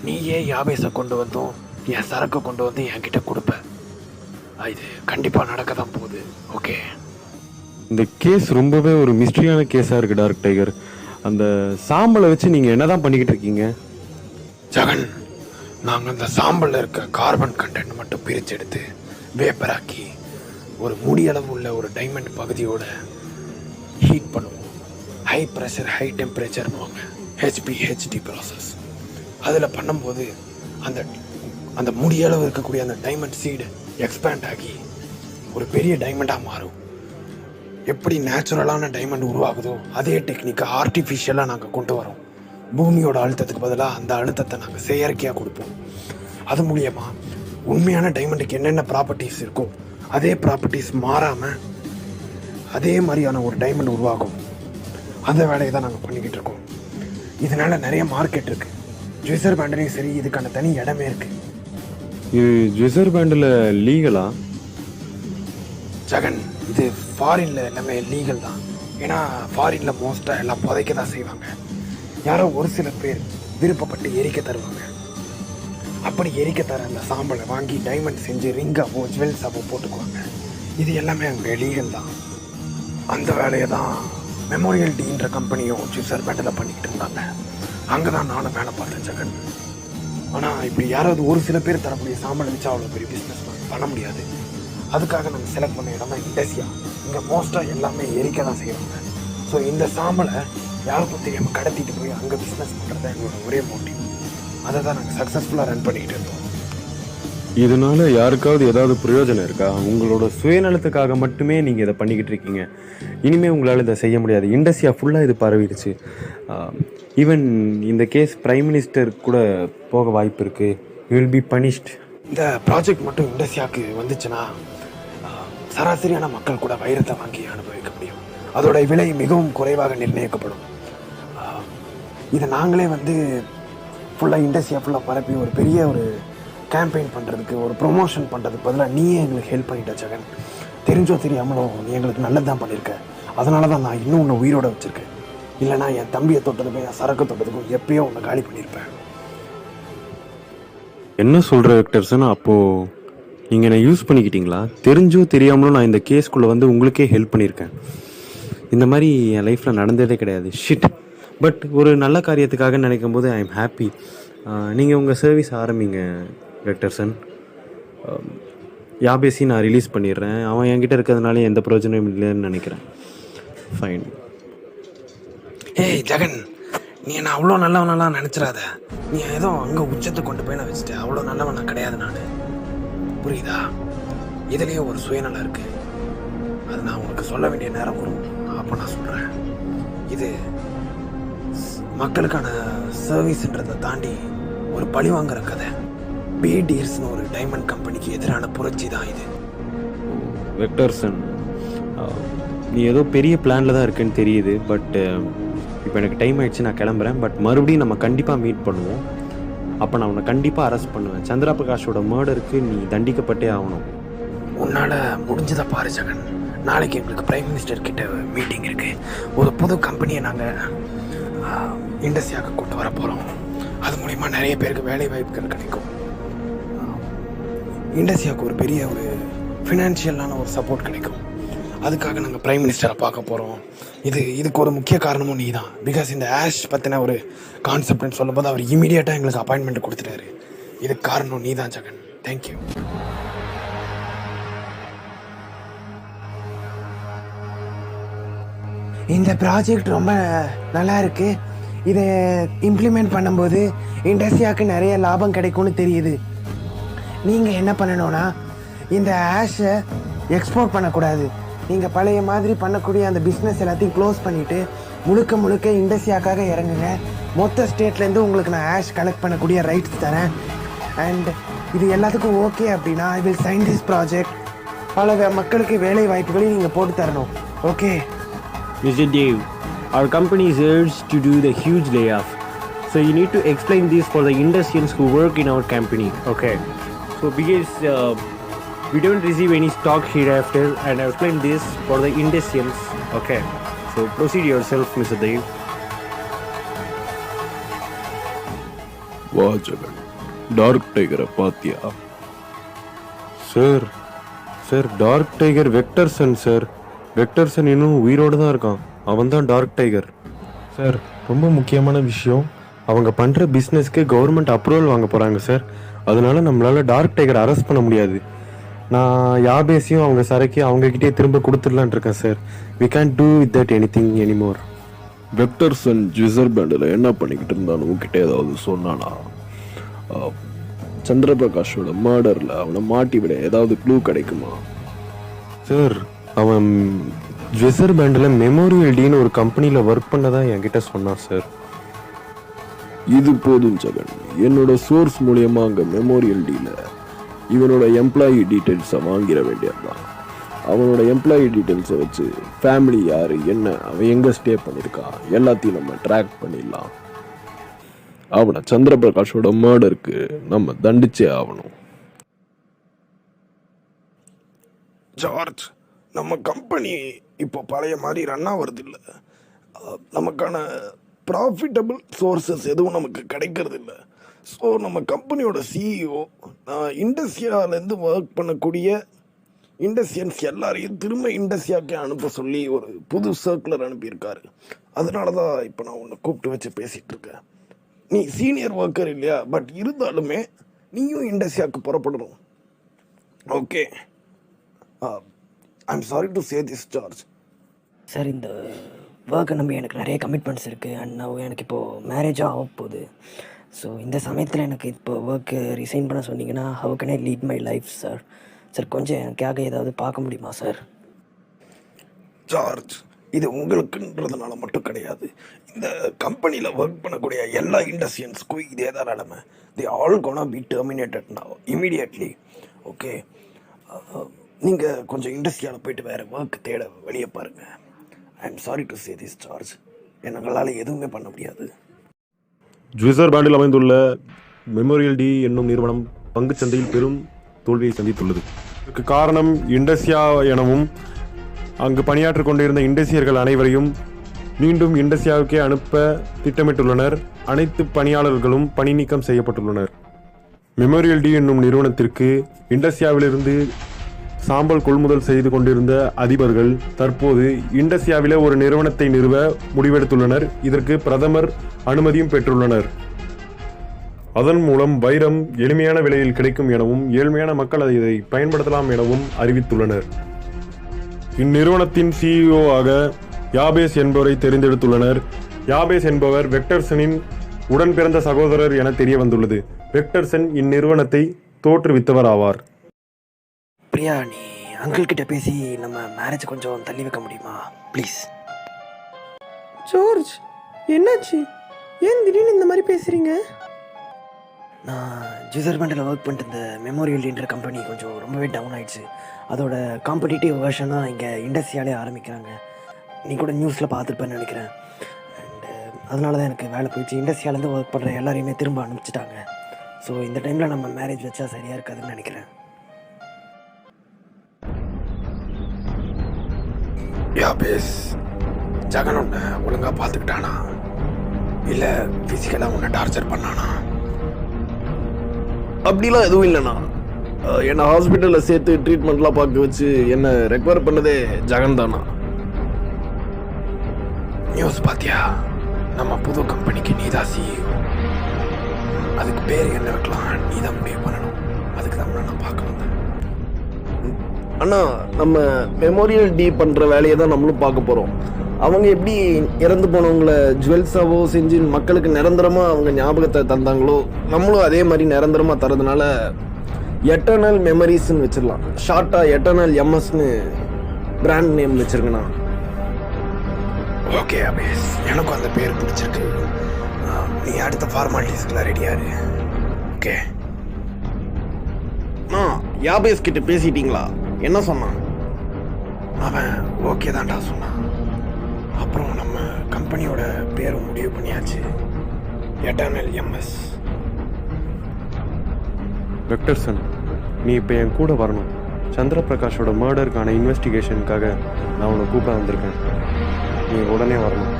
நீயே யாபேஸை கொண்டு வந்தோம், என் சரக்கை கொண்டு வந்து என்கிட்ட கொடுப்ப. இது கண்டிப்பாக நடக்க தான் போகுது, ஓகே? இந்த கேஸ் ரொம்பவே ஒரு மிஸ்ட்ரியான கேஸாக இருக்குது டார்க் டைகர். அந்த சாம்பலை வச்சு நீங்கள் என்ன தான் பண்ணிக்கிட்டு இருக்கீங்க? ஜெகன், நாங்கள் அந்த சாம்பலில் இருக்க கார்பன் கண்டென்ட் மட்டும் பிரித்து எடுத்து வேப்பராக்கி ஒரு முடியளவு உள்ள ஒரு டைமண்ட் பகுதியோட ஹீட் பண்ணுவோம். ஹை ப்ரெஷர் ஹை டெம்பரேச்சர்னுவாங்க, HPHD ப்ராசஸ். அதில் பண்ணும்போது அந்த அந்த முடியளவு இருக்கக்கூடிய அந்த டைமண்ட் சீடு எக்ஸ்பேண்ட் ஆகி ஒரு பெரிய டைமண்டாக மாறும். எப்படி நேச்சுரலான டைமண்ட் உருவாகுதோ அதே டெக்னிக்கை ஆர்டிஃபிஷியலாக நாங்கள் கொண்டு வரோம். பூமியோட அழுத்தத்துக்கு பதிலாக அந்த அழுத்தத்தை நாங்கள் செயற்கையாக கொடுப்போம். அது மூலியமாக உண்மையான டைமண்டுக்கு என்னென்ன ப்ராப்பர்ட்டிஸ் இருக்கோ அதே ப்ராப்பர்ட்டிஸ் மாறாமல் அதே மாதிரியான ஒரு டைமண்ட் உருவாகும். அந்த வேலையை தான் நாங்கள் பண்ணிக்கிட்டு இருக்கோம். இதனால் நிறைய மார்க்கெட் இருக்குது. ஜுவெசர் பேண்ட்லேயும் சரி இதுக்கான தனி இடமே இருக்குது. இது ஜுவெசர் பேண்டில் லீகலா? ஜெகன், இது ஃபாரினில் எல்லாமே லீகல் தான். ஏன்னா ஃபாரினில் மோஸ்ட்டாக எல்லாம் புதைக்க தான் செய்வாங்க. யாரோ ஒரு சில பேர் விருப்பப்பட்டு எரிக்க தருவாங்க. அப்படி எரிக்க தர அந்த சாம்பலை வாங்கி டைமண்ட் செஞ்சு ரிங்காவோ ஜுவல்ஸாவோ போட்டுக்குவாங்க. இது எல்லாமே அங்கே லீகல் தான். அந்த வேலையை தான் மெமோரியல் டீன்ற கம்பெனியும் ஜுவெசர் பேண்டில் பண்ணிக்கிட்டு இருந்தாங்க. அங்கே தான் நானும் வேலை பார்த்தேன் ஜெகன். ஆனால் இப்படி யாராவது ஒரு சில பேர் தரக்கூடிய சாம்பலை வச்சு அவ்வளோ பெரிய பிஸ்னஸ் பண்ண முடியாது. அதுக்காக நாங்கள் செலக்ட் பண்ண இடம் தான் இண்டஸ்ட்ரியா. இங்கே மோஸ்ட்டாக எல்லாமே எரிக்க தான் செய்வாங்க. ஸோ இந்த சாம்பலை யாருக்கும் தெரியாமல் கடத்திட்டு போய் அங்கே பிஸ்னஸ் பண்ணுறது தான் எங்களோட ஒரே மோட்டிவ். அதை தான் நாங்கள் சக்ஸஸ்ஃபுல்லாக ரன் பண்ணிக்கிட்டு இருந்தோம். இதனால யாருக்காவது ஏதாவது பிரயோஜனம் இருக்கா? உங்களோட சுயநலத்துக்காக மட்டுமே நீங்கள் இதை பண்ணிக்கிட்டு இருக்கீங்க. இனிமேல் உங்களால் இதை செய்ய முடியாது. இண்டஸ்ட்ரியா ஃபுல்லாக இது பரவிடுச்சு. ஈவன் இந்த கேஸ் பிரைம் மினிஸ்டர் கூட போக வாய்ப்பு இருக்குது. You will be punished. இந்த ப்ராஜெக்ட் மட்டும் இண்டஸ்ட்ரியாவுக்கு வந்துச்சுன்னா சராசரியான மக்கள் கூட வைரத்தை வாங்கி அனுபவிக்க முடியும். அதோட விலை மிகவும் குறைவாக நிர்ணயிக்கப்படும். இதை நாங்களே ஃபுல்லாக இண்டஸ்ட்ரியா ஃபுல்லாக பரப்பி ஒரு பெரிய ஒரு கேம்பெயின் பண்ணுறதுக்கு ஒரு ப்ரொமோஷன் பண்ணுறதுக்கு பதிலாக நீயே எங்களுக்கு ஹெல்ப் பண்ணிட்ட ஜெகன். தெரிஞ்சோ தெரியாமலோ நீ எங்களுக்கு நல்லது தான் பண்ணியிருக்க. அதனால தான் நான் இன்னும் உன்னை உயிரோடு வச்சுருக்கேன். இல்லைனா என் தம்பியை தொட்டதுக்கும் என் சரக்கு தொட்டதுக்கும் எப்பயோ உன்னை காலி பண்ணியிருப்பேன். என்ன சொல்கிற விக்டர்சன்? அப்போது நீங்கள் என்னை யூஸ் பண்ணிக்கிட்டீங்களா? தெரிஞ்சோ தெரியாமலும் நான் இந்த கேஸ்க்குள்ளே உங்களுக்கே ஹெல்ப் பண்ணியிருக்கேன். இந்த மாதிரி என் லைஃப்பில் நடந்ததே கிடையாது. ஷிட். பட் ஒரு நல்ல காரியத்துக்காக நினைக்கும் போது ஐ எம் ஹாப்பி. நீங்கள் உங்கள் சர்வீஸ் ஆரம்பிங்க விக்டர்சன். யாபேசி நான் ரிலீஸ் பண்ணிடுறேன். அவன் என்கிட்ட இருக்கிறதுனால எந்த பிரயோஜனமும் இல்லைன்னு நினைக்கிறேன். ஃபைன். ஏய் ஜெகன், நீ என்ன அவ்வளோ நல்லவனெல்லாம் நினச்சிடாத. நீ ஏதோ அங்கே உச்சத்தை கொண்டு போய் நான் வச்சுட்டு அவ்வளோ நல்லவனா கிடையாது நான். புரியுதா? இதுலேயே ஒரு சுயநலம் இருக்குது. அது நான் உனக்கு சொல்ல வேண்டிய நேரம் வரும். அப்போ நான் சொல்கிறேன். இது மக்களுக்கான சர்வீஸ்ன்றதை தாண்டி ஒரு பழி வாங்குற கதை. பீடீர்ஸ்னு ஒரு டைமண்ட் கம்பெனிக்கு எதிரான புரட்சி தான் இது. விக்டர்சன், நீ ஏதோ பெரிய பிளானில் தான் இருக்குன்னு தெரியுது. பட் இப்போ எனக்கு டைம் ஆகிடுச்சு, நான் கிளம்புறேன். பட் மறுபடியும் நம்ம கண்டிப்பாக மீட் பண்ணுவோம். அப்போ நான் உன்னை கண்டிப்பாக அரெஸ்ட் பண்ணுவேன். சந்திரா பிரகாஷோட மர்டருக்கு நீ தண்டிக்கப்பட்டே ஆகணும். உன்னால் முடிஞ்சதை பாரு ஜெகன். நாளைக்கு எங்களுக்கு பிரைம் மினிஸ்டர் கிட்ட மீட்டிங் இருக்குது. ஒரு புது கம்பெனியை நாங்கள் இண்டஸ்ட்ரியாக கொண்டு வர போகிறோம். அது மூலிமா நிறைய பேருக்கு வேலை வாய்ப்புகள் கிடைக்கும். இண்டஸ்ட்ரியாவுக்கு ஒரு பெரிய ஒரு ஃபினான்ஷியலான ஒரு சப்போர்ட் கிடைக்கும். அதுக்காக நாங்கள் பிரைம் மினிஸ்டரை பார்க்க போகிறோம். இதுக்கு ஒரு முக்கிய காரணமும் நீ தான். பிகாஸ் இந்த ஆஷ் பற்றின ஒரு கான்செப்ட்னு சொல்லும்போது அவர் இமீடியட்டாக எங்களுக்கு அப்பாயின்மெண்ட் கொடுத்துட்டாரு. இதுக்கு காரணம் நீ தான் ஜெகன். தேங்க்யூ. இந்த ப்ராஜெக்ட் ரொம்ப நல்லா இருக்கு. இதை இம்ப்ளிமெண்ட் பண்ணும்போது இண்டஸ்ட்ரியாவுக்கு நிறைய லாபம் கிடைக்கும்னு தெரியுது. நீங்கள் என்ன பண்ணணும்னா இந்த ஆஷை எக்ஸ்போர்ட் பண்ணக்கூடாது. நீங்கள் பழைய மாதிரி பண்ணக்கூடிய அந்த பிஸ்னஸ் எல்லாத்தையும் க்ளோஸ் பண்ணிவிட்டு முழுக்க இண்டஸ்ட்ரியாக்காக இறங்குங்க. மொத்த ஸ்டேட்லேருந்து உங்களுக்கு நான் ஆஷ் கலெக்ட் பண்ணக்கூடிய ரைட்ஸ் தரேன். அண்ட் இது எல்லாத்துக்கும் ஓகே அப்படின்னா I will sign this project. பல மக்களுக்கு வேலை வாய்ப்புகளையும் நீங்கள் போட்டு தரணும். Okay Mr. Dave, our company is urged to do the huge layoff. So you need to explain this for the industrials who work in our company. Okay. So because we don't receive any stock hereafter, and I explain this for the industrials. Okay. So proceed yourself, Mr. Dave. வா Jagan, dark டைகரை பாத்தியா? Sir dark tiger Victorson sir. Victorson இன்னும் உயிரோடு தான் இருக்கான். அவன் தான் dark tiger. Sir ரொம்ப முக்கியமான விஷயம், அவங்க பண்ணுற பிஸ்னஸ்க்கு கவர்மெண்ட் அப்ரூவல் வாங்க போகிறாங்க சார். அதனால நம்மளால் டார்க் டைகர் அரெஸ்ட் பண்ண முடியாது. நான் யாபேஸையும் அவங்க சரக்கையும் அவங்கக்கிட்டே திரும்ப கொடுத்துடலான் இருக்கேன் sir. We can do with that anything anymore. Victorson ஜுசர்பேண்டில் என்ன பண்ணிக்கிட்டு இருந்தான்னு உங்ககிட்ட ஏதாவது சொன்னானா? சந்திரபிரகாஷோட மர்டரில் அவனை மாட்டி விட ஏதாவது க்ளூ கிடைக்குமா? சார், அவன் ஜுசர் பேண்டில் மெமோரியல் டீன்னு ஒரு கம்பெனியில் ஒர்க் பண்ணதான் என்கிட்ட சொன்னான் சார். இது போதும் ஜெகன். என்னோட சோர்ஸ் மூலியமாக அங்கே மெமோரியல் டீல இவனோட எம்ப்ளாயி டீட்டெயில்ஸை வாங்கிட வேண்டியதுதான். அவனோட எம்ப்ளாயி டீட்டெயில்ஸை வச்சு ஃபேமிலி யார், என்ன, அவன் எங்கே ஸ்டே பண்ணியிருக்கான் எல்லாத்தையும் நம்ம ட்ராக் பண்ணிடலாம். அவனை சந்திரபிரகாஷோட மர்டருக்கு நம்ம தண்டிச்சே ஆகணும். ஜார்ஜ், நம்ம கம்பெனி இப்போ பழைய மாதிரி ரன் ஆகிறது இல்லை. நமக்கான ப்ராஃபிட்டபிள் சோர்சஸ் எதுவும் நமக்கு கிடைக்கிறது இல்லை. ஸோ நம்ம கம்பெனியோட சிஇஓ இண்டஸ்ட்ரியாவிலேருந்து ஒர்க் பண்ணக்கூடிய இண்டஸ்ட்ரியன்ஸ் எல்லாரையும் திரும்ப இண்டஸ்ட்ரியாக்கே அனுப்ப சொல்லி ஒரு புது சர்க்குலர் அனுப்பியிருக்காரு. அதனால தான் இப்போ நான் உன்னை கூப்பிட்டு வச்சு பேசிகிட்டு இருக்கேன். நீ சீனியர் ஒர்க்கர் இல்லையா, பட் இருந்தாலுமே நீயும் இண்டஸ்ட்ரியாவுக்கு புறப்படணும். Okay, I am sorry to say this George. Sir, இந்த ஒர்க்கை நம்பி எனக்கு நிறைய கமிட்மெண்ட்ஸ் இருக்குது. அண்ட் நான் எனக்கு இப்போது மேரேஜாக ஆக போகுது. ஸோ இந்த சமயத்தில் எனக்கு இப்போ ஒர்க்கு ரிசைன் பண்ண சொன்னீங்கன்னா how can I lead my life sir? Sir, கொஞ்சம் எனக்காக ஏதாவது பார்க்க முடியுமா சார்? ஜார்ஜ், இது உங்களுக்குன்றதுனால மட்டும் கிடையாது. இந்த கம்பெனியில் ஒர்க் பண்ணக்கூடிய எல்லா இண்டஸ்ட்ரியன்ஸுக்கும் இதே தான் நிலைமை. They all gonna be terminated now immediately. Okay, நீங்கள் கொஞ்சம் இண்டஸ்ட்ரியாவில் போயிட்டு வேறு ஒர்க் தேட வெளியே பாருங்கள். I am sorry to say this George. எங்களால் எதுவுமே பண்ண முடியாது. ஜுசர் பேண்டில் அமைந்துள்ள மெமோரியல் டி என்னும் நிறுவனம் பங்குச்சந்தையில் பெரும் தோல்வியை சந்தித்துள்ளது. இதற்கு காரணம் இண்டஸ்ட்ரியா எனவும் அங்கு பணியாற்றிக் கொண்டிருந்த இண்டஸ்ட்ரியர்கள் அனைவரையும் மீண்டும் இண்டஸ்ட்ரியாவுக்கே அனுப்ப திட்டமிட்டுள்ளனர். அனைத்து பணியாளர்களும் பணி நீக்கம் செய்யப்பட்டுள்ளனர். மெமோரியல் டி என்னும் நிறுவனத்திற்கு இண்டஸ்ட்ரியாவிலிருந்து சாம்பல் கொள்முதல் செய்து கொண்டிருந்த அதிபர்கள் தற்போது இண்டஸ்ட்ரியாவிலே ஒரு நிறுவனத்தை நிறுவ முடிவெடுத்துள்ளனர். இதற்கு பிரதமர் அனுமதியும் பெற்றுள்ளனர். அதன் மூலம் வைரம் எளிமையான விலையில் கிடைக்கும் எனவும் ஏழ்மையான மக்கள் இதை பயன்படுத்தலாம் எனவும் அறிவித்துள்ளனர். இந்நிறுவனத்தின் சிஇஓ ஆக யாபேஸ் என்பவரை தெரிந்தெடுத்துள்ளனர். யாபேஸ் என்பவர் வெக்டர்சனின் உடன் பிறந்த சகோதரர் என தெரிய வந்துள்ளது. வெக்டர்சன் இந்நிறுவனத்தை தோற்றுவித்தவர் ஆவார். பிரியா, நீ அங்கிள் கிட்ட பேசி நம்ம மேரேஜ் கொஞ்சம் தள்ளி வைக்க முடியுமா ப்ளீஸ்? ஜார்ஜ், என்னாச்சு? ஏன் திடீர்னு இந்த மாதிரி பேசுறீங்க? நான் ஜுசர் பேண்டில் ஒர்க் பண்ணிட்டு இருந்த மெமோரியல் டீன்ற கம்பெனி கொஞ்சம் ரொம்பவே டவுன் ஆயிடுச்சு. அதோட காம்படிட்டிவ் வேர்ஷனாக இங்கே இண்டஸ்ட்ரியாலே ஆரம்பிக்கிறாங்க. நீ கூட நியூஸில் பார்த்துருப்பேன்னு நினைக்கிறேன். அண்டு அதனால தான் எனக்கு வேலை போயிடுச்சு. இண்டஸ்ட்ரியாலேருந்து ஒர்க் பண்ணுற எல்லாரையுமே திரும்ப அனுப்பிச்சிட்டாங்க. ஸோ இந்த டைமில் நம்ம மேரேஜ் வச்சா சரியாக இருக்காதுன்னு நினைக்கிறேன். யாபேஸ், ஜகன் உன்னை ஒழுங்காக பார்த்துக்கிட்டானா இல்லை ஃபிசிக்கலாக உன்னை டார்ச்சர் பண்ணானா? அப்படிலாம் எதுவும் இல்லைண்ணா. என்னை ஹாஸ்பிட்டலில் சேர்த்து ட்ரீட்மெண்ட்லாம் பார்க்க வச்சு என்னை ரெக்கவர் பண்ணதே ஜெகன் தானா. நியூஸ் பார்த்தியா? நம்ம புது கம்பெனிக்கு நீ தான் சிஇஓ. அதுக்கு பேர் என்ன வைக்கலாம் நீ தான் முடிவு பண்ணணும். அதுக்கு தான் நான் பார்க்க வந்தேன். அண்ணா, நம்ம மெமோரியல் டி பண்ணுற வேலையை தான் நம்மளும் பார்க்க போகிறோம். அவங்க எப்படி இறந்து போனவங்களை ஜுவல்ஸாவோ செஞ்சு மக்களுக்கு நிரந்தரமாக அவங்க ஞாபகத்தை தந்தாங்களோ, நம்மளும் அதே மாதிரி நிரந்தரமாக தரதுனால எட்டர்னல் மெமரிஸ்ன்னு வச்சிடலாம். ஷார்ட்டாக எட்டர்னல் எம்எஸ்ன்னு பிராண்ட் நேம் வச்சிருக்கேண்ணா. ஓகே அபேஸ், எனக்கும் அந்த பேர் பிடிச்சிருக்கு. நீ அடுத்த ஃபார்மாலிட்டிஸ்க்குலாம் ரெடியாரு. ஓகே. யாபேஸ் கிட்ட பேசிட்டீங்களா? என்ன சொன்னான்? அவன் ஓகே தான்டா சொன்னான். அப்புறம் நம்ம கம்பெனியோட பேரும் முடிவு பண்ணியாச்சு, எட்டர்னல் எம்எஸ். வெக்டர்சன், நீ இப்போ என் கூட வரணும். சந்திரபிரகாஷோட மர்டருக்கான இன்வெஸ்டிகேஷனுக்காக நான் உன்னை கூப்பிட வந்திருக்கேன். நீ உடனே வரணும்.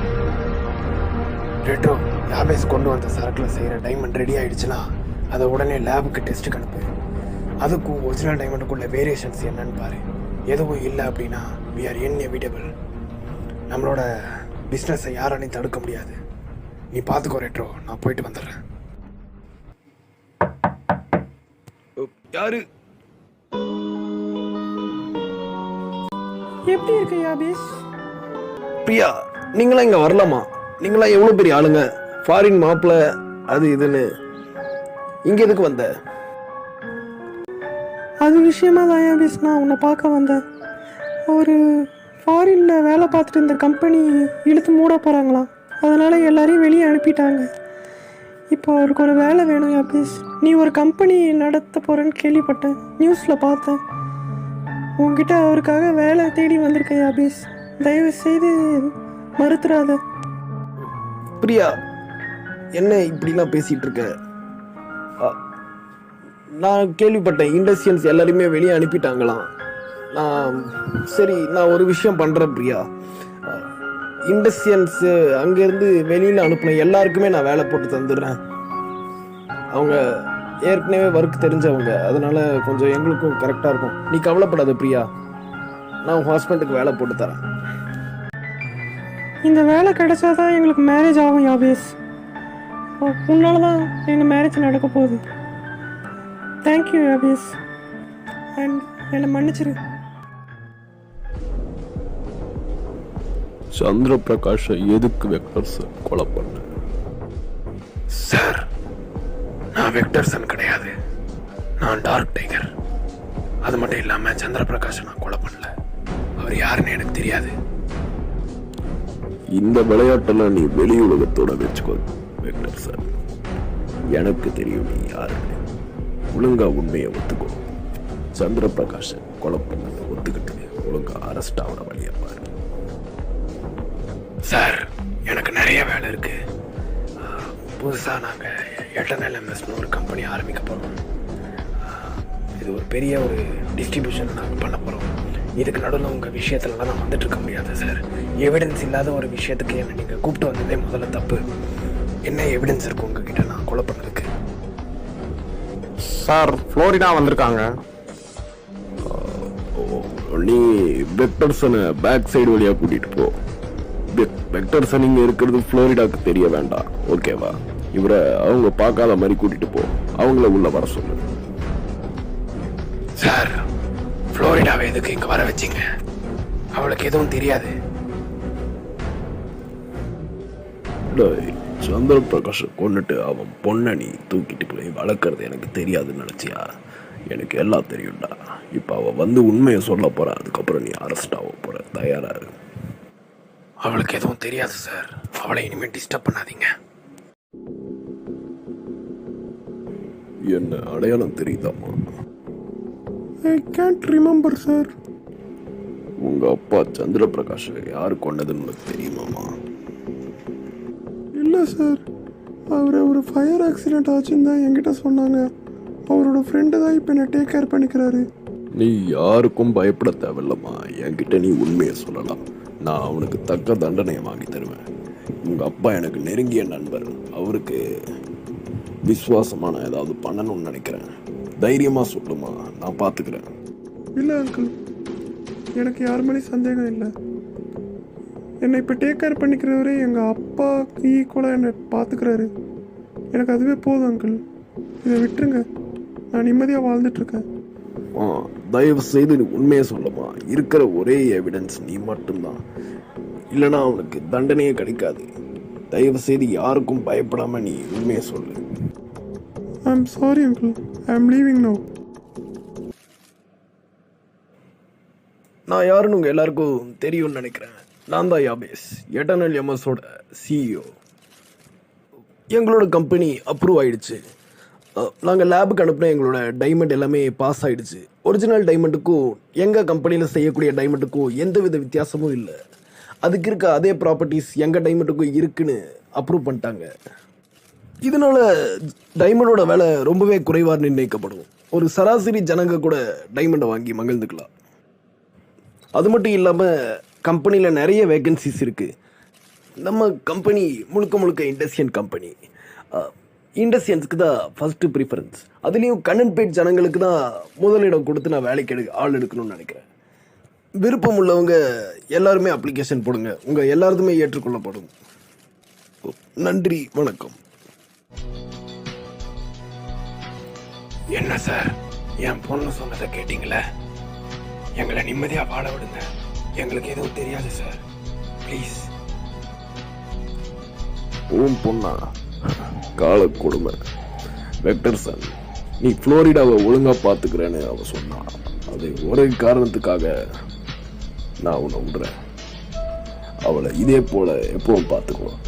ரெட்ரோ, யாபேஸ் கொண்டு வந்த சரக்கில் செய்கிற டைமண்ட் ரெடி ஆகிடுச்சுன்னா அதை உடனே லேபுக்கு டெஸ்ட்டுக்கு அனுப்பு. அதுக்கும் ஒரிஜினல் டைமண்டுக்குள்ள வேரியேஷன்ஸ் என்னன்னு பாரு. எதுவும் இல்லை அப்படின்னா we are inevitable. நம்மளோட பிஸ்னஸை யாராலையும் தடுக்க முடியாது. நீ பார்த்துக்கோ ரெட்ரோ, நான் போயிட்டு வந்துடுறேன். யாரு? எப்படி இருக்கு யாபேஸ்? பிரியா, நீங்களாம் இங்கே வரலாமா? நீங்களாம் எவ்வளோ பெரிய ஆளுங்க, ஃபாரின் மாப்பிள்ள அது இதுன்னு. இங்கே எதுக்கு வந்த? அது விஷயமா தான் யாபேஸ் நான் உன்னை பார்க்க வந்தேன். ஒரு ஃபாரினில் வேலை பார்த்துட்டு இருந்த கம்பெனி இழுத்து மூட போகிறாங்களாம். அதனால் எல்லாரையும் வெளியே அனுப்பிட்டாங்க. இப்போ அவருக்கு ஒரு வேலை வேணும் யாபேஸ். நீ ஒரு கம்பெனி நடத்த போகிறேன்னு கேள்விப்பட்டேன், நியூஸில் பார்த்தேன். உங்ககிட்ட அவருக்காக வேலை தேடி வந்திருக்கேன் யாபேஸ். தயவு செய்து மறுத்துறாத. பிரியா, என்ன இப்படிலாம் பேசிகிட்டு இருக்க? நான் கேள்விப்பட்டேன் இண்டஸ்ட்ரியல்ஸ் எல்லாரையுமே வெளியே அனுப்பிட்டாங்களாம். சரி, நான் ஒரு விஷயம் பண்ணுறேன் பிரியா. இண்டஸ்ட்ரியல்ஸு அங்கேருந்து வெளியில் அனுப்பின எல்லாருக்குமே நான் வேலை போட்டு தந்துடுறேன். அவங்க ஏற்கனவே ஒர்க் தெரிஞ்சவங்க, அதனால கொஞ்சம் எங்களுக்கும் கரெக்டாக இருக்கும். நீ கவலைப்படாத பிரியா, நான் உன் ஹஸ்பண்டுக்கு வேலை போட்டு தரேன். இந்த வேலை கிடைச்சாதான் எங்களுக்கு மேரேஜ் ஆகும் யாபேஸ். உன்னால தான் எங்கள் மேரேஜ் நடக்க போகுது. தேங்க்யூ யாபேஸ், அண்ட் என்னை மன்னிச்சிரு. சந்திர பிரகாஷை எதுக்கு வெக்டர்சன் கொலை பண்ண? சார், நான் வெக்டர்சன் கிடையாது, நான் டார்க் டைகர். அது மட்டும் இல்லாமல் சந்திரபிரகாஷை நான் கொலை பண்ணல. அவர் யாருன்னு எனக்கு தெரியாது. இந்த விளையாட்டெல்லாம் நீ வெளி உலகத்தோட வச்சுக்கோ வெக்டர்சன். எனக்கு தெரியும் நீ யாருன்னு. ஒழுங்கா உண்மையை ஒத்துக்கோ. சந்திரபிரகாஷை கொலை பண்ணதை ஒத்துக்கிட்டு ஒழுங்கா அரெஸ்ட் ஆகிற வழியை பாரு. சார், எனக்கு நிறைய வேலை இருக்கு. புதுசாக நாங்கள் எட்டர்னல் எம்எஸ்னு ஒரு கம்பெனி ஆரம்பிக்க போகிறோம். இது ஒரு பெரிய ஒரு டிஸ்ட்ரிபியூஷன் நாங்கள் பண்ண போகிறோம். இதுக்கு நடுவில் உங்கள் விஷயத்துலலாம் நான் வந்துட்டு இருக்க முடியாது சார். எவிடன்ஸ் இல்லாத ஒரு விஷயத்துக்கு என்னை நீங்கள் கூப்பிட்டு வந்ததே முதல்ல தப்பு. என்ன எவிடன்ஸ் இருக்கு உங்ககிட்ட நான் கொலை பண்ணதுக்கு? சார், ஃப்ளோரிடா வந்திருக்காங்க. நீ வெக்டர்சனை பேக் சைடு வழியாக கூட்டிகிட்டு போ. வெக்டர்சன் இங்கே இருக்கிறது ஃப்ளோரிடாவுக்கு தெரிய வேண்டாம், ஓகேவா? இவரை அவங்க பார்க்காத மாதிரி கூட்டிகிட்டு போ. அவங்கள உள்ள வர சொல்லு. சார், ஃப்ளோரிடாவை எதுக்கு இங்கே வர வச்சிங்க? அவளுக்கு எதுவும் தெரியாது. சந்திர பிரகாஷை கொண்டுட்டு அவன் பொண்ணை நீ தூக்கிட்டு போய் வளர்க்குறது எனக்கு தெரியாதுன்னு நினச்சியா? எனக்கு எல்லாம் தெரியும்டா. இப்போ அவள் வந்து உண்மையை சொல்ல போற. அதுக்கப்புறம் நீ அரெஸ்ட் ஆக போற. தயாராரு? அவளுக்கு எதுவும் தெரியாது சார். அவளை இனிமேல் டிஸ்டர்ப் பண்ணாதீங்க. என்ன அடையாளம் தெரியுதாமா? I can't remember sir. உங்க அப்பா சந்திர பிரகாஷை யாரு கொண்டதுன்னு உனக்கு தெரியுமாமா? இல்லை சார், அவர் ஒரு ஃபயர் ஆக்சிடென்ட் ஆச்சுன்னு தான் என்கிட்ட சொன்னாங்க. அவரோட ஃப்ரெண்டு தான் இப்போ என்னை டேக் கேர் பண்ணிக்கிறாரு. நீ யாருக்கும் பயப்பட தேவையில்லம்மா. என்கிட்ட நீ உண்மையை சொல்லலாம். நான் அவனுக்கு தக்க தண்டனையை வாங்கி தருவேன். உங்கள் அப்பா எனக்கு நெருங்கிய நண்பர். அவருக்கு விசுவாசமாக நான் ஏதாவது பண்ணணும்னு நினைக்கிறேன். தைரியமாக சொல்லுமா, நான் பார்த்துக்கிறேன். இல்லை அங்கிள், எனக்கு யார் மேலேயும் சந்தேகம் இல்லை. என்னை இப்போ டேக் கேர் பண்ணிக்கிறவரே எங்கள் அப்பாவுக்கு ஈக்குவலாக என்னை பார்த்துக்கிறாரு. எனக்கு அதுவே போதும் அங்கிள். இதை விட்டுருங்க, நான் நிம்மதியாக வாழ்ந்துட்டுருக்கேன். தயவு செய்து நீ உண்மையை சொல்லுமா. இருக்கிற ஒரே எவிடன்ஸ் நீ மட்டும்தான். இல்லைனா அவனுக்கு தண்டனையே கிடைக்காது. தயவு செய்து யாருக்கும் பயப்படாமல் நீ உண்மையை சொல்லு. ஐ am sorry uncle, I am leaving now. நான் யாருன்னு உங்கள் எல்லாருக்கும் தெரியும்னு நினைக்கிறேன். நான் தான் யாபேஸ், எட்டர்னல் எம்எஸோட சிஇஓ. எங்களோட கம்பெனி அப்ரூவ் ஆகிடுச்சு. நாங்கள் லேபுக்கு அனுப்பின எங்களோட டைமண்ட் எல்லாமே பாஸ் ஆகிடுச்சு. ஒரிஜினல் டைமண்டுக்கும் எங்கள் கம்பெனியில் செய்யக்கூடிய டைமண்டுக்கும் எந்தவித வித்தியாசமும் இல்லை. அதுக்கு இருக்க அதே ப்ராப்பர்ட்டிஸ் எங்கள் டைமண்டுக்கும் இருக்குன்னு அப்ரூவ் பண்ணிட்டாங்க. இதனால் டைமண்டோட விலை ரொம்பவே குறைவாக நிர்ணயிக்கப்படும். ஒரு சராசரி ஜனங்க கூட டைமண்டை வாங்கி மகிழ்ந்துக்கலாம். அது மட்டும் இல்லாமல் கம்பெனியில் நிறைய வேகன்சிஸ் இருக்குது. நம்ம கம்பெனி முழுக்க முழுக்க இண்டஸ்ட்ரியன் கம்பெனி. இண்டஸ்ட்ரியன்ஸுக்கு தான் ஃபஸ்ட்டு ப்ரிஃபரன்ஸ். அதுலேயும் கண்ணன்பேட் ஜனங்களுக்கு தான் முதலிடம் கொடுத்து நான் வேலைக்கு ஆள் எடுக்கணும்னு நினைக்கிறேன். விருப்பம் உள்ளவங்க எல்லாருமே அப்ளிகேஷன் போடுங்க. உங்கள் எல்லாருமே ஏற்றுக்கொள்ளப்படும். நன்றி, வணக்கம். என்ன சார், என் பொண்ணு சொன்னதை கேட்டீங்களே? எங்களை நிம்மதியாக வாழ விடுங்க. எங்களுக்கு எதுவும் தெரியாது சார், ப்ளீஸ். உன் பொண்ணா? கால கொடுமை. வெக்டர்சன், நீ புளோரிடாவை ஒழுங்கா பார்த்துக்கிறேன்னு அவ சொன்னான். அது ஒரே காரணத்துக்காக நான் உன்னை விடுறேன். அவளை இதே போல எப்பவும் பார்த்துக்குவோம்.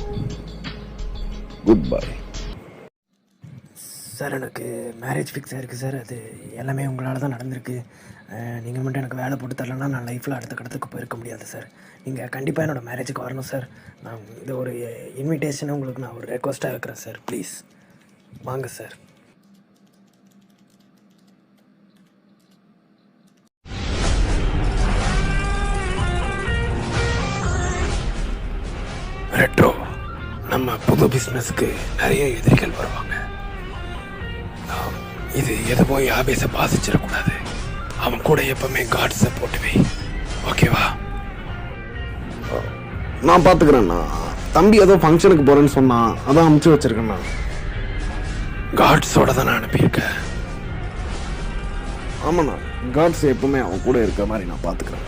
Good bye. சார், எனக்கு மேரேஜ் ஃபிக்ஸ் ஆயிருக்கு சார். அது எல்லாமே உங்களால் தான் நடந்திருக்கு. நீங்கள் மட்டும் எனக்கு வேலை போட்டு தரலன்னா நான் லைஃப்பில் அடுத்த கடத்துக்கு போயிருக்க முடியாது சார். நீங்கள் கண்டிப்பாக என்னோடய மேரேஜுக்கு வரணும் சார். நான் இதை ஒரு இன்விடேஷனை உங்களுக்கு நான் ஒரு ரெக்வஸ்ட்டாக வைக்கிறேன் சார். ப்ளீஸ் வாங்க சார். ரெட்ரோ, நம்ம புது பிஸ்னஸ்க்கு நிறைய எதிரிகள் வருவாங்க. இது எதுவும் யாபேஸை பாதிச்சிடக்கூடாது. அவன் கூட எப்பவுமே காட்ஸை போட்டுவே, ஓகேவா? நான் பார்த்துக்கிறேண்ணா. தம்பி ஏதோ ஃபங்க்ஷனுக்கு போகிறேன்னு சொன்னான், அதான் அமுச்சு வச்சிருக்கேண்ணா. காட்ஸோட தான் நான் அனுப்பியிருக்கேன். ஆமாண்ணா, காட்ஸ் எப்பவுமே அவன் கூட இருக்க மாதிரி நான் பார்த்துக்கிறேன்.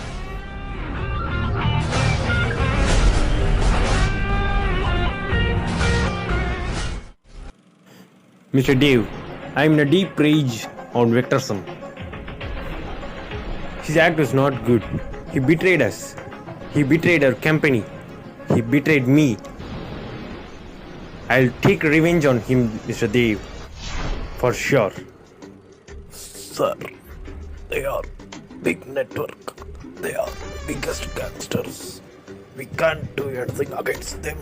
Mr. Dave, I am in a deep rage on Vectorson. His act was not good. He betrayed us. He betrayed our company. He betrayed me. I'll take revenge on him, Mr. Dave. For sure. Sir, they are big network. They are biggest gangsters. We can't do anything against them.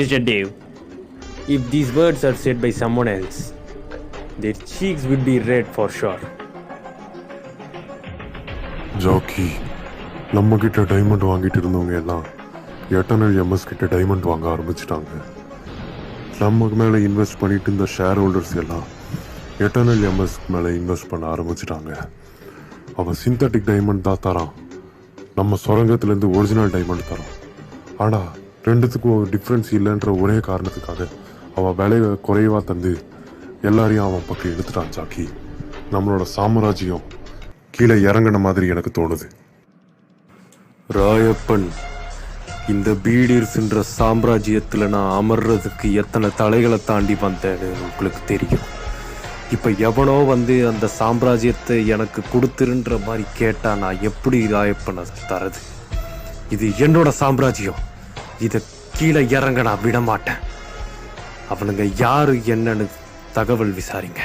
Mr. Dave, if these words are said by someone else, their cheeks would be red for sure. Jackie, நம்ம கிட்ட diamond வாங்கிட்டு இருந்தவங்க எல்லாம் eternal MS கிட்ட diamond வாங்க ஆரம்பிச்சிட்டாங்க. நமக்கு மேலே இன்வெஸ்ட் பண்ணிட்டு இருந்த ஷேர் ஹோல்டர்ஸ் எல்லாம் எட்டர்னல் எம்எஸ் மேலே இன்வெஸ்ட் பண்ண ஆரம்பிச்சிட்டாங்க. அவன் சிந்தட்டிக் டைமண்ட் தான் தரான், நம்ம சுரங்கத்துலேருந்து ஒரிஜினல் டைமண்ட் தரான். ஆனால் ரெண்டுத்துக்கும் ஒரு டிஃப்ரென்ஸ் இல்லைன்ற ஒரே காரணத்துக்காக அவன் விலையை குறைவாக தந்து எல்லாரையும் அவன் பக்கம் எடுத்துட்டான். ஜாக்கி, நம்மளோட சாம்ராஜ்யம் கீழே இறங்கின மாதிரி எனக்கு தோணுது. ராயப்பன், இந்த பீடீர்ஸ்ன்ற சாம்ராஜ்யத்தில் நான் அமர்றதுக்கு எத்தனை தலைகளை தாண்டி வந்தேன்னு உங்களுக்கு தெரியும். இப்போ எவனோ வந்து அந்த சாம்ராஜ்யத்தை எனக்கு கொடுத்துருன்ற மாதிரி கேட்டால் நான் எப்படி ராயப்பனை தரது? இது என்னோட சாம்ராஜ்யம். இதை கீழே இறங்க நான் விட மாட்டேன். அவனுங்க யாரு என்னன்னு தகவல் விசாரிங்க.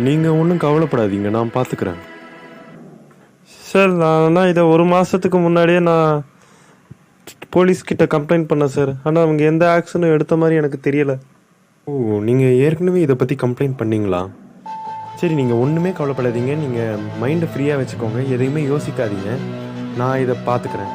நீங்கள் ஒன்றும் கவலைப்படாதீங்க, நான் பார்த்துக்கிறேன். சார், நான் இதை ஒரு மாதத்துக்கு முன்னாடியே நான் போலீஸ்கிட்ட கம்ப்ளைண்ட் பண்ணேன் சார். ஆனால் அவங்க எந்த ஆக்ஷனும் எடுத்த மாதிரி எனக்கு தெரியலை. ஓ, நீங்கள் ஏற்கனவே இதை பற்றி கம்ப்ளைண்ட் பண்ணீங்களா? சரி, நீங்கள் ஒன்றுமே கவலைப்படாதீங்க. நீங்கள் மைண்டை ஃப்ரீயாக வச்சுக்கோங்க, எதையுமே யோசிக்காதீங்க. நான் இதை பார்த்துக்கிறேன்.